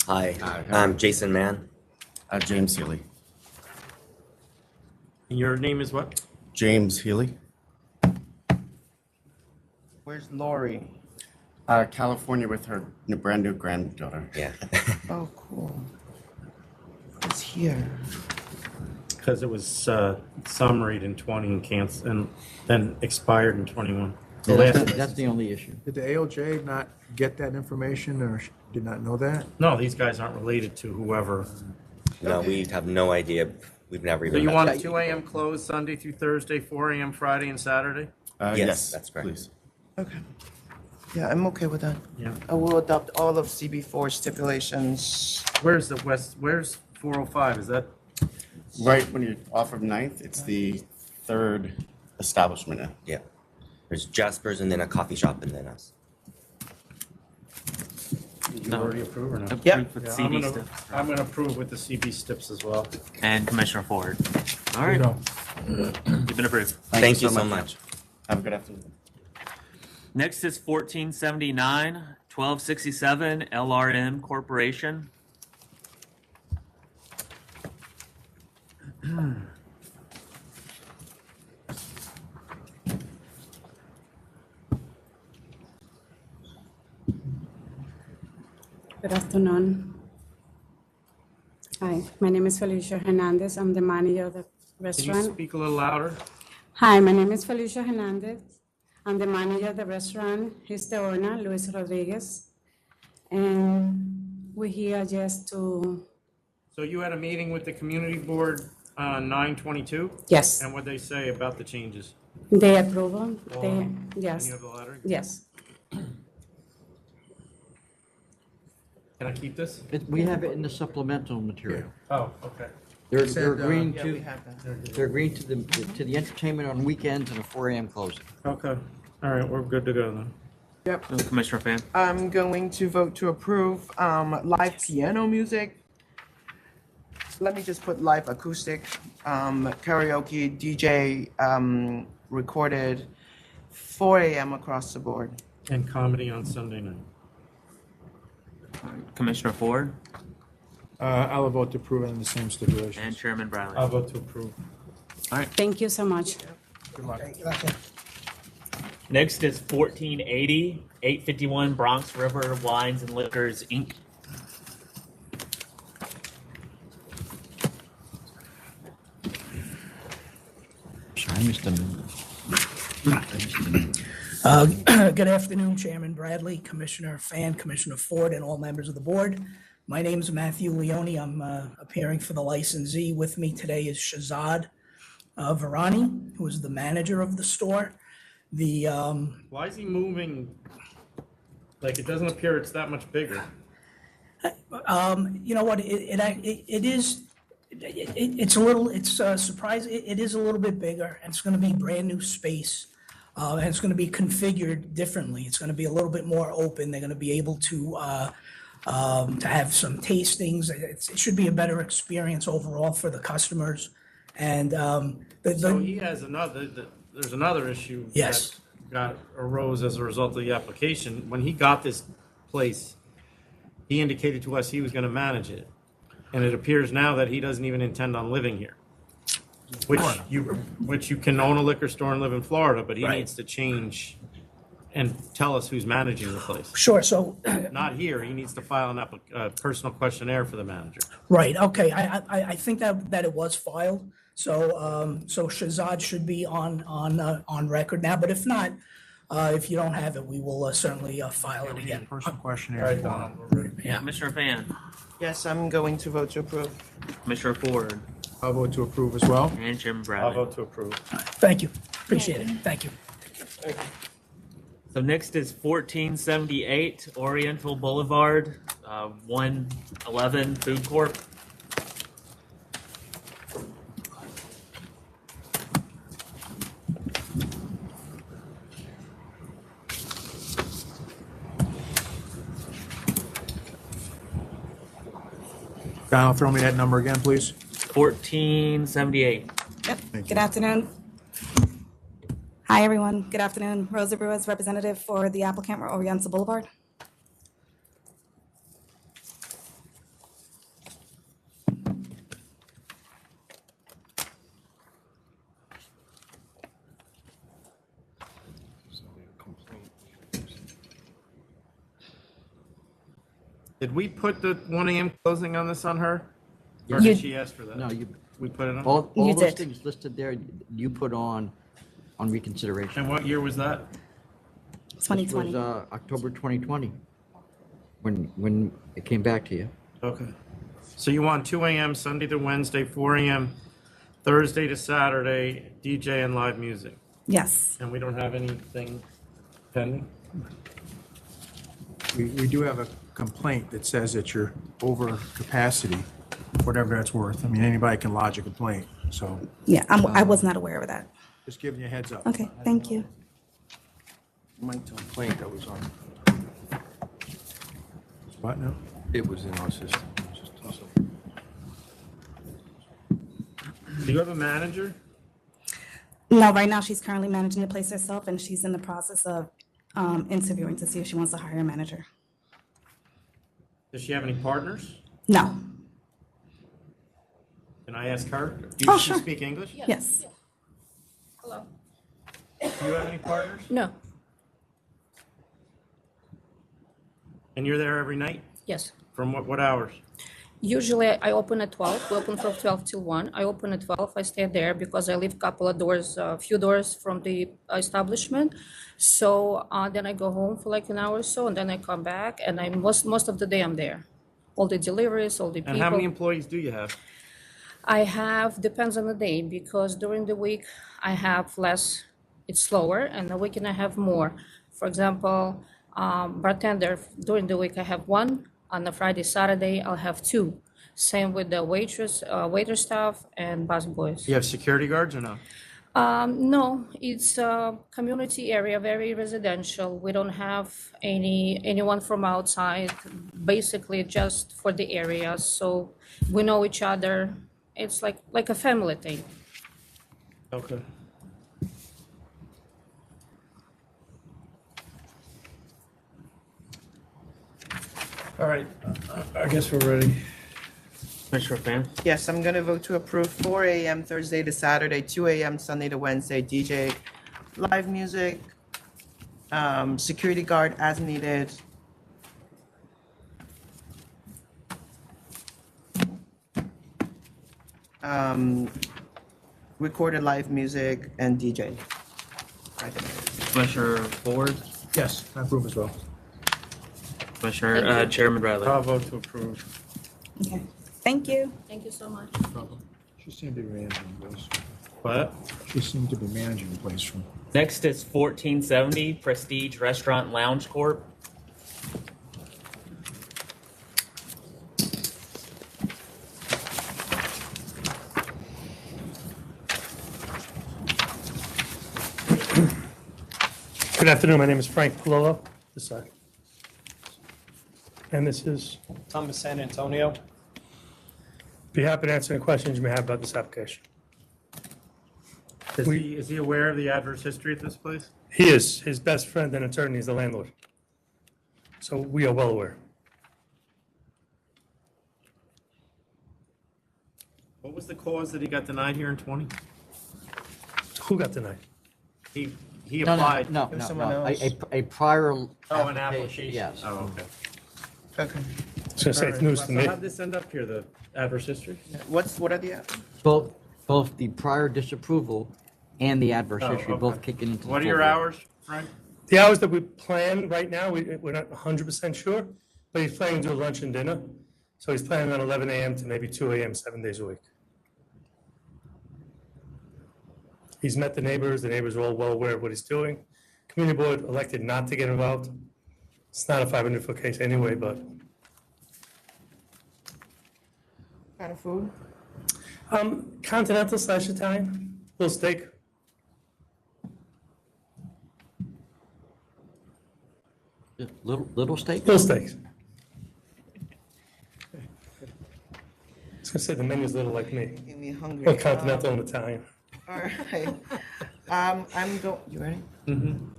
Hi, I'm Jason Mann. James Healy. Your name is what? James Healy. Where's Lori? California with her brand new granddaughter. Yeah. Oh, cool. It's here. Because it was summaried in 20 and canceled, and then expired in 21. The Yeah, last- that's the only issue. Did the ALJ not get that information or did not know that? No, these guys aren't related to whoever. No, we have no idea. We've never So even. you met want that. 2 a.m. closed Sunday through Thursday, 4 a.m. Friday and Saturday? Yes, that's correct. Please. Okay. Yeah, I'm okay with that. Yeah. I will adopt all of CB4 stipulations. Where's 405? Is that? Right when you're off of Ninth, it's the third establishment. Yeah. There's Jasper's and then a coffee shop and then us. Did you already approve or not? Yep. With Yeah, CB stips. I'm gonna approve with the CB stips as well. And Commissioner Ford. All right. You've been approved. Thank you so much. Have a good afternoon. Next is 1479, 1267 LRM Corporation. Good afternoon. Hi, my name is Felicia Hernandez. I'm the manager of the Can you restaurant. speak a little louder? Hi, my name is Felicia Hernandez. I'm the manager of the restaurant. He's the owner, Luis Rodriguez. And we're here just to, So you had a meeting with the community board on 9/22? Yes. And what they say about the changes? they approve them. They, And yes, you have the letter? yes. Can I keep this? We have it in the supplemental material. Oh, okay. They're Said, agreeing yeah, to, we have that. they're agreeing to the entertainment on weekends and a 4 AM closing. Okay. All right, we're good to go then. Yep. Commissioner Fan. I'm going to vote to approve live piano music. Let me just put live acoustic, karaoke, DJ, recorded, 4 a.m. across the board. And comedy on Sunday night. Commissioner Ford I'll vote to approve it in the same stipulations. and Chairman Bradley. I'll vote to approve. All right. Thank you so much. Good luck. Next is 1480, 851 Bronx River Wines and Liquors, Inc. Sorry, I missed a minute. Good afternoon, Chairman Bradley, Commissioner Fan, Commissioner Ford, and all members of the board. My name is Matthew Leone. I'm appearing for the licensee. With me today is Shazad Varani, who is the manager of the store. Why is he moving? Like, it doesn't appear it's that much bigger. You know what, it is, it's a little, it's surprising, it is a little bit bigger, and it's gonna be brand new space. And it's gonna be configured differently. It's gonna be a little bit more open. They're gonna be able to have some tastings. It should be a better experience overall for the customers. And So he has there's another issue. Yes. That arose as a result of the application. When he got this place, he indicated to us he was gonna manage it. And it appears now that he doesn't even intend on living here. Which you can own a liquor store and live in Florida, but he Right. needs to change and tell us who's managing the place. Sure, so, Not here, he needs to file a personal questionnaire for the manager. right, okay, I think that it was filed. So Shazad should be on record now, but if not, if you don't have it, we will certainly file it again. Personal questionnaire. Yeah. Commissioner Fan. Yes, I'm going to vote to approve. Commissioner Ford I'll vote to approve as well. and Chairman I'll Bradley. vote to approve. Thank you, appreciate it, thank you. So next is 1478 Oriental Boulevard, 111 Food Corp. Kyle, throw me that number again, please. 1478. Yep. Good afternoon. Hi, everyone. Good afternoon. Rosa Brewers, representative for the applicant, Oriental Boulevard. Did we put the 1 AM closing on this on her? Or You- did she ask for that? No, We put it on? all You those did. things listed there, you put on reconsideration. And what year was that? 2020. This was October 2020, when it came back to you. Okay. So you want 2 AM Sunday to Wednesday, 4 AM Thursday to Saturday, DJ and live music? Yes. And we don't have anything pending? we do have a complaint that says that you're over capacity, whatever that's worth. I mean, anybody can lodge a complaint, so Yeah, I was not aware of that. just giving you a heads up. Okay, thank you. Complaint that was on. What now? It was in our system. Do you have a manager? No, right now she's currently managing the place herself, and she's in the process of interviewing to see if she wants to hire a manager. Does she have any partners? No. Can I ask her? Oh, Does she sure. speak English? Yes. Hello. Do you have any partners? No. And you're there every night? Yes. From what hours? Usually I open at 12. We open from 12 till 1. I open at 12. I stay there because I live a couple of doors, a few doors from the establishment. So then I go home for like an hour or so, and then I come back, and I most of the day I'm there. All the deliveries, all the people. And how many employees do you have? I have, depends on the day, because during the week I have less, it's slower, and the weekend I have more. For example, bartender, during the week I have one, on the Friday, Saturday I'll have two. Same with the waitress, waiter staff and busboys. You have security guards or no? No, it's a community area, very residential. We don't have anyone from outside, basically just for the area. So we know each other. It's like a family thing. Okay. All right, I guess we're ready. Commissioner Fan? Yes, I'm gonna vote to approve 4 a.m. Thursday to Saturday, 2 a.m. Sunday to Wednesday, DJ, live music, security guard as needed. Recorded live music and DJ. Commissioner Ford, Yes, I approve as well. Commissioner, Thank you. Chairman Bradley. I'll vote to approve. Okay, thank you. Thank you so much. She seemed to be managing the place. What? She seemed to be managing the place from. Next is 1470 Prestige Restaurant Lounge Corp. Good afternoon, my name is Frank Palillo, this side. And this is, Thomas San Antonio. be happy to answer any questions you may have about this application. Is he aware of the adverse history at this place? He is, his best friend and attorney is the landlord. So we are well aware. What was the cause that he got denied here in 20? Who got denied? He No, applied. No, If no, someone no, else. a prior. Oh, an application? Yes. Oh, okay. Okay. I was gonna say, it's news to So me. how'd this end up here, the adverse history? What are the? Both the prior disapproval and the adverse Oh, history, okay. both kicking into the What are full your board. hours, Frank? The hours that we plan right now, we're not 100% sure, but he's planning to do lunch and dinner. So he's planning on 11 a.m. to maybe 2 a.m., 7 days a week. He's met the neighbors are all well aware of what he's doing. Community board elected not to get involved. It's not a 500-foot case anyway, but Kind of food? continental / Italian, little steak. Little steak? Little steaks. I was gonna say the menu's little like me. Made me hungry. Well, continental and Italian. All right. You ready?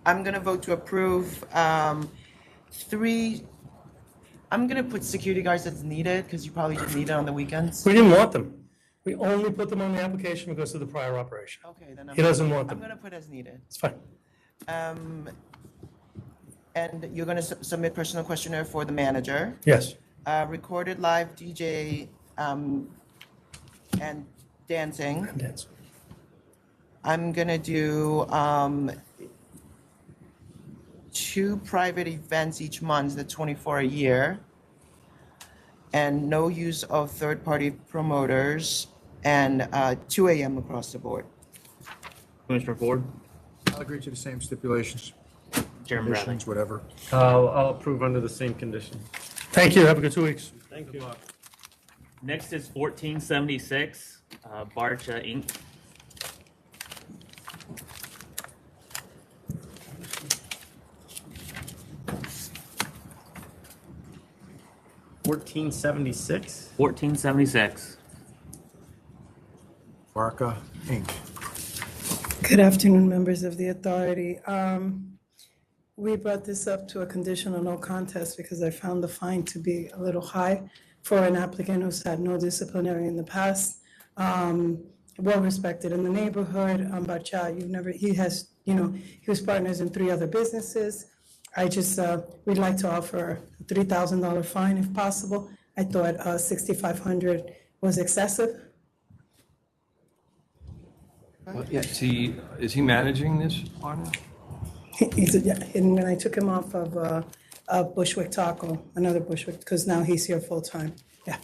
I'm gonna vote to approve, 3, I'm gonna put security guards as needed, because you probably didn't need it on the weekends. We didn't want them. We only put them on the application because of the prior operation. Okay, then He doesn't want I'm them. gonna put as needed. It's fine. And you're gonna submit personal questionnaire for the manager. Yes. Recorded live DJ, and dancing. And dance. I'm gonna do, 2 private events each month, the 24 a year. And no use of third-party promoters, and 2 a.m. across the board. Commissioner Ford, I'll agree to the same stipulations. Chairman Bradley. conditions, whatever. I'll approve under the same condition. Thank you. Have a good 2 weeks. Thank you. Next is 1476, BARCHAA Inc. $14.76. 1476. BRCA Inc. Good afternoon, members of the authority. We brought this up to a conditional no contest because I found the fine to be a little high for an applicant who's had no disciplinary in the past. Well respected in the neighborhood. BARCHAA, he has, he was partners in 3 other businesses. We'd like to offer a $3,000 fine if possible. I thought $6,500 was excessive. Is he managing this partner? And when I took him off of Bushwick Taco, another Bushwick, because now he's here full-time. Yeah.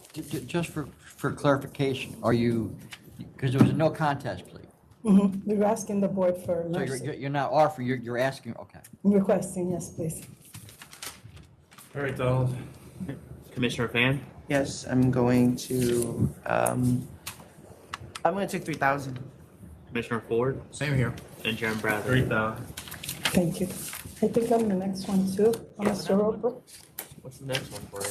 Just for clarification, are you, because there was a no contest plea. We were asking the board for So mercy. you're not offering, you're asking, okay. Requesting, yes, please. All right, Donald. Commissioner Fan? Yes, I'm going to take 3,000. Commissioner Ford? Same here. And Chairman Bradley? 3,000. Thank you. I think I'm the next one too, Mr. Roper. What's the next one for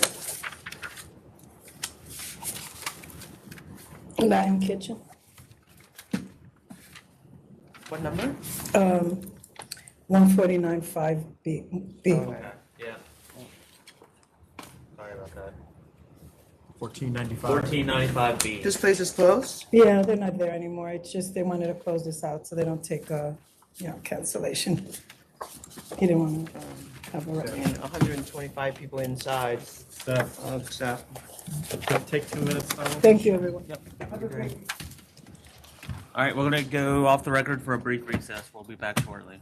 you? Lion Kitchen. What number? 149.5B. Okay, yeah. Sorry about that. 1495. 1495B. This place is closed? Yeah, they're not there anymore. It's just they wanted to close this out so they don't take cancellation. He didn't want to have a. And 125 people inside. Staff. Staff. Take 2 minutes, Donald. Thank you, everyone. Have a great. All right, we're going to go off the record for a brief recess. We'll be back shortly.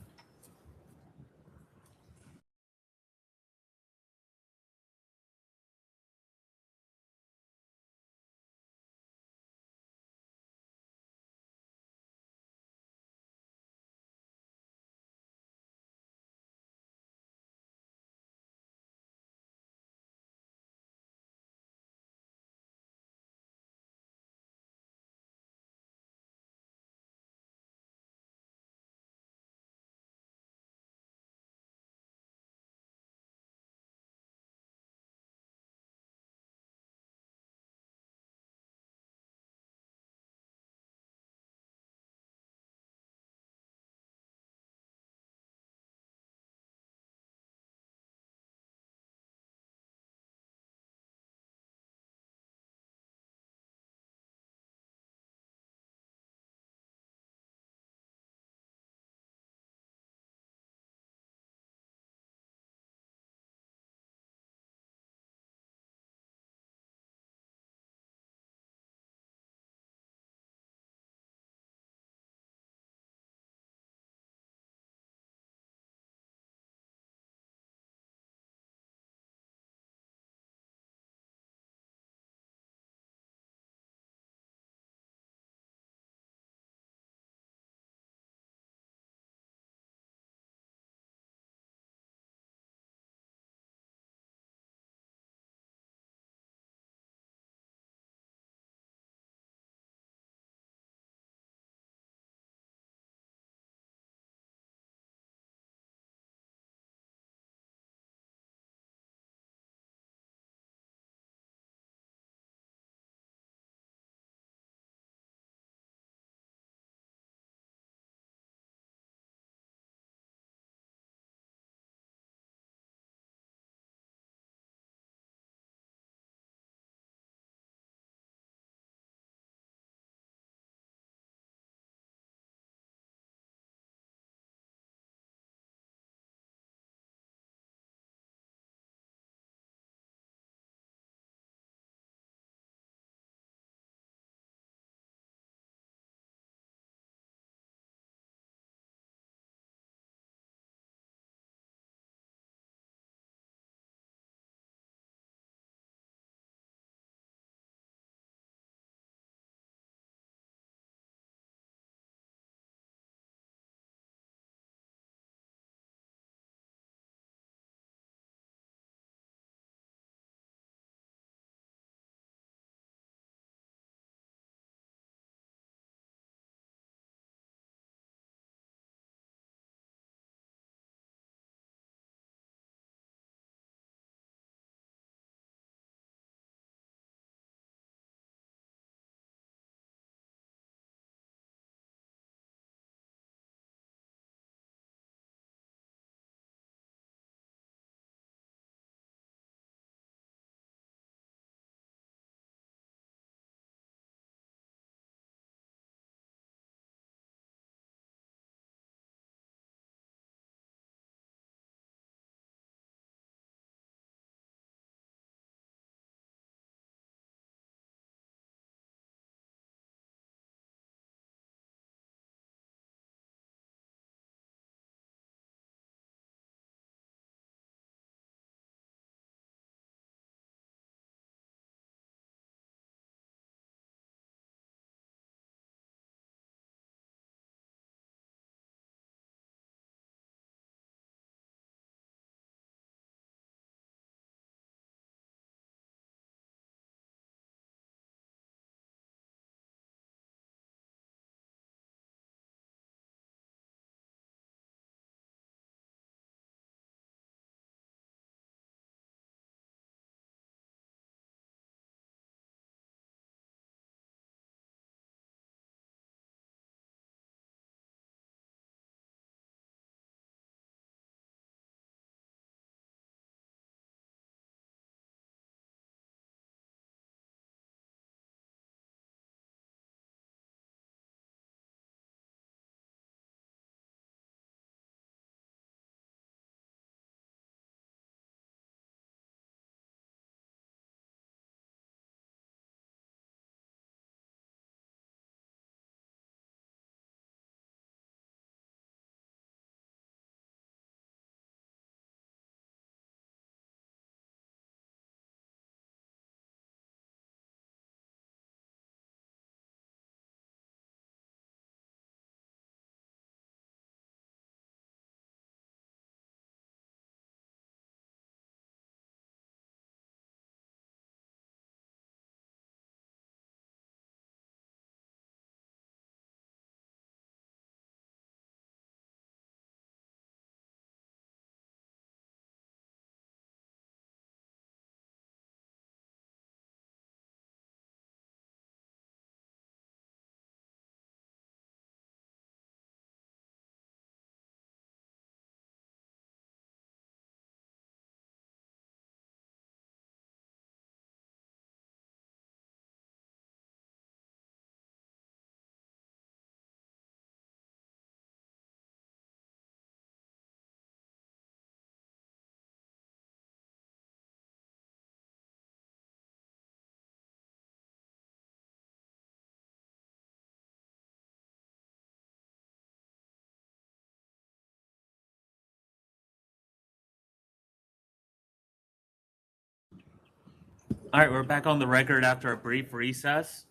All right, we're back on the record after a brief recess.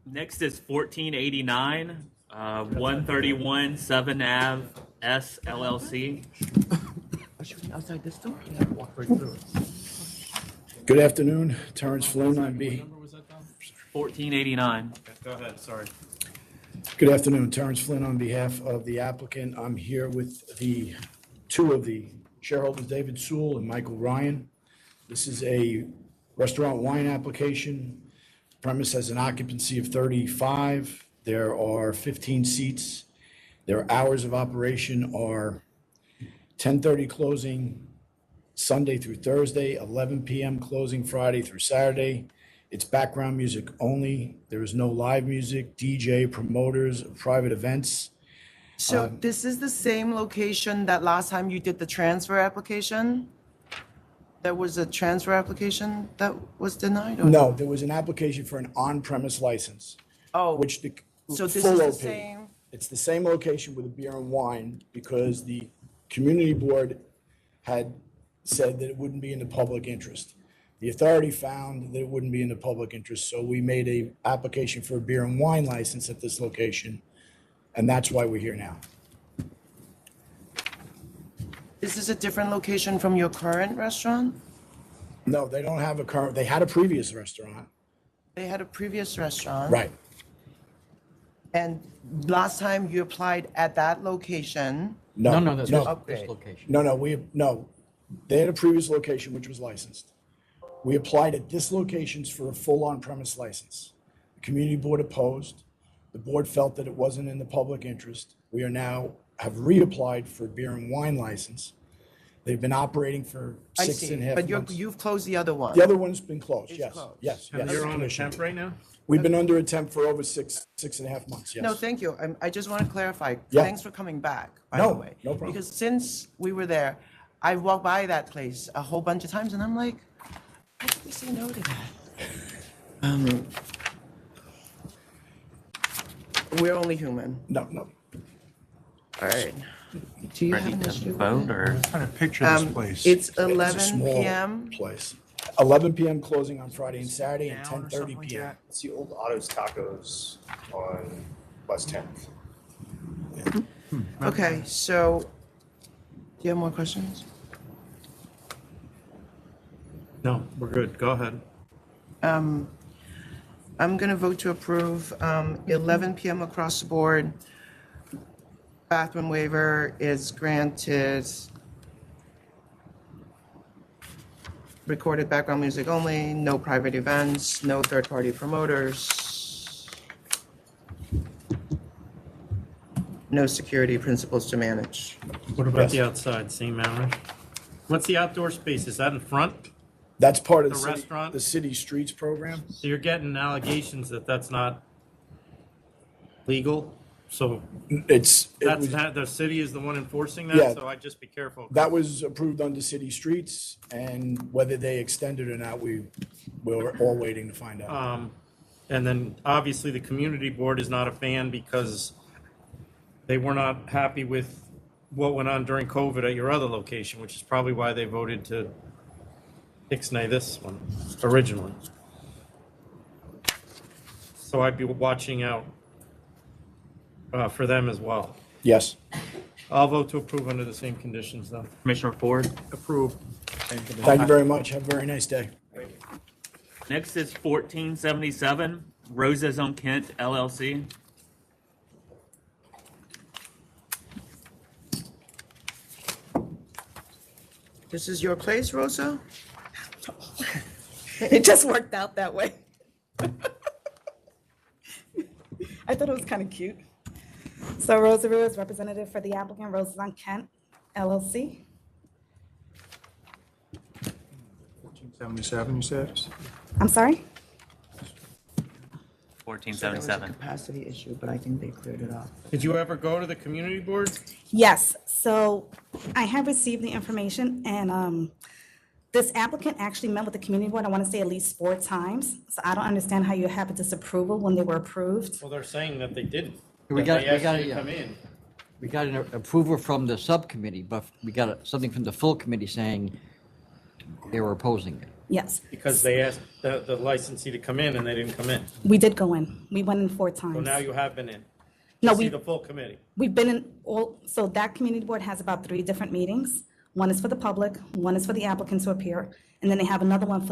Next is 1489, 131 7 Ave S LLC. Outside this door? Good afternoon, Terrence Flynn on 1489. Go ahead, sorry. Good afternoon, Terrence Flynn on behalf of the applicant. I'm here with two of the shareholders, David Sewell and Michael Ryan. This is a restaurant wine application. Premise has an occupancy of 35. There are 15 seats. Their hours of operation are 10:30 closing Sunday through Thursday, 11 p.m. closing Friday through Saturday. It's background music only. There is no live music, DJ, promoters, private events. So this is the same location that last time you did the transfer application? There was a transfer application that was denied? Or No, there was an application for an on-premise license. Oh, which the so this full is the OP. same? It's the same location with the beer and wine because the community board had said that it wouldn't be in the public interest. The authority found that it wouldn't be in the public interest, so we made a application for a beer and wine license at this location, and that's why we're here now. Is this a different location from your current restaurant? No, they don't have a current, they had a previous restaurant. They had a previous restaurant. Right. And last time you applied at that location? No, this Okay. location. No, they had a previous location which was licensed. We applied at this location for a full on-premise license. The community board opposed. The board felt that it wasn't in the public interest. We are now, have reapplied for a beer and wine license. They've been operating for I 6.5 see, months. but you've closed the other one. The other one's been closed, It's yes, closed. yes, And yes. you're on a temp right now? We've been under a temp for over 6.5 months, yes. No, thank you. I just want to clarify. Yeah. Thanks for coming back, by No, the way. no problem. Because since we were there, I walked by that place a whole bunch of times and I'm like, why did we say no to that? We're only human. No. All right. Do you have Ready an to issue? vote or? I'm trying to picture this place. It's It's a 11 small p.m. place. 11 p.m. closing on Friday and Saturday and 10:30 p.m. It's the old Otto's Tacos on West 10th. Okay, so, do you have more questions? No, we're good. Go ahead. I'm going to vote to approve 11 p.m. across the board. Bathroom waiver is granted. Recorded background music only, no private events, no third-party promoters. No security principals to manage. What about Yes. the outside, same hours? What's the outdoor space? Is that in front? That's part of The the city, restaurant? the city streets program. So you're getting allegations that that's not legal? So the city is the one enforcing Yeah. that, so I'd just be careful. That was approved under city streets, and whether they extended or not, we're all waiting to find out. And then obviously the community board is not a fan because they were not happy with what went on during COVID at your other location, which is probably why they voted to ixnay this one originally. So I'd be watching out for them as well. Yes. I'll vote to approve under the same conditions though. Commissioner Ford? Approved. Thank you very much. Have a very nice day. Next is 1477, ROSA'S on Kent LLC. This is your place, Rosa? It just worked out that way. I thought it was kind of cute. So Rosa Rue is representative for the applicant, ROSA'S on Kent LLC. 1477, you said? I'm sorry? 1477. Capacity issue, but I think they cleared it up. Did you ever go to the community board? Yes, so I have received the information and this applicant actually met with the community board, I want to say at least 4 times. So I don't understand how you have a disapproval when they were approved. Well, they're saying that they didn't. We That got, they we asked got, you to come in. we got an approval from the subcommittee, but we got something from the full committee saying they were opposing it. Yes. Because they asked the licensee to come in and they didn't come in. We did go in. We went in 4 times. So now you have been in. No, To see we- the full committee. We've been in all, so that community board has about 3 different meetings. One is for the public, one is for the applicant to appear, and then they have another one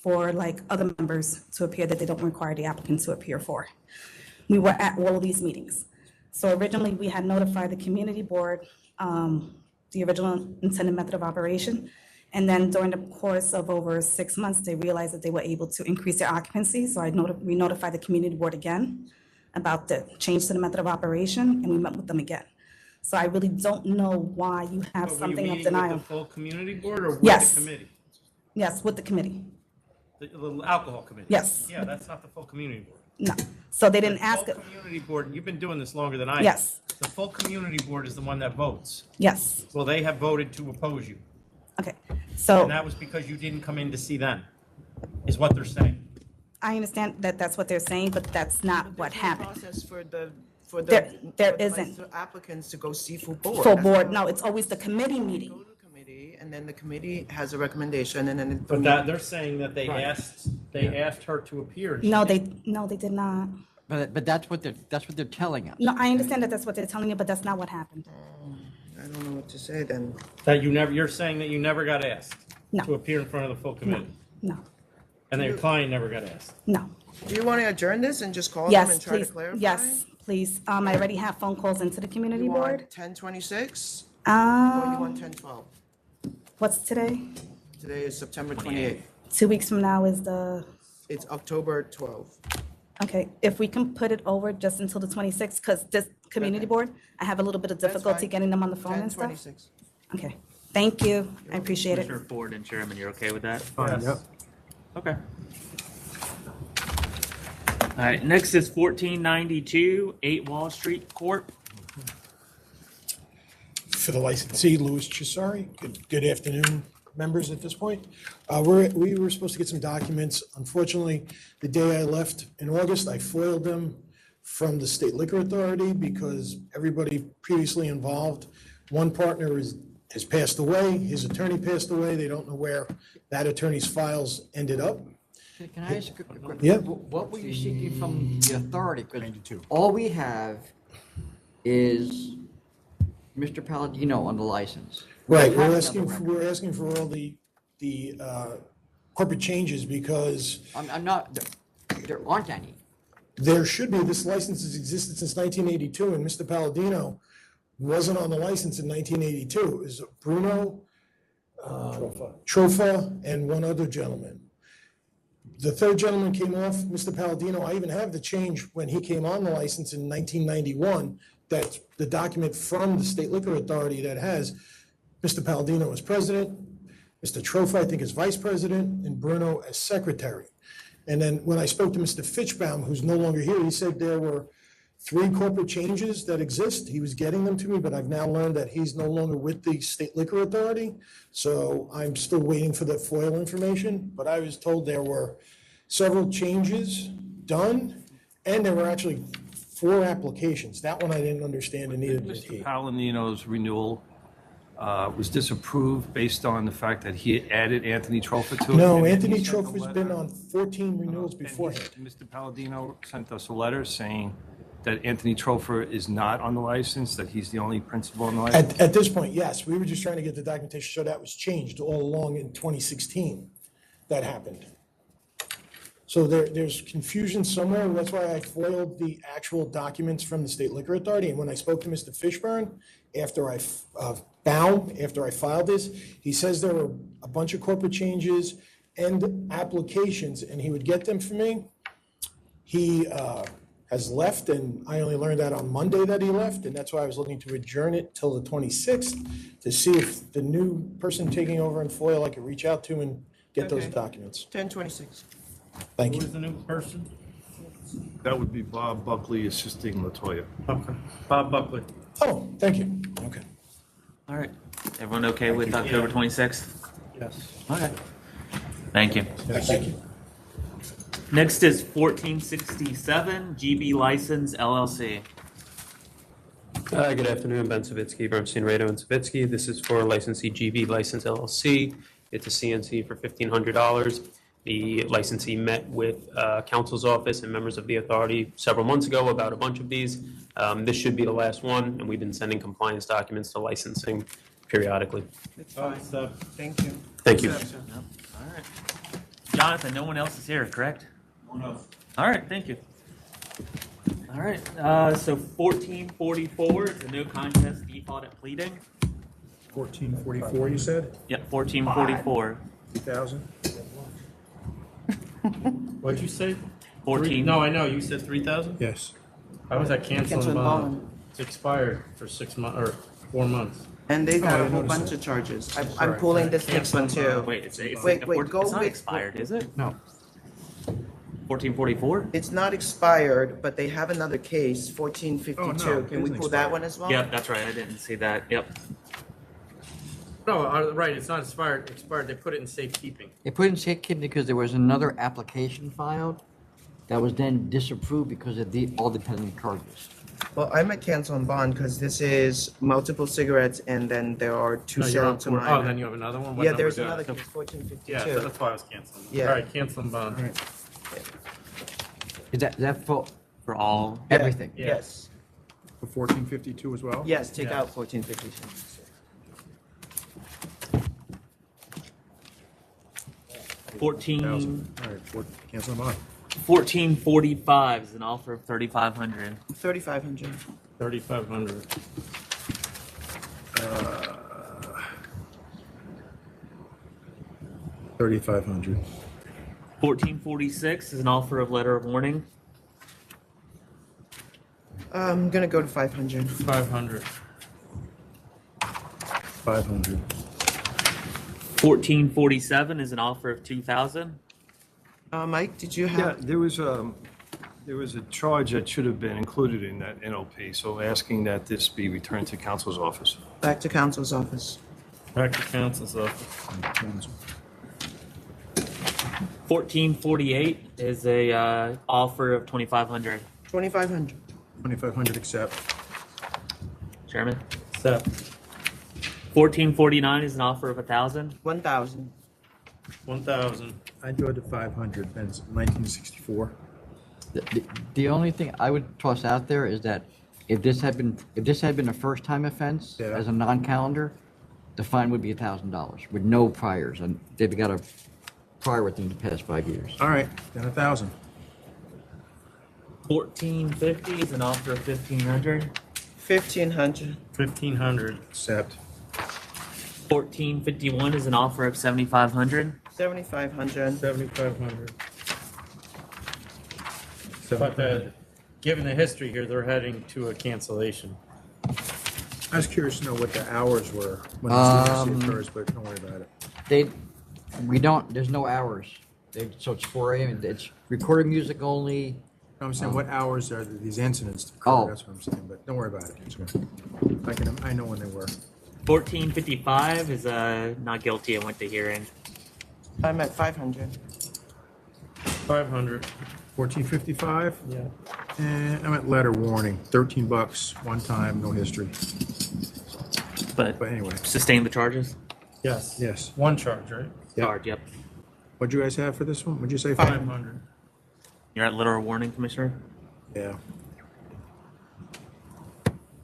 for like other members to appear that they don't require the applicant to appear for. We were at all of these meetings. So originally, we had notified the community board, the original intended method of operation. And then during the course of over 6 months, they realized that they were able to increase their occupancy. So we notified the community board again about the change to the method of operation, and we met with them again. So I really don't know why you have But were you something of meeting denial. with the full community board or with Yes. the committee? Yes, with the committee. The little alcohol committee? Yes. Yeah, that's not the full community board. No. So they didn't The ask full it. community board, you've been doing this longer than I have. Yes. The full community board is the one that votes. Yes. Well, they have voted to oppose you. Okay. So And that was because you didn't come in to see them, is what they're saying. I understand that that's what they're saying, but that's not what happened. Process for There for there the isn't. applicants to go see full board. Full That's board, how- no, it's always the committee meeting. And then the committee has a recommendation and then. But that, they're saying that they asked her to appear. and she No, didn't. they did not. But that's what they're telling us. No, I understand that that's what they're telling you, but that's not what happened. I don't know what to say then. That you're saying that you never got asked No. to appear in front of the full committee? No, And that your client never got asked? no. Do you want to adjourn this and just call them Yes, and try to please, clarify? yes, please. I already have phone calls into the community You board. want 10:26? Or you want Um, 10:12? what's today? Today is September 28th. 2 weeks from now is the, It's October 12th. okay, if we can put it over just until the 26th, because this community board, I have a little bit of difficulty getting them on the phone and stuff. 10:26. Okay, thank you. I appreciate it. Commissioner Ford and Chairman, you're okay with that? Fine, yep. Okay. All right, next is 1492 8 Wall Street Corp. For the licensee, Louis Chisari. Good afternoon, members at this point. We were supposed to get some documents. Unfortunately, the day I left in August, I foiled them from the State Liquor Authority because everybody previously involved, one partner has passed away, his attorney passed away. They don't know where that attorney's files ended up. Can I ask a quick question? Yeah. What were you seeking from the authority? Because all we have is Mr. Palladino on the license. Right, We have we're another asking for all the corporate changes because I'm not, there aren't any. there should be, this license has existed since 1982, and Mr. Palladino wasn't on the license in 1982. It was Bruno, Trofa, and one other gentleman. The third gentleman came off, Mr. Palladino. I even have the change when he came on the license in 1991. That's the document from the State Liquor Authority that has Mr. Palladino as president, Mr. Trofa, I think, as vice president, and Bruno as secretary. And then when I spoke to Mr. Fitchbaum, who's no longer here, he said there were 3 corporate changes that exist. He was getting them to me, but I've now learned that he's no longer with the State Liquor Authority. So I'm still waiting for the FOIL information, but I was told there were several changes done, and there were actually 4 applications. That one I didn't understand, and neither did he. Mr. Palladino's renewal was disapproved based on the fact that he had added Anthony Trofa to it? No, and then Anthony he sent a Trofa's letter. been on 14 renewals And beforehand. Mr. Palladino sent us a letter saying that Anthony Trofa is not on the license, that he's the only principal on the license? At this point, yes, we were just trying to get the documentation, so that was changed all along in 2016. That happened. So there's confusion somewhere, that's why I foiled the actual documents from the State Liquor Authority, and when I spoke to Mr. Fishburne, after I filed this, he says there were a bunch of corporate changes and applications, and he would get them for me. He has left, and I only learned that on Monday that he left, and that's why I was looking to adjourn it till the 26th to see if the new person taking over in FOIL I could reach out to and get those Okay. documents. 10:26. Thank you. Who's the new person? That would be Bob Buckley assisting Latoya. Okay, Bob Buckley. Oh, thank you. Okay. All right. Everyone okay with October 26th? Yes. Okay. Thank you. Thank you. Next is 1467 GB License LLC. Good afternoon, Ben Savitsky, Bernstein, Rado, and Savitsky. This is for licensee GB License LLC. It's a CNC for $1,500. The licensee met with council's office and members of the authority several months ago about a bunch of these. This should be the last one, and we've been sending compliance documents to licensing periodically. It's fine. Thank you. Thank you. All right. Jonathan, no one else is here, correct? No one else. All right, thank you. All right, so 1444 is a no contest default at pleading. 1444, you said? Yep, 1444. 2,000? What'd you say? 14. No, I know, you said 3,000? Yes. How was that canceling Canceling bond? bond. It's expired for 6 months, or 4 months. And they Oh, got I a whole noticed bunch it. of charges. I'm Sorry. pulling this next one too. Wait, it's Wait, go it's not with. expired, is it? No. 1444? It's not expired, but they have another case, 1452. Oh, no, it Can we isn't pull that expired. one as well? Yep, that's right, I didn't see that, yep. No, right, it's not expired, they put it in safekeeping. They put in safekeeping because there was another application filed that was then disapproved because of the all dependent charges. Well, I'm at cancel and bond because this is multiple cigarettes and then there are two No, you're on sales to four- mine. Oh, then you have another one? What Yeah, number there's is that? another case, 1452. Yeah, so that's why I was canceling. Yeah. All right, cancel and bond. Is that for all? Everything? Yes. For 1452 as well? Yes, take Yeah. out 1452. 14. All right, cancel them on. 1445 is an offer of 3,500. 3,500. 3,500. 3,500. 1446 is an offer of letter of warning. I'm gonna go to 500. 500. 500. 1447 is an offer of 2,000. Mike, did you Yeah, have? there was a charge that should have been included in that NOP, so asking that this be returned to council's office. Back to counsel's office. Back to council's office. 1448 is a offer of 2,500. 2,500. 2,500 accept. Chairman. Accept. 1449 is an offer of 1,000. 1,000. 1,000. I'd go to 500, that's 1964. The only thing I would toss out there is that if this had been a first time offense Yeah. as a non-calendar, the fine would be $1,000 with no priors, and they've got a prior within the past 5 years. All right, then 1,000. 1450 is an offer of 1,500. 1,500. 1,500. Accept. 1451 is an offer of 7,500. 7,500. 7,500. But given the history here, they're heading to a cancellation. I was curious to know what the hours were when this actually occurs, but don't worry about it. There's no hours. So it's 4 a.m., it's recorded music only. I'm saying, what hours are these incidents occur? Oh. That's what I'm saying, but don't worry about it. It's good. I know when they were. 1455 is not guilty and went to hearing. I'm at 500. 500. 1455? Yeah. And I'm at letter warning, $13, one time, no history. But anyway. Sustain the charges? Yes. Yes. One charge, right? Yep. Charge, yep. What'd you guys have for this one? What'd you say? 500. You're at letter of warning, Commissioner? Yeah.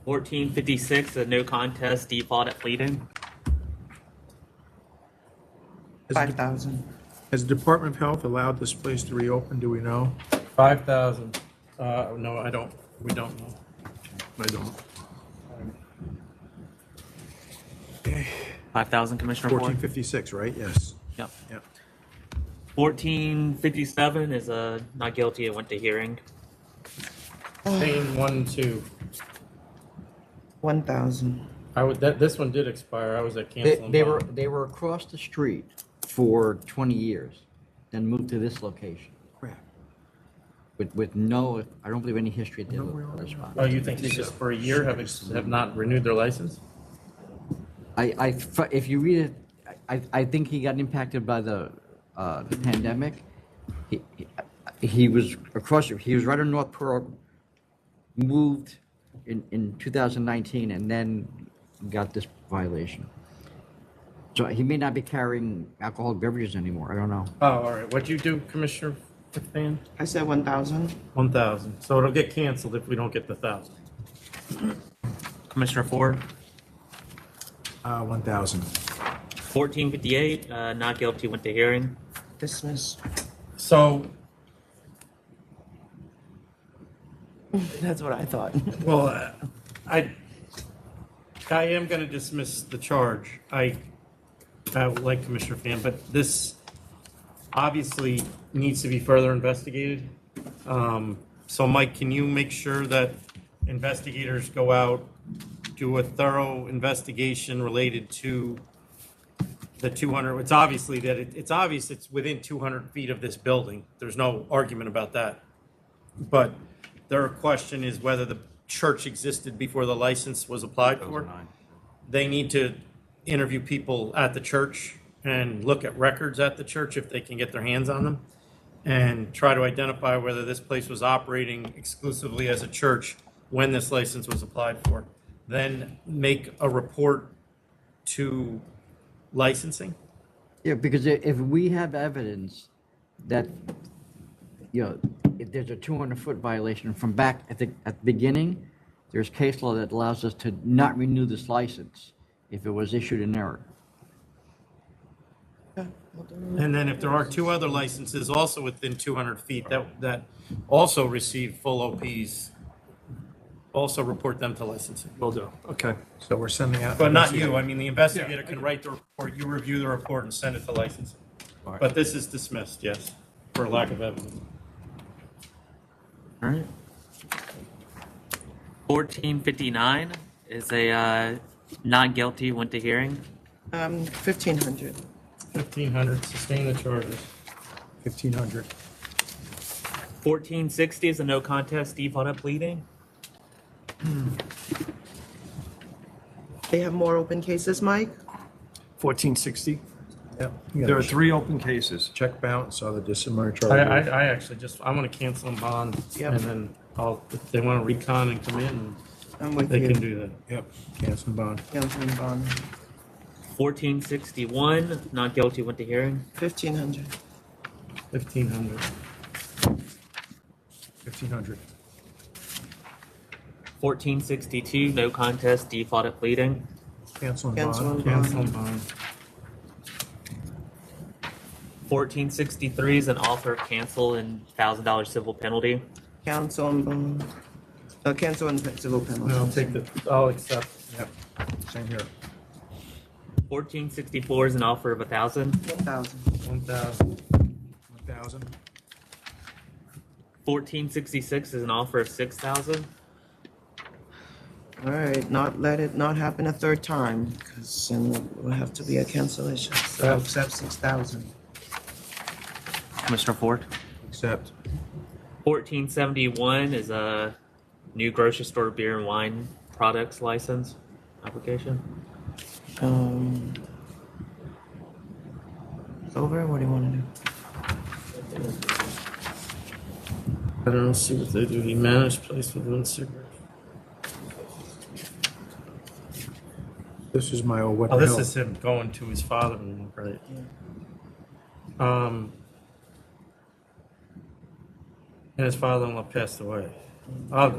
1456, a no contest default at pleading. 5,000. Has the Department of Health allowed this place to reopen? Do we know? 5,000. No, I don't. We don't know. I don't. 5,000, Commissioner Ford? 1456, right? Yes. Yep. Yep. 1457 is not guilty and went to hearing. Paying 1, 2. 1,000. This one did expire. I was at cancel. They were across the street for 20 years, then moved to this location. Crap. With no, I don't believe any history at the other spot. Oh, you think they just for a year have not renewed their license? If you read it, I think he got impacted by the pandemic. He was across, he was right on North Pearl, moved in 2019, and then got this violation. So he may not be carrying alcoholic beverages anymore. I don't know. Oh, all right. What'd you do, Commissioner McFan? I said 1,000. 1,000. So it'll get canceled if we don't get the 1,000. Commissioner Ford, 1,000. 1458, not guilty, went to hearing. Dismiss. So, That's what I thought. well, I am going to dismiss the charge. I like Commissioner Fan, but this obviously needs to be further investigated. So Mike, can you make sure that investigators go out, do a thorough investigation related to the 200, it's obviously that it's obvious it's within 200 feet of this building. There's no argument about that. But their question is whether the church existed before the license was applied for. They need to interview people at the church and look at records at the church if they can get their hands on them, and try to identify whether this place was operating exclusively as a church when this license was applied for. Then make a report to licensing. Yeah, because if we have evidence that, if there's a 200-foot violation from back at the beginning, there's case law that allows us to not renew this license if it was issued in error. And then if there are two other licenses also within 200 feet that also receive full OPs, also report them to licensing. Will do. Okay. So we're sending out. But not you. I mean, the investigator can write the report, you review the report and send it to licensing. right. But this is dismissed, yes, for lack of evidence. All right. 1459 is a not guilty, went to hearing. 1,500. 1,500, sustain the charges. 1,500. 1460 is a no contest default at pleading. They have more open cases, Mike? 1460. Yep. There are 3 open cases. Check bounce, other disciplinary I charges. actually I want to cancel them bond, Yep. and then if they want to recon and come in, I'm with they you. can do that. Yep, cancel bond. Counseling bond. 1461, not guilty, went to hearing. 1,500. 1,500. 1,500. 1462, no contest, default at pleading. Cancel and Cancel bond. and Cancel bond. bond. 1463 is an offer of cancel and $1,000 civil penalty. Cancel and bond. Cancel and civil penalty. I'll accept. Yep, same here. 1464 is an offer of 1,000. 1,000. 1,000. 1,000. 1466 is an offer of 6,000. All right, let it not happen a third time, because then will have to be a cancellation. So accept 6,000. Commissioner Ford. Accept. 1471 is a new grocery store beer and wine products license application. Over, what do you want to do? I don't know, see what they do. He managed place with one cigarette. This is my old Whipper Oh, this Hill. is him going to his father-in-law, right? And his father-in-law passed away. I'll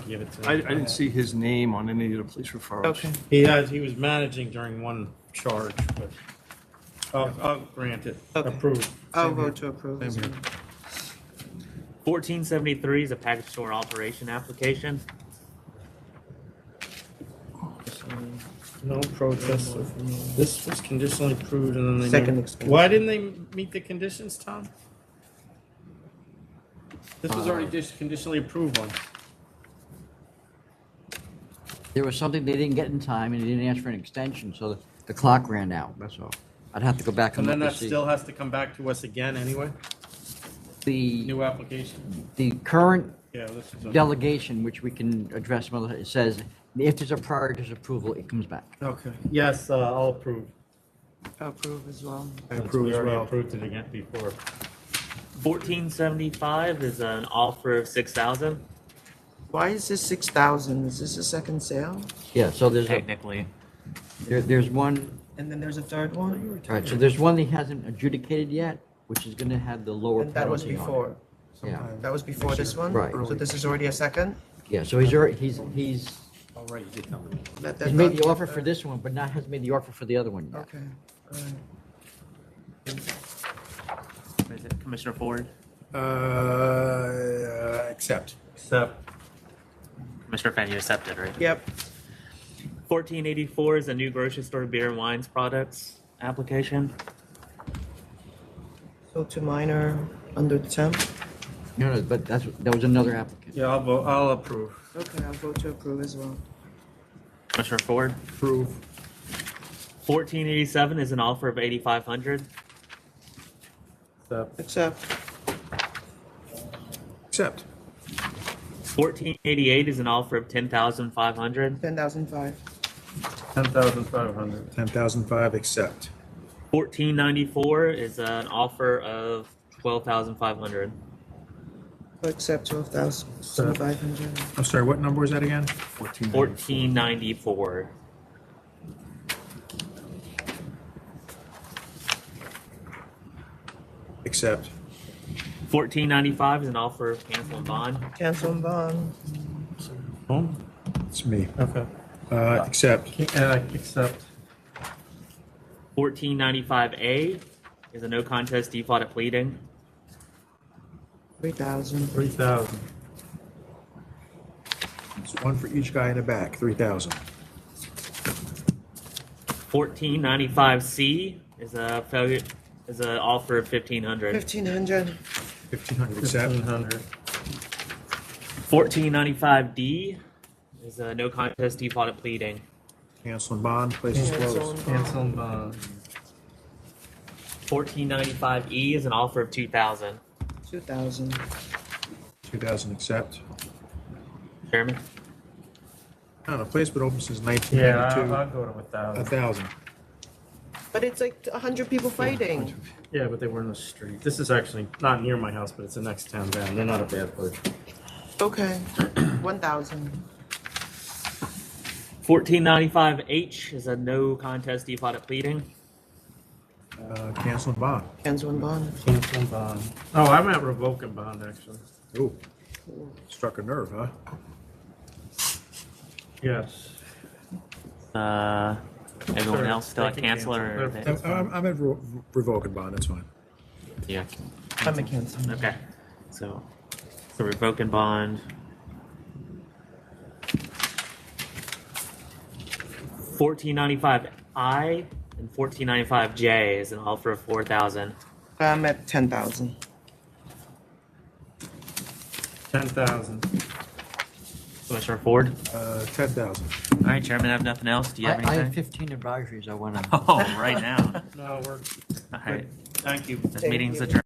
give it to I him. didn't see his name on any of the police referrals. Okay. He was managing during one charge, but I'll grant it. Okay. Approved. I'll vote to approve. as well. 1473 is a package store operation application. No protest. This was conditionally approved and then they. Second never- extension. Why didn't they meet the conditions, Tom? This was already conditionally approved one. There was something they didn't get in time, and they didn't ask for an extension, so the clock ran out, that's all. I'd have to go back and And then look that to see. still has to come back to us again anyway? The, New application? the current Yeah, this is. delegation, which we can address, some other- it says, if there's a prior disapproval, it comes back. Okay. Yes, I'll approve. I'll approve as well. I Since approve we as already well. approved it again before. 1475 is an offer of 6,000. Why is this 6,000? Is this a second sale? Yeah, so there's a, Technically. there's one And then there's a third one? All right, so there's one that hasn't adjudicated yet, which is gonna have the lower And that was penalty on it. before? Yeah, That was before this one? Right. So this is already a second? yeah, so he's already, he's Already did tell me. he's made the offer for this one, but not has made the offer for the other one yet. Okay, all right. Is it Commissioner Ford? Accept. Accept. Commissioner Fenn, you accepted, right? Yep. 1484 is a new grocery store beer and wines products application. So to minor, under the temp? No, but that was another applicant. Yeah, I'll approve. Okay, I'll vote to approve as well. Commissioner Ford? Approve. 1487 is an offer of 8,500. Accept. Accept. 1488 is an offer of 10,500. 10,005. 10,500. 10,005, accept. 1494 is an offer of 12,500. Accept 12,500. I'm sorry, what number was that again? 1494. Accept. 1495 is an offer of cancel and bond. Cancel and bond. It's me. Okay. Accept. Accept. 1495A is a no contest default at pleading. 3,000. 3,000. It's one for each guy in the back, 3,000. 1495C is a failure, is an offer of 1,500. 1,500. 1,500, accept. 1,500. 1495D is a no contest default at pleading. Cancel and bond, place is closed. Cancel and bond. 1495E is an offer of 2,000. 2,000. 2,000, accept. Chairman? I don't know, place been open since Yeah, 1992. I'll go to 1,000. 1,000. But it's like 100 people fighting. Yeah, but they were in the street. This is actually not near my house, but it's the next town down. They're not a bad person. Okay. 1,000. 1495H is a no contest default at pleading. Cancel and bond. Cancel and bond. Cancel and bond. Oh, I'm at revoke and bond, actually. Ooh, struck a nerve, huh? Yes. Everyone Sure, else still they at can cancel or? cancel. I'm at revoke and bond, that's fine. Yeah. I'm a cancel. Okay. So revoke and bond. 1495I and 1495J is an offer of 4,000. I'm at 10,000. 10,000. Commissioner Ford? 10,000. All right, Chairman, I have nothing else. Do you have I anything? have 15 advisories I want to. Oh, right now. No, we're All right. Thank you. This meeting's adjourned.